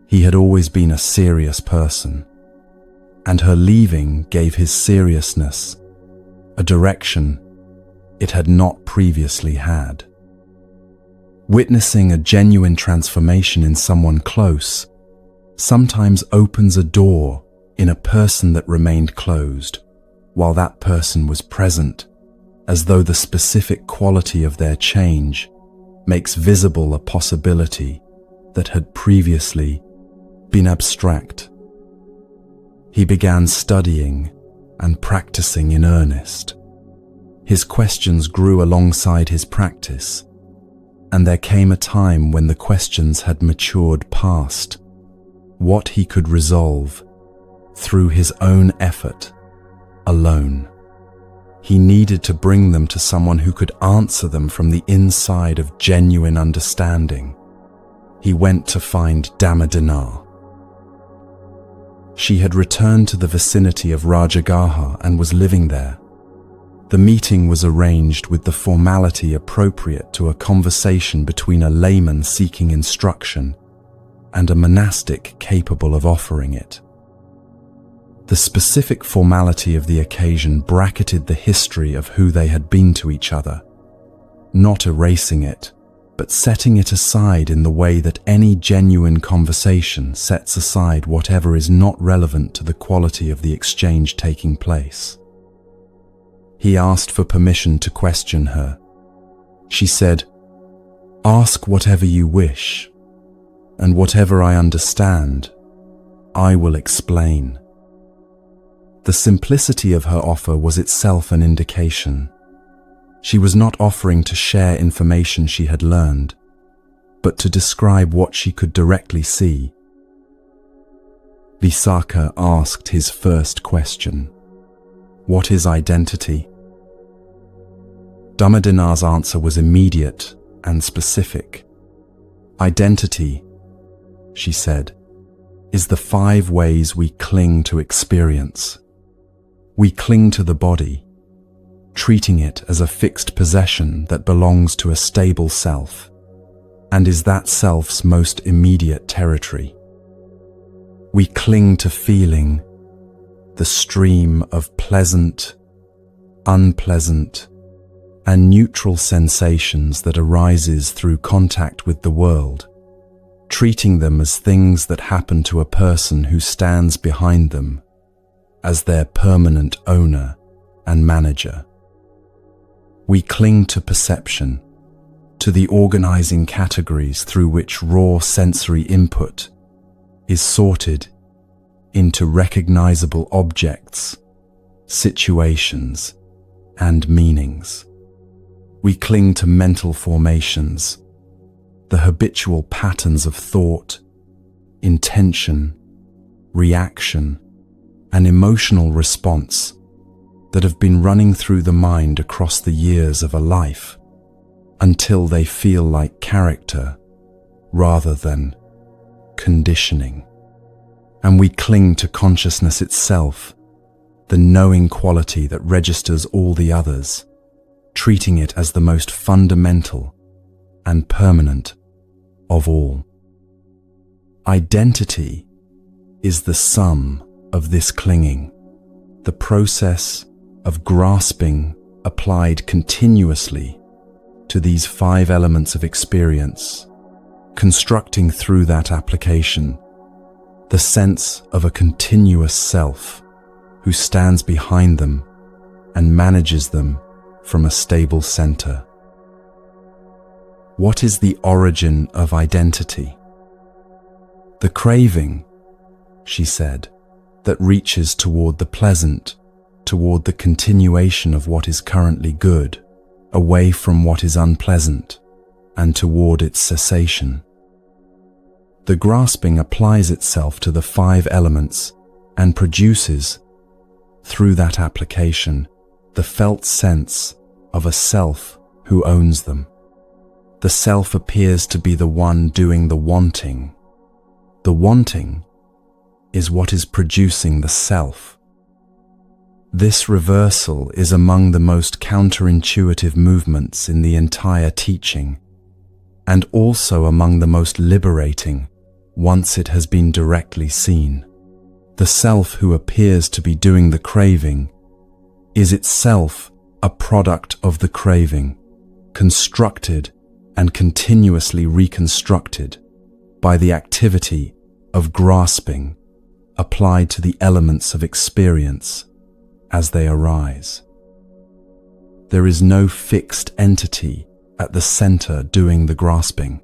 He had always been a serious person, and her leaving gave his seriousness a direction it had not previously had. Witnessing a genuine transformation in someone close sometimes opens a door in a person that remained closed while that person was present, as though the specific quality of their change makes visible a possibility that had previously been abstract. He began studying and practicing in earnest. His questions grew alongside his practice, and there came a time when the questions had matured past what he could resolve through his own effort alone. He needed to bring them to someone who could answer them from the inside of genuine understanding. He went to find Dhammadinna. She had returned to the vicinity of Rajagaha and was living there. The meeting was arranged with the formality appropriate to a conversation between a layman seeking instruction and a monastic capable of offering it. The specific formality of the occasion bracketed the history of who they had been to each other, not erasing it, but setting it aside in the way that any genuine conversation sets aside whatever is not relevant to the quality of the exchange taking place. He asked for permission to question her. She said, "Ask whatever you wish, and whatever I understand, I will explain." The simplicity of her offer was itself an indication. She was not offering to share information she had learned, but to describe what she could directly see. Visakha asked his first question: "What is identity?" Dhammadinar's answer was immediate and specific. "Identity," she said, "is the 5 ways we cling to experience. We cling to the body, treating it as a fixed possession that belongs to a stable self, and is that self's most immediate territory. We cling to feeling, the stream of pleasant, unpleasant, and neutral sensations that arises through contact with the world, treating them as things that happen to a person who stands behind them as their permanent owner and manager. We cling to perception, to the organizing categories through which raw sensory input is sorted into recognizable objects, situations, and meanings. We cling to mental formations, the habitual patterns of thought, intention, reaction, and emotional response that have been running through the mind across the years of a life until they feel like character rather than conditioning. And we cling to consciousness itself, the knowing quality that registers all the others, treating it as the most fundamental and permanent of all. Identity is the sum of this clinging, the process of grasping applied continuously to these 5 elements of experience, constructing through that application the sense of a continuous self who stands behind them and manages them from a stable center. What is the origin of identity? The craving, she said, that reaches toward the pleasant, toward the continuation of what is currently good, away from what is unpleasant, and toward its cessation. The grasping applies itself to the 5 elements and produces, through that application, the felt sense of a self who owns them. The self appears to be the one doing the wanting. The wanting is what is producing the self. This reversal is among the most counterintuitive movements in the entire teaching, and also among the most liberating once it has been directly seen. The self who appears to be doing the craving is itself a product of the craving, constructed and continuously reconstructed by the activity of grasping applied to the elements of experience as they arise. There is no fixed entity at the center doing the grasping.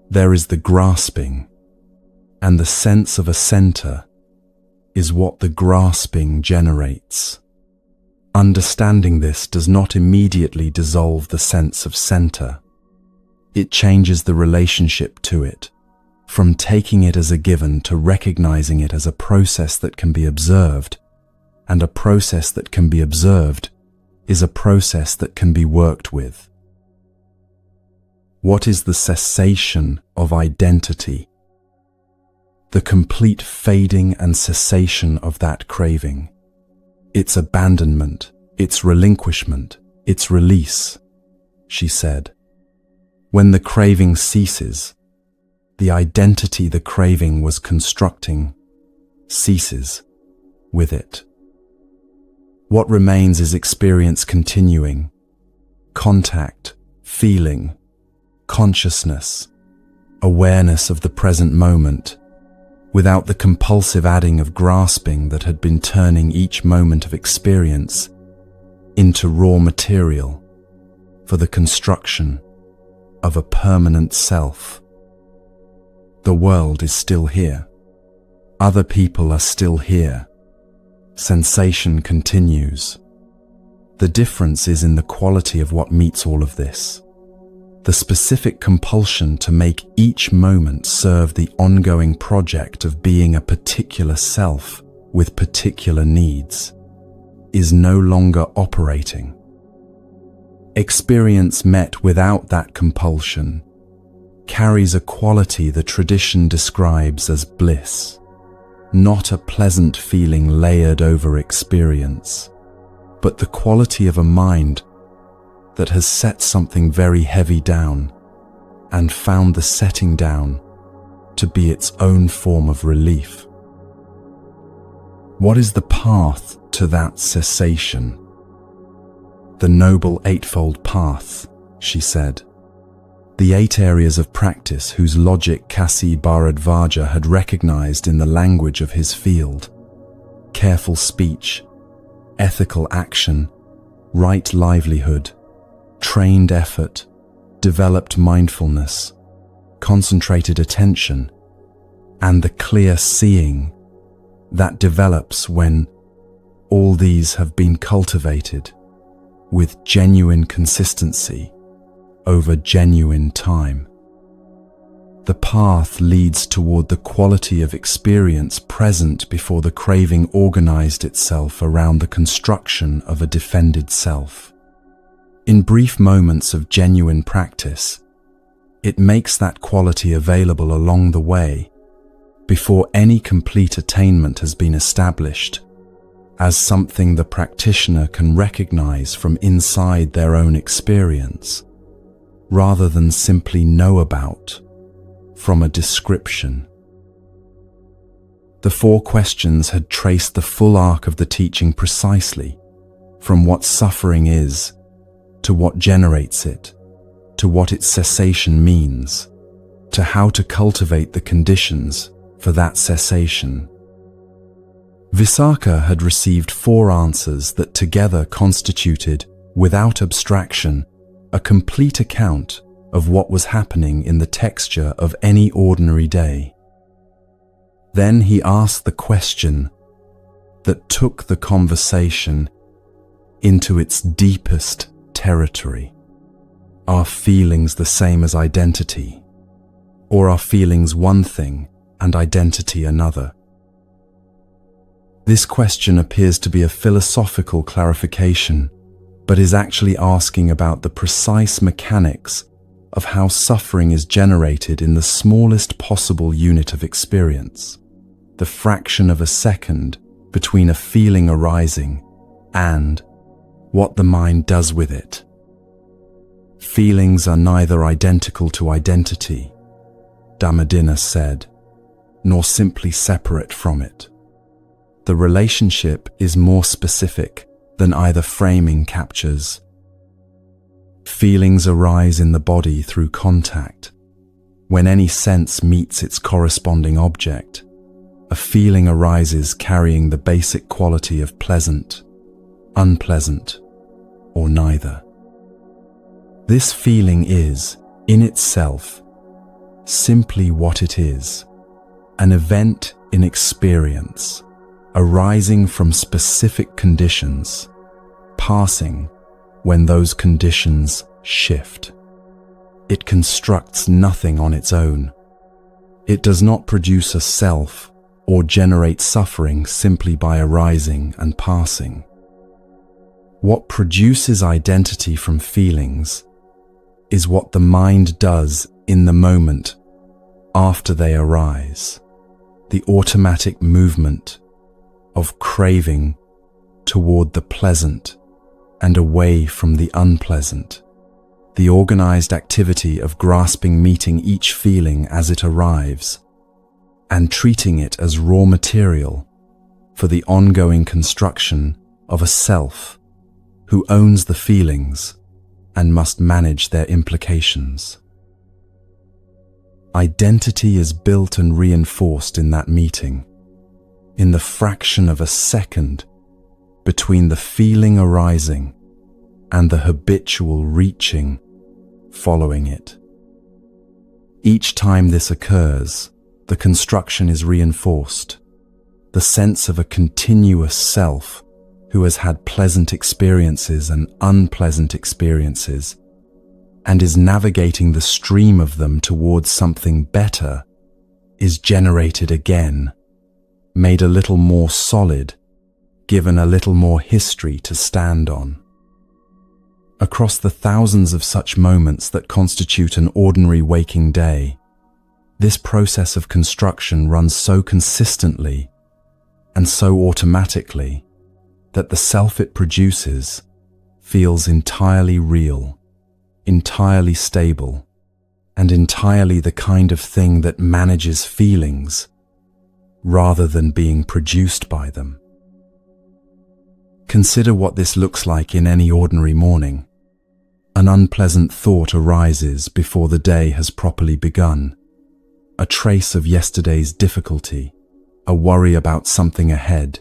There is the grasping, and the sense of a center is what the grasping generates. Understanding this does not immediately dissolve the sense of center. It changes the relationship to it, from taking it as a given to recognizing it as a process that can be observed, and a process that can be observed is a process that can be worked with. What is the cessation of identity? The complete fading and cessation of that craving, its abandonment, its relinquishment, its release, she said. When the craving ceases, the identity the craving was constructing ceases with it. What remains is experience continuing, contact, feeling, consciousness, awareness of the present moment, without the compulsive adding of grasping that had been turning each moment of experience into raw material for the construction of a permanent self. The world is still here. Other people are still here. Sensation continues. The difference is in the quality of what meets all of this. The specific compulsion to make each moment serve the ongoing project of being a particular self with particular needs is no longer operating. Experience met without that compulsion carries a quality the tradition describes as bliss, not a pleasant feeling layered over experience, but the quality of a mind that has set something very heavy down and found the setting down to be its own form of relief. What is the path to that cessation? The Noble Eightfold Path, she said. The 8 areas of practice whose logic Kasi Bharadvaja had recognized in the language of his field: careful speech, ethical action, right livelihood, trained effort, developed mindfulness, concentrated attention, and the clear seeing that develops when all these have been cultivated with genuine consistency over genuine time. The path leads toward the quality of experience present before the craving organized itself around the construction of a defended self. In brief moments of genuine practice, it makes that quality available along the way, before any complete attainment has been established, as something the practitioner can recognize from inside their own experience, rather than simply know about from a description. The 4 questions had traced the full arc of the teaching precisely, from what suffering is, to what generates it, to what its cessation means, to how to cultivate the conditions for that cessation. Visakha had received 4 answers that together constituted, without abstraction, a complete account of what was happening in the texture of any ordinary day. Then he asked the question that took the conversation into its deepest territory. Are feelings the same as identity? Or are feelings one thing and identity another? This question appears to be a philosophical clarification, but is actually asking about the precise mechanics of how suffering is generated in the smallest possible unit of experience, the fraction of a second between a feeling arising and what the mind does with it. Feelings are neither identical to identity, Dhammadinna said, nor simply separate from it. The relationship is more specific than either framing captures. Feelings arise in the body through contact. When any sense meets its corresponding object, a feeling arises carrying the basic quality of pleasant, unpleasant, or neither. This feeling is, in itself, simply what it is, an event in experience, arising from specific conditions, passing when those conditions shift. It constructs nothing on its own. It does not produce a self or generate suffering simply by arising and passing. What produces identity from feelings is what the mind does in the moment after they arise, the automatic movement of craving toward the pleasant and away from the unpleasant, the organized activity of grasping, meeting each feeling as it arrives, and treating it as raw material for the ongoing construction of a self who owns the feelings and must manage their implications. Identity is built and reinforced in that meeting, in the fraction of a second between the feeling arising and the habitual reaching following it. Each time this occurs, the construction is reinforced, the sense of a continuous self who has had pleasant experiences and unpleasant experiences and is navigating the stream of them towards something better is generated again, made a little more solid, given a little more history to stand on. Across the thousands of such moments that constitute an ordinary waking day, this process of construction runs so consistently and so automatically that the self it produces feels entirely real, entirely stable, and entirely the kind of thing that manages feelings rather than being produced by them. Consider what this looks like in any ordinary morning. An unpleasant thought arises before the day has properly begun, a trace of yesterday's difficulty, a worry about something ahead,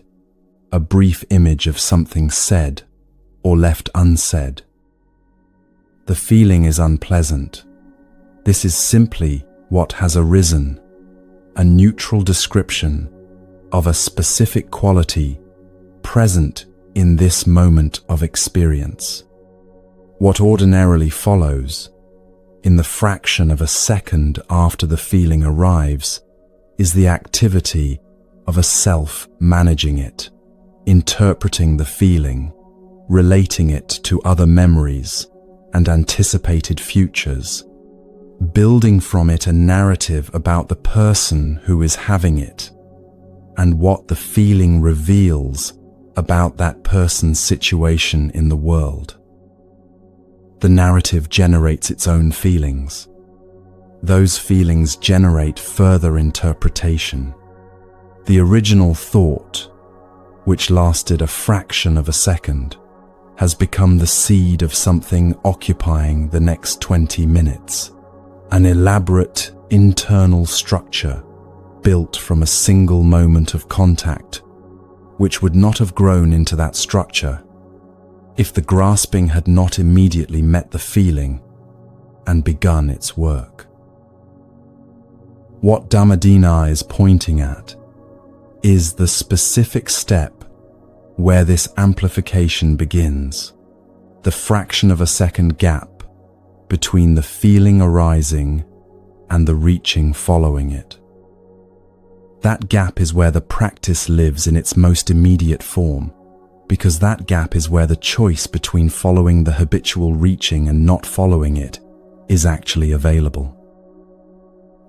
a brief image of something said or left unsaid. The feeling is unpleasant. This is simply what has arisen, a neutral description of a specific quality present in this moment of experience. What ordinarily follows, in the fraction of a second after the feeling arrives, is the activity of a self managing it, interpreting the feeling, relating it to other memories and anticipated futures, building from it a narrative about the person who is having it and what the feeling reveals about that person's situation in the world. The narrative generates its own feelings. Those feelings generate further interpretation. The original thought, which lasted a fraction of a second, has become the seed of something occupying the next 20 minutes, an elaborate internal structure built from a single moment of contact, which would not have grown into that structure if the grasping had not immediately met the feeling and begun its work. What Dhammadina is pointing at is the specific step where this amplification begins, the fraction of a second gap between the feeling arising and the reaching following it. That gap is where the practice lives in its most immediate form, because that gap is where the choice between following the habitual reaching and not following it is actually available.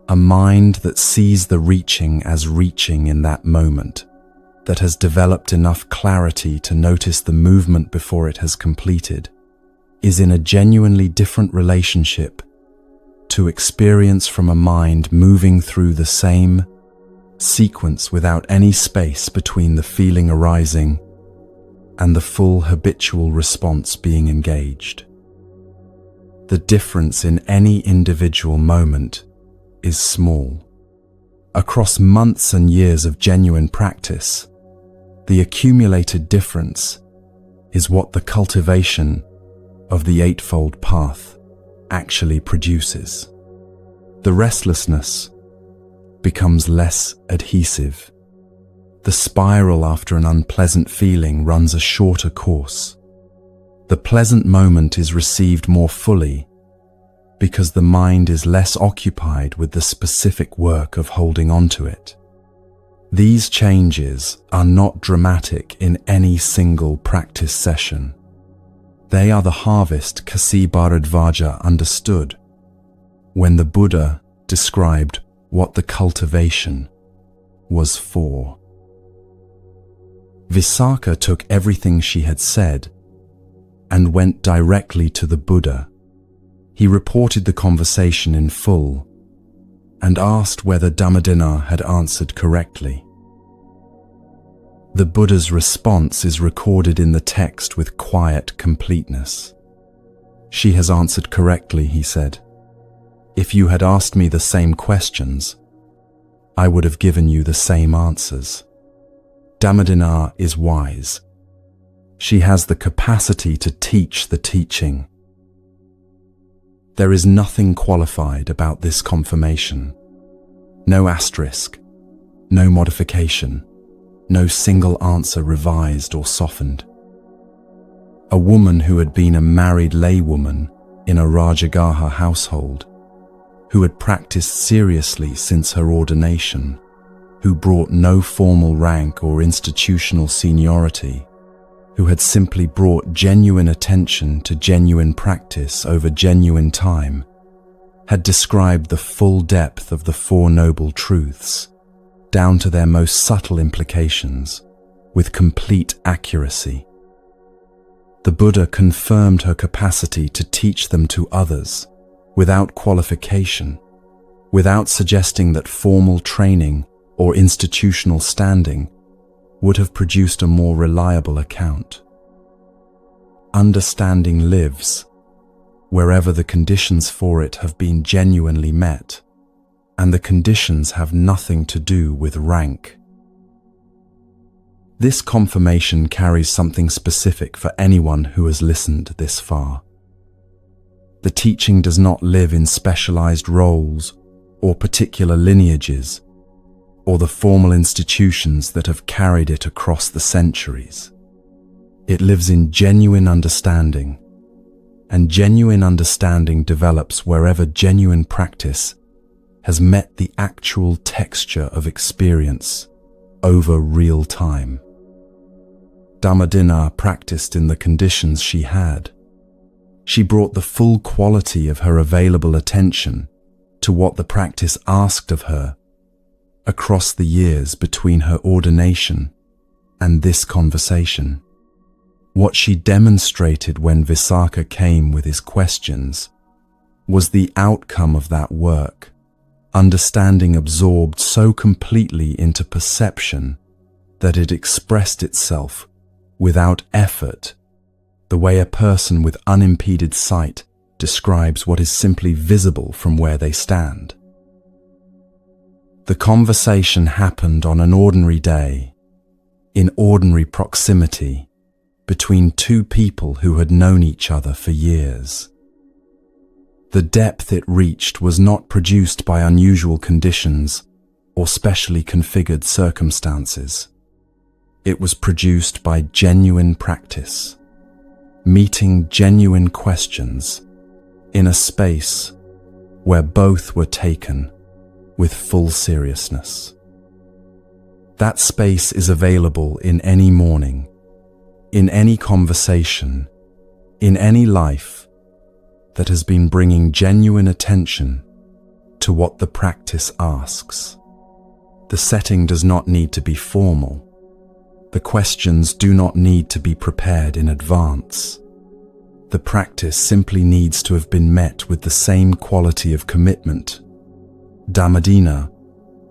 A mind that sees the reaching as reaching in that moment, that has developed enough clarity to notice the movement before it has completed, is in a genuinely different relationship to experience from a mind moving through the same sequence without any space between the feeling arising and the full habitual response being engaged. The difference in any individual moment is small. Across months and years of genuine practice, the accumulated difference is what the cultivation of the Eightfold Path actually produces. The restlessness becomes less adhesive. The spiral after an unpleasant feeling runs a shorter course. The pleasant moment is received more fully because the mind is less occupied with the specific work of holding on to it. These changes are not dramatic in any single practice session. They are the harvest Kasi Bharadvaja understood when the Buddha described what the cultivation was for. Visakha took everything she had said and went directly to the Buddha. He reported the conversation in full and asked whether Dhammadinna had answered correctly. The Buddha's response is recorded in the text with quiet completeness. "She has answered correctly," he said. "If you had asked me the same questions, I would have given you the same answers. Dhammadinna is wise. She has the capacity to teach the teaching." There is nothing qualified about this confirmation. No asterisk, no modification, no single answer revised or softened. A woman who had been a married laywoman in a Rajagaha household, who had practiced seriously since her ordination, who brought no formal rank or institutional seniority, who had simply brought genuine attention to genuine practice over genuine time, had described the full depth of the Four Noble Truths, down to their most subtle implications, with complete accuracy. The Buddha confirmed her capacity to teach them to others, without qualification, without suggesting that formal training or institutional standing would have produced a more reliable account. Understanding lives wherever the conditions for it have been genuinely met, and the conditions have nothing to do with rank. This confirmation carries something specific for anyone who has listened this far. The teaching does not live in specialized roles or particular lineages, or the formal institutions that have carried it across the centuries. It lives in genuine understanding, and genuine understanding develops wherever genuine practice has met the actual texture of experience over real time. Dhammadinna practiced in the conditions she had. She brought the full quality of her available attention to what the practice asked of her across the years between her ordination and this conversation. What she demonstrated when Visakha came with his questions was the outcome of that work, understanding absorbed so completely into perception that it expressed itself without effort, the way a person with unimpeded sight describes what is simply visible from where they stand. The conversation happened on an ordinary day, in ordinary proximity, between two people who had known each other for years. The depth it reached was not produced by unusual conditions or specially configured circumstances. It was produced by genuine practice, meeting genuine questions in a space where both were taken with full seriousness. That space is available in any morning, in any conversation, in any life that has been bringing genuine attention to what the practice asks. The setting does not need to be formal. The questions do not need to be prepared in advance. The practice simply needs to have been met with the same quality of commitment Dhammadinna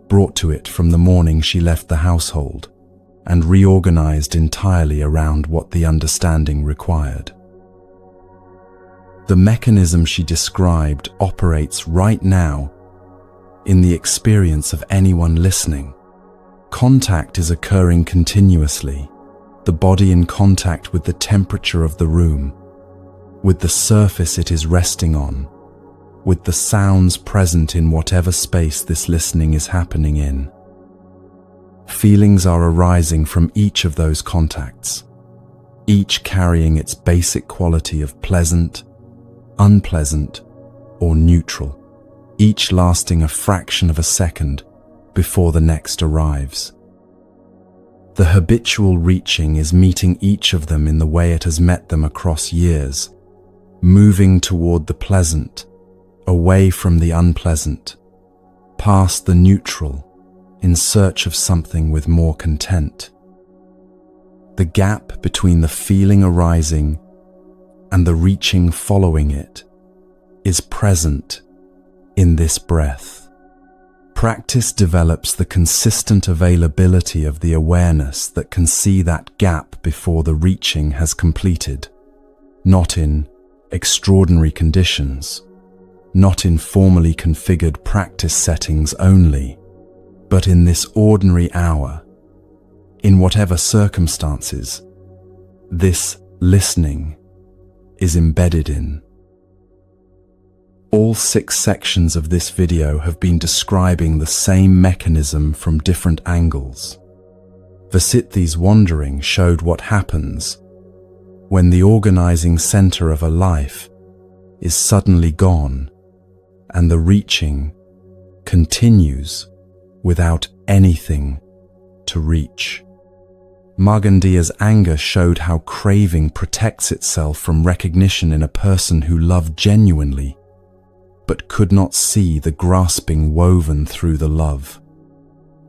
brought to it from the morning she left the household and reorganized entirely around what the understanding required. The mechanism she described operates right now in the experience of anyone listening. Contact is occurring continuously, the body in contact with the temperature of the room, with the surface it is resting on, with the sounds present in whatever space this listening is happening in. Feelings are arising from each of those contacts, each carrying its basic quality of pleasant, unpleasant, or neutral, each lasting a fraction of a second before the next arrives. The habitual reaching is meeting each of them in the way it has met them across years, moving toward the pleasant, away from the unpleasant, past the neutral, in search of something with more content. The gap between the feeling arising and the reaching following it is present in this breath. Practice develops the consistent availability of the awareness that can see that gap before the reaching has completed, not in extraordinary conditions, not in formally configured practice settings only, but in this ordinary hour, in whatever circumstances this listening is embedded in. All 6 sections of this video have been describing the same mechanism from different angles. Vasithi's wandering showed what happens when the organizing center of a life is suddenly gone and the reaching continues without anything to reach. Margandia's anger showed how craving protects itself from recognition in a person who loved genuinely but could not see the grasping woven through the love.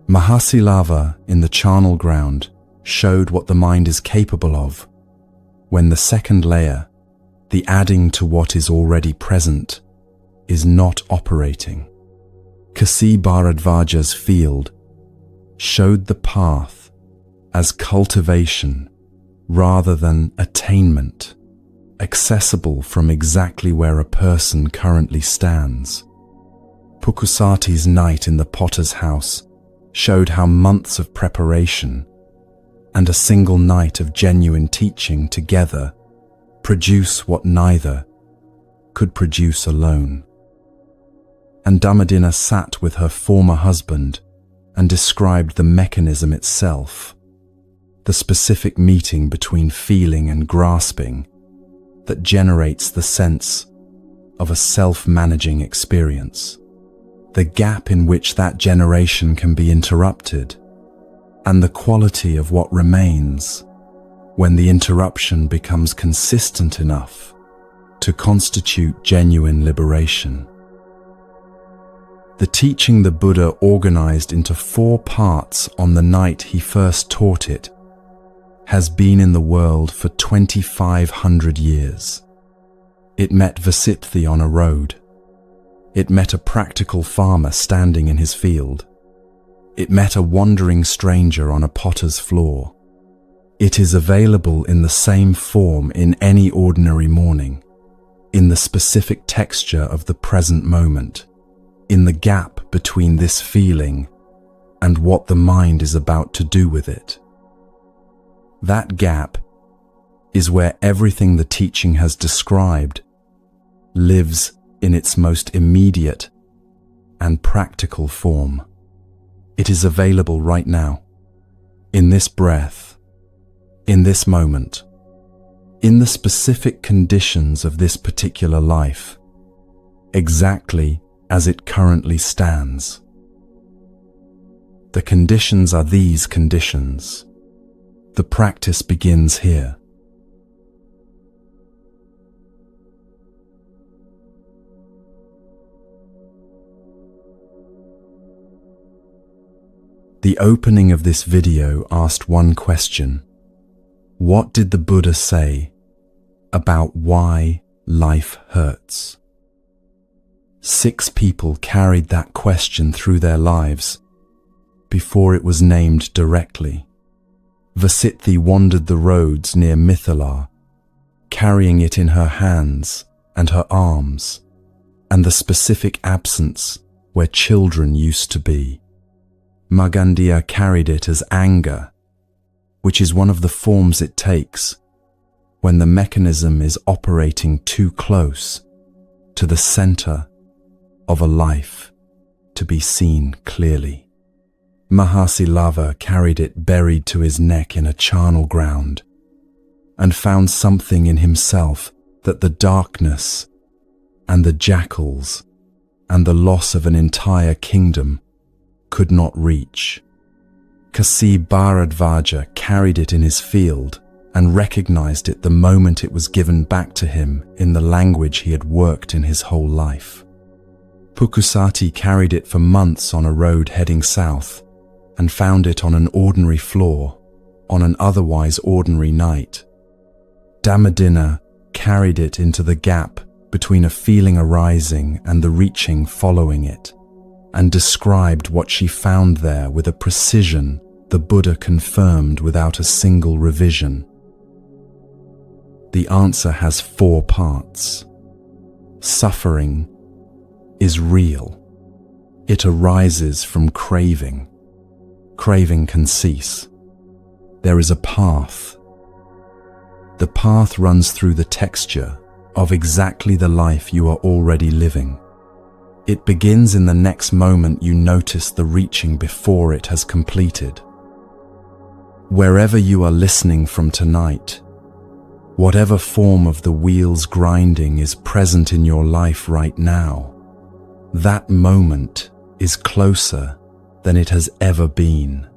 Mahasilava in the charnel ground showed what the mind is capable of when the second layer, the adding to what is already present, is not operating. Kasi Bharadvaja's field showed the path as cultivation rather than attainment, accessible from exactly where a person currently stands. Pukusati's night in the potter's house showed how months of preparation and a single night of genuine teaching together produce what neither could produce alone. And Damadina sat with her former husband and described the mechanism itself, the specific meeting between feeling and grasping that generates the sense of a self-managing experience, the gap in which that generation can be interrupted, and the quality of what remains when the interruption becomes consistent enough to constitute genuine liberation. The teaching the Buddha organized into 4 parts on the night he first taught it has been in the world for 2,500 years. It met Vasithi on a road. It met a practical farmer standing in his field. It met a wandering stranger on a potter's floor. It is available in the same form in any ordinary morning, in the specific texture of the present moment, in the gap between this feeling and what the mind is about to do with it. That gap is where everything the teaching has described lives in its most immediate and practical form. It is available right now, in this breath, in this moment, in the specific conditions of this particular life, exactly as it currently stands. The conditions are these conditions. The practice begins here. The opening of this video asked one question: what did the Buddha say about why life hurts? 6 people carried that question through their lives before it was named directly. Vasithi wandered the roads near Mithila, carrying it in her hands and her arms, and the specific absence where children used to be. Margandia carried it as anger, which is one of the forms it takes when the mechanism is operating too close to the center of a life to be seen clearly. Mahasilava carried it buried to his neck in a charnel ground and found something in himself that the darkness and the jackals and the loss of an entire kingdom could not reach. Kasi Bharadvaja carried it in his field and recognized it the moment it was given back to him in the language he had worked in his whole life. Pukusati carried it for months on a road heading south and found it on an ordinary floor on an otherwise ordinary night. Damadina carried it into the gap between a feeling arising and the reaching following it, and described what she found there with a precision the Buddha confirmed without a single revision. The answer has 4 parts. Suffering is real. It arises from craving. Craving can cease. There is a path. The path runs through the texture of exactly the life you are already living. It begins in the next moment you notice the reaching before it has completed. Wherever you are listening from tonight, whatever form of the wheels grinding is present in your life right now, that moment is closer than it has ever been.